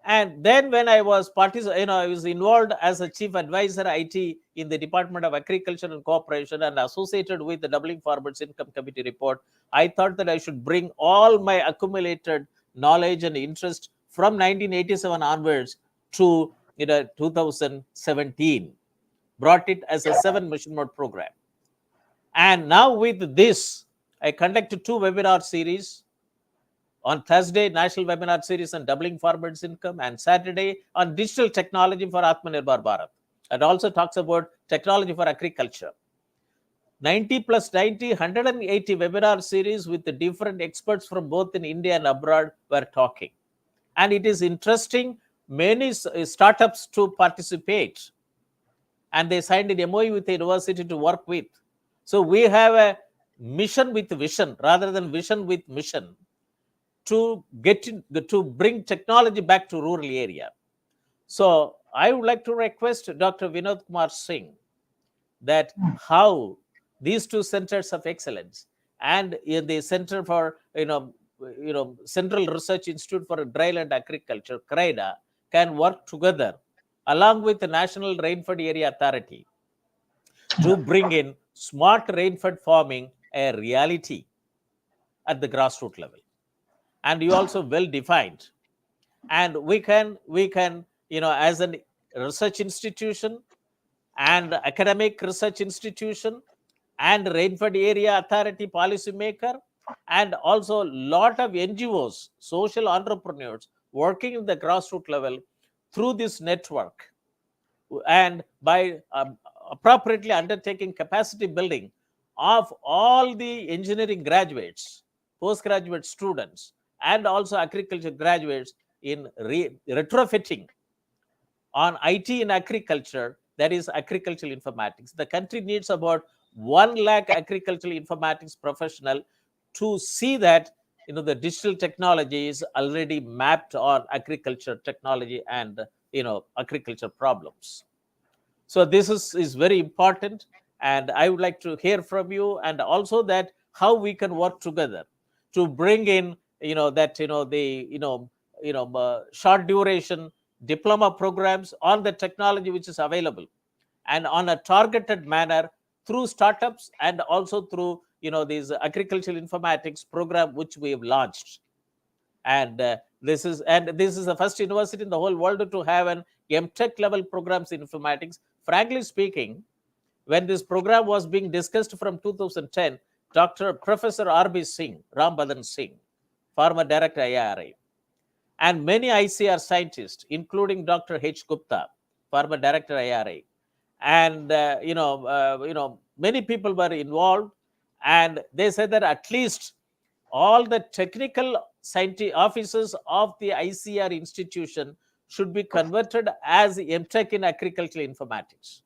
And then when I was I was involved as a chief advisor IT in the Department of Agriculture and Cooperation and associated with the Doubling Farmers Income Committee report, I thought that I should bring all my accumulated knowledge and interest from 1987 onwards to 2017, brought it as a 7 mission mode program. And now with this, I conducted 2 webinar series. On Thursday, National Webinar Series on Doubling Farmers' Income, and Saturday on Digital Technology for Atmanirbhar Bharat. It also talks about technology for agriculture. 90 plus 90, 180 webinar series with the different experts from both in India and abroad were talking. And it is interesting, many startups to participate. And they signed an MOU with the university to work with. So we have a mission with vision rather than vision with mission, to bring technology back to rural area. So I would like to request Dr. Vinod Kumar Singh that how these 2 centers of excellence and in the Center for Central Research Institute for Dryland Agriculture, CRIDA, can work together along with the National Rainfed Area Authority to bring in smart rainfed farming a reality at the grassroots level. And you also well defined, and we can as a research institution and academic research institution and rainfed area authority policymaker, and also lot of NGOs, social entrepreneurs working in the grassroots level through this network, and by appropriately undertaking capacity building of all the engineering graduates, postgraduate students, and also agriculture graduates in retrofitting on IT in agriculture, that is agricultural informatics. The country needs about 1 lakh agricultural informatics professional to see that the digital technology is already mapped on agriculture technology and agriculture problems. So this is very important, and I would like to hear from you, and also that how we can work together to bring in short duration diploma programs on the technology which is available, and on a targeted manner through startups, and also through these agricultural informatics program which we have launched. And this is the first university in the whole world to have an MTech level programs in informatics. Frankly speaking, when this program was being discussed from 2010, Professor R.B. Singh, Rambadan Singh, former director IIRA, and many ICR scientists, including Dr. H. Gupta, former director IIRA, and many people were involved, and they said that at least all the technical scientific officers of the ICR institution should be converted as MTech in agricultural informatics.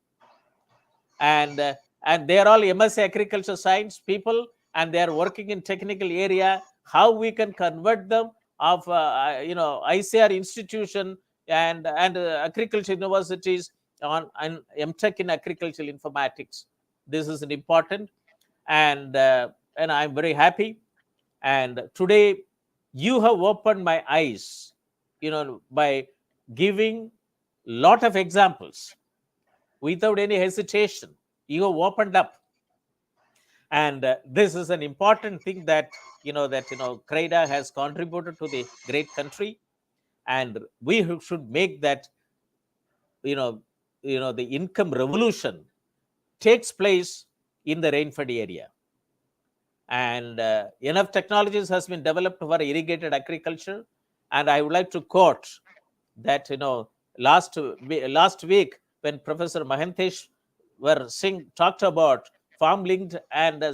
And they are all MSc agriculture science people, and they are working in technical area. How we can convert them of ICR institution and agriculture universities on MTech in agricultural informatics. This is an important, and I'm very happy. And today you have opened my eyes, by giving lot of examples without any hesitation. You have opened up, and this is an important thing that CRIDA has contributed to the great country. and we should make that, the income revolution takes place in the Rainfed area. And enough technologies has been developed for irrigated agriculture. And I would like to quote that, last week when Professor Mahentesh Singh talked about farm linked and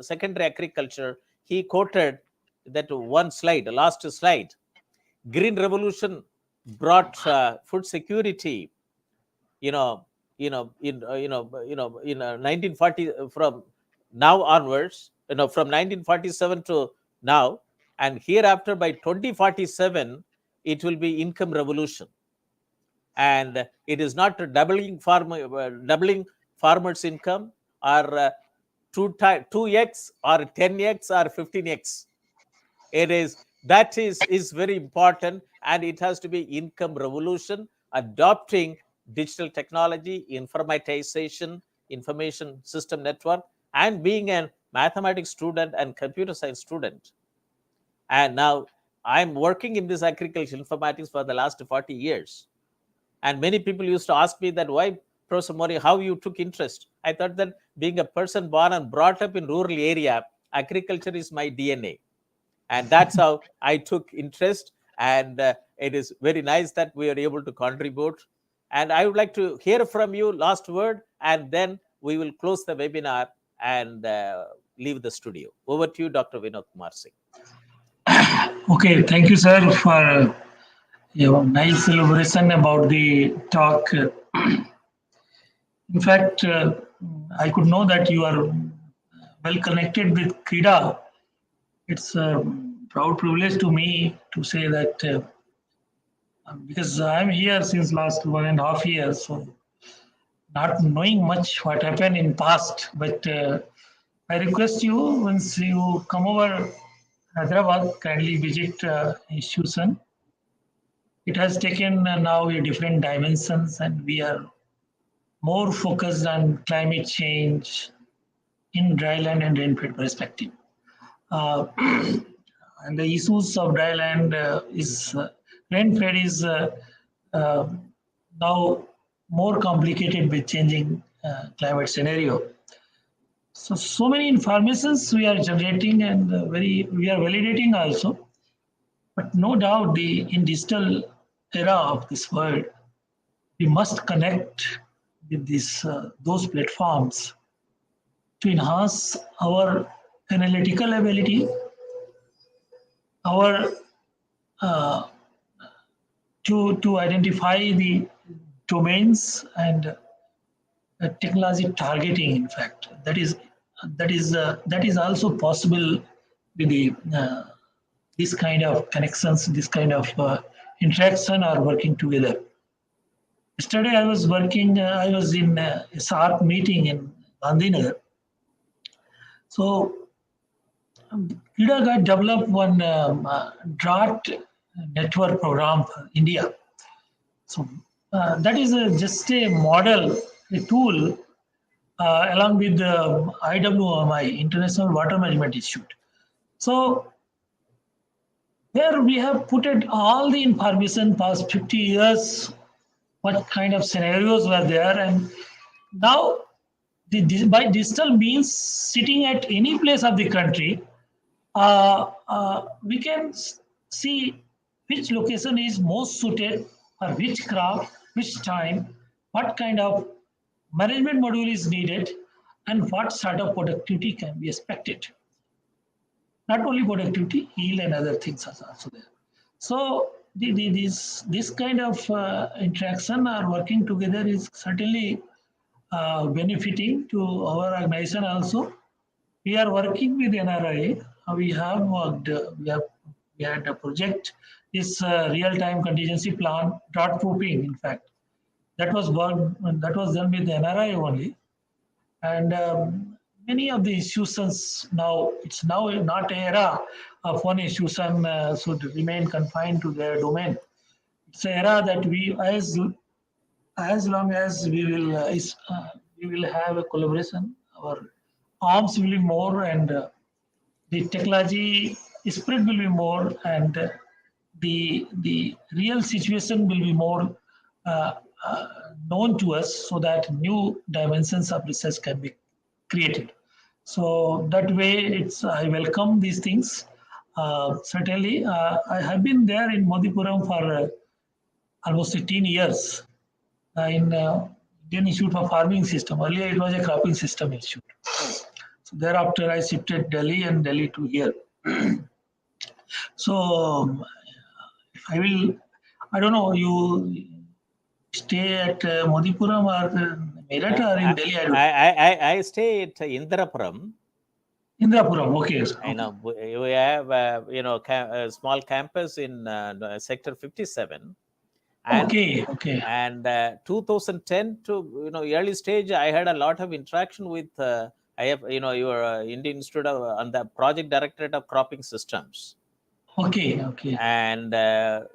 secondary agriculture, he quoted that one slide, the last slide. Green revolution brought food security, in 1940, from now onwards, from 1947 to now, and hereafter by 2047 it will be income revolution. And it is not doubling farmers income, or 2x or 10x or 15x. It is very important, and it has to be income revolution, adopting digital technology, informatization, information system network, and being a mathematics student and computer science student. And now I'm working in this agricultural informatics for the last 40 years. And many people used to ask me that, why, Professor Moni, how you took interest? I thought that being a person born and brought up in rural area, agriculture is my DNA. And that's how I took interest. And it is very nice that we are able to contribute. And I would like to hear from you, last word, and then we will close the webinar and leave the studio. Over to you, Dr. Vinod Kumar Singh. Okay, thank you, sir, for your nice elaboration about the talk. In fact, I could know that you are well connected with CRIDA. It's a proud privilege to me to say that, because I'm here since last 1.5 years, so not knowing much what happened in past, but I request you, once you come over Hyderabad, kindly visit institution. It has taken now a different dimensions, and we are more focused on climate change in dryland and rainfed perspective. And the issues of dryland rainfed is now more complicated with changing climate scenario. So many informations we are generating, and we are validating also. But no doubt, in digital era of this world, we must connect with those platforms to enhance our analytical ability, our to identify the domains and technology targeting. In fact, that is also possible with this kind of connections, this kind of interaction are working together. Yesterday I was in a SARC meeting in Gandhinagar. So CRIDA got developed one drought network program for India. So that is just a model, a tool, along with the IWMI, International Water Management Institute. So there we have put it all the information past 50 years, what kind of scenarios were there, and now by digital means, sitting at any place of the country, we can see which location is most suited for which crop, which time, what kind of management module is needed, and what sort of productivity can be expected. Not only productivity, yield and other things are also there. So this kind of interaction or working together is certainly benefiting to our organization also. We are working with NRI. We have worked. We had a project. This real-time contingency plan, drought proofing. In fact, that was done with NRI only, and many of the institutions now. It's now not an era of one institution should remain confined to their domain. It's an era that as long as we will have a collaboration, our arms will be more, and the technology spread will be more, and the real situation will be more known to us, so that new dimensions of research can be created. So that way, I welcome these things. Certainly, I have been there in Modipuram for almost 18 years in Indian Institute for Farming System. Earlier, it was a cropping system institute. So thereafter, I shifted Delhi and Delhi to here. So I don't know, you stay at Modipuram or Meerut or in Delhi? I stay at Indrapuram. Indrapuram, okay. I know we have a small campus in sector 57. And, okay. And 2010 to early stage, I had a lot of interaction with I have your Indian Institute on the project directorate of cropping systems. Okay. And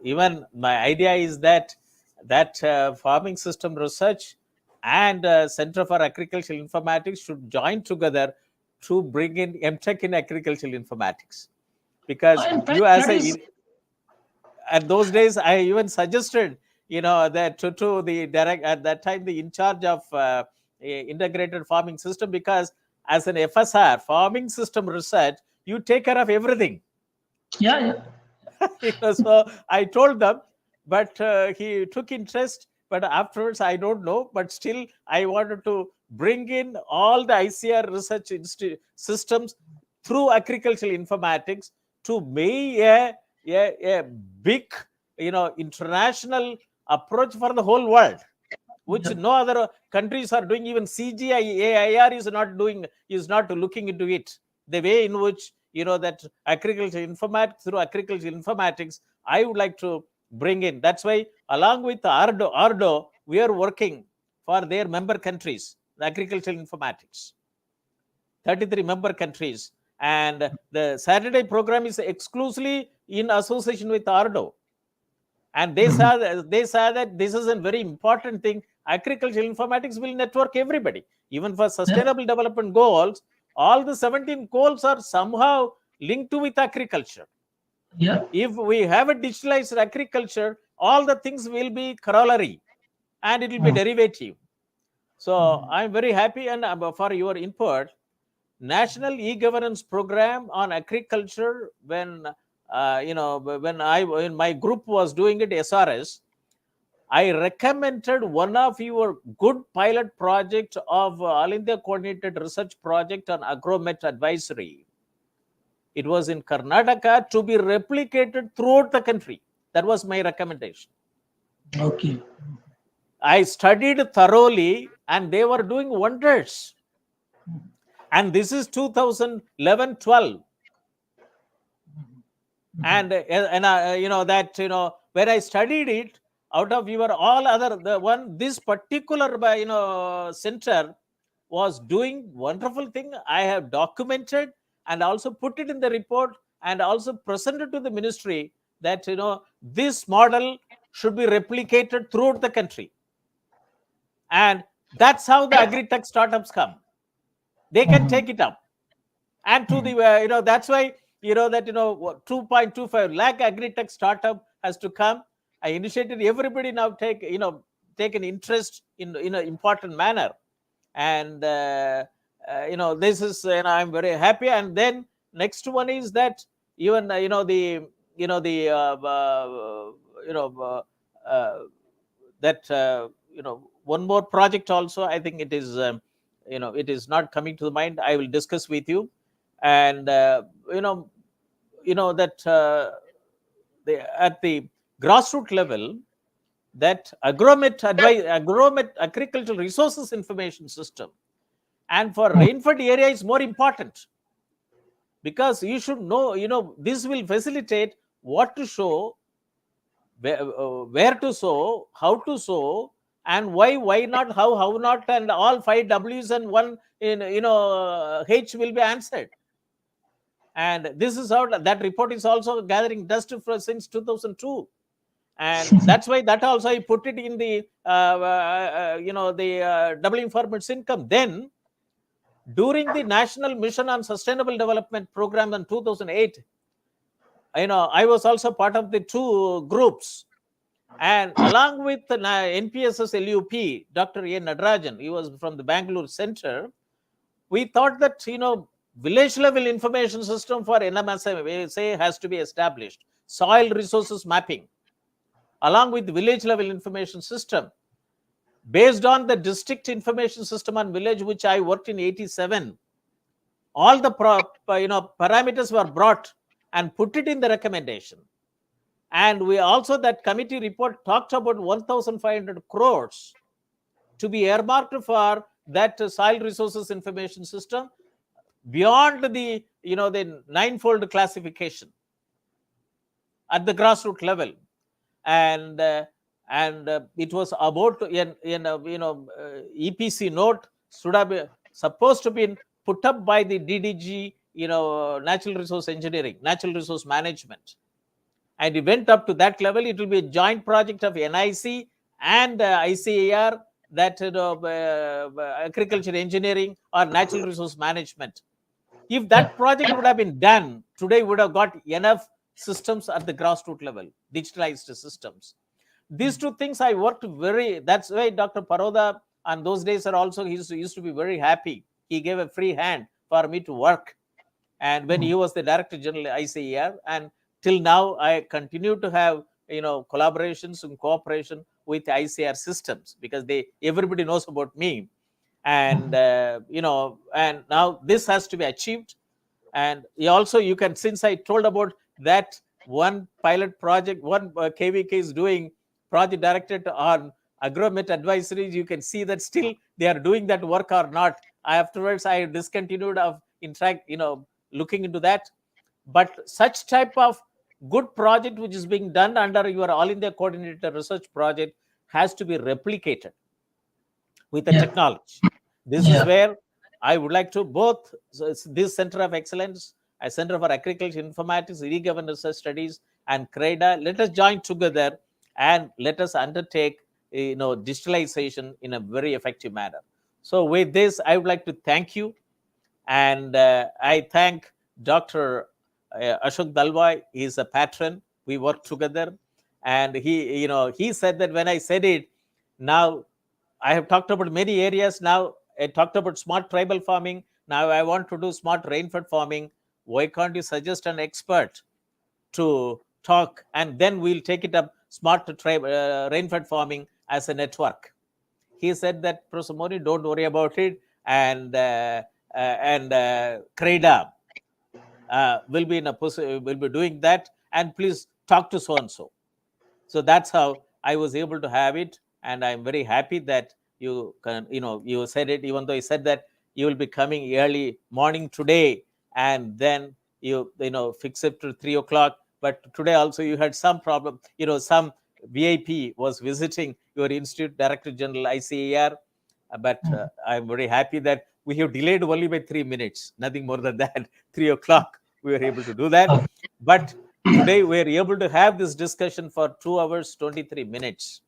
even my idea is that farming system research and Center for Agricultural Informatics should join together to bring in MTech in agricultural informatics, because at those days I even suggested that to the direct at that time the in charge of integrated farming system, because as an FSR, farming system research, you take care of everything. Yeah. So I told them, but he took interest. But afterwards, I don't know. But still, I wanted to bring in all the ICR research systems through agricultural informatics to make a big, international approach for the whole world, which no other countries are doing. Even CGI-AIR is not looking into it. The way in which that agricultural informatics, through agricultural informatics, I would like to bring in. That's why, along with ARDO, we are working for their member countries, the agricultural informatics, 33 member countries. And the Saturday program is exclusively in association with ARDO. And they saw that this is a very important thing. Agricultural informatics will network everybody. Even for sustainable development goals, all the 17 goals are somehow linked to with agriculture. Yeah. If we have a digitalized agriculture, all the things will be corollary and it will be derivative. So I'm very happy and for your input. National e-governance program on agriculture, when my group was doing it, SRS, I recommended one of your good pilot project of All India Coordinated Research Project on Agromet Advisory. It was in Karnataka, to be replicated throughout the country. That was my recommendation. Okay. I studied thoroughly and they were doing wonders. And this is 2011-12. And when I studied it, out of your all other, this particular center was doing wonderful thing. I have documented and also put it in the report and also presented to the ministry that this model should be replicated throughout the country. And that's how the agri-tech startups come. They can take it up. And to the that's why 2.25 lakh agri-tech startup has to come. I initiated everybody now take an interest in an important manner, and this is I'm very happy. And then next one is that even one more project also. I think it is it is not coming to the mind. I will discuss with you, and that at the grassroots level, that Agromet Agricultural Resources Information System, and for Rainfed area is more important, because you should know, this will facilitate what to sow, where to sow, how to sow, and why not, how not, and all 5 W's and 1 H will be answered. And this is how that report is also gathering dust since 2002. And that's why that also I put it in the doubling farmers' income. Then during the National Mission on Sustainable Development Program in 2008, I was also part of the two groups. And along with NPS's LUP, Dr. A. Nadarajan, he was from the Bangalore Center, we thought that, village level information system for NMSA has to be established. Soil resources mapping, along with village level information system. Based on the district information system on village, which I worked in 87, all the parameters were brought and put it in the recommendation. And we also, that committee report talked about 1,500 crores to be earmarked for that soil resources information system beyond the, the ninefold classification at the grassroots level. And it was about EPC note should have supposed to be put up by the DDG, natural resource engineering, natural resource management. And it went up to that level. It will be a joint project of NIC and ICAR, that agriculture engineering or natural resource management. If that project would have been done, today we would have got enough systems at the grassroots level, digitalized systems. These two things I worked that's why Dr. Paroda on those days are also, he used to be very happy. He gave a free hand for me to work. And when he was the Director General ICAR, and till now, I continue to have, collaborations and cooperation with ICAR systems, because everybody knows about me. And, and now this has to be achieved. And also you can, since I told about that one pilot project, one KVK is doing project directed on agromet advisories, you can see that still they are doing that work or not. Afterwards, I discontinued of looking into that. But such type of good project which is being done under your All India Coordinated Research Project has to be replicated with the technology. This is where I would like to both this Center of Excellence, a Center for Agriculture Informatics, E-Governance Research Studies, and CRIDA, let us join together and let us undertake digitalization in a very effective manner. So with this, I would like to thank you. And I thank Dr. Ashok Dalwai. He is a patron. We work together. And he said that when I said it, now I have talked about many areas. Now I talked about smart tribal farming. Now I want to do smart rainfed farming. Why can't you suggest an expert to talk? And then we'll take it up, smart rainfed farming as a network. He said that, Professor Moni, don't worry about it. And CRIDA will be doing that, and please talk to so and so. So that's how I was able to have it, and I'm very happy that you said it. Even though you said that you will be coming early morning today, and then you fix it to 3 o'clock. But today also you had some problem. Some VIP was visiting your Institute Director General ICAR, but I'm very happy that we have delayed only by 3 minutes, nothing more than that. 3 o'clock, we were able to do that. But today we are able to have this discussion for 2 hours, 23 minutes.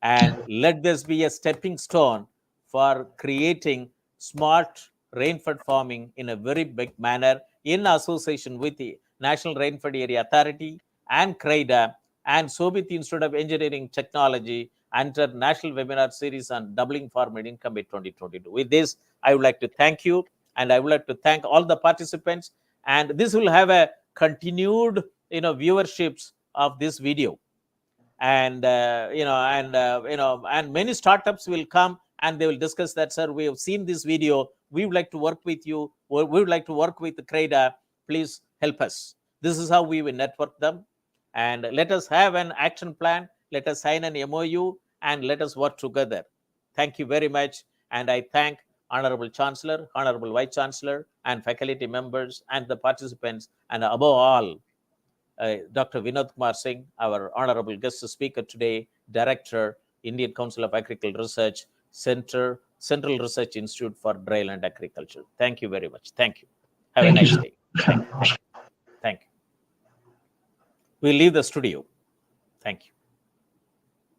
And let this be a stepping stone for creating smart rainfed farming in a very big manner in association with the National Rainfed Area Authority and CRIDA and Shobhit Institute of Engineering Technology under National Webinar Series on Doubling Farmer Income by 2022. With this, I would like to thank you, and I would like to thank all the participants. And this will have a continued, viewerships of this video. And and many startups will come and they will discuss that, sir, we have seen this video, we would like to work with you, or we would like to work with the CRIDA, please help us. This is how we will network them. And let us have an action plan, let us sign an MOU, and let us work together. Thank you very much. And I thank Honorable Chancellor, Honorable Vice Chancellor, and faculty members and the participants, and above all, Dr. Vinod Kumar Singh, our honorable guest speaker today, Director, Indian Council of Agricultural Research, Central Research Institute for Dryland Agriculture. Thank you very much. Thank you. Have a nice day. Thank you. Thank you. We'll leave the studio. Thank you.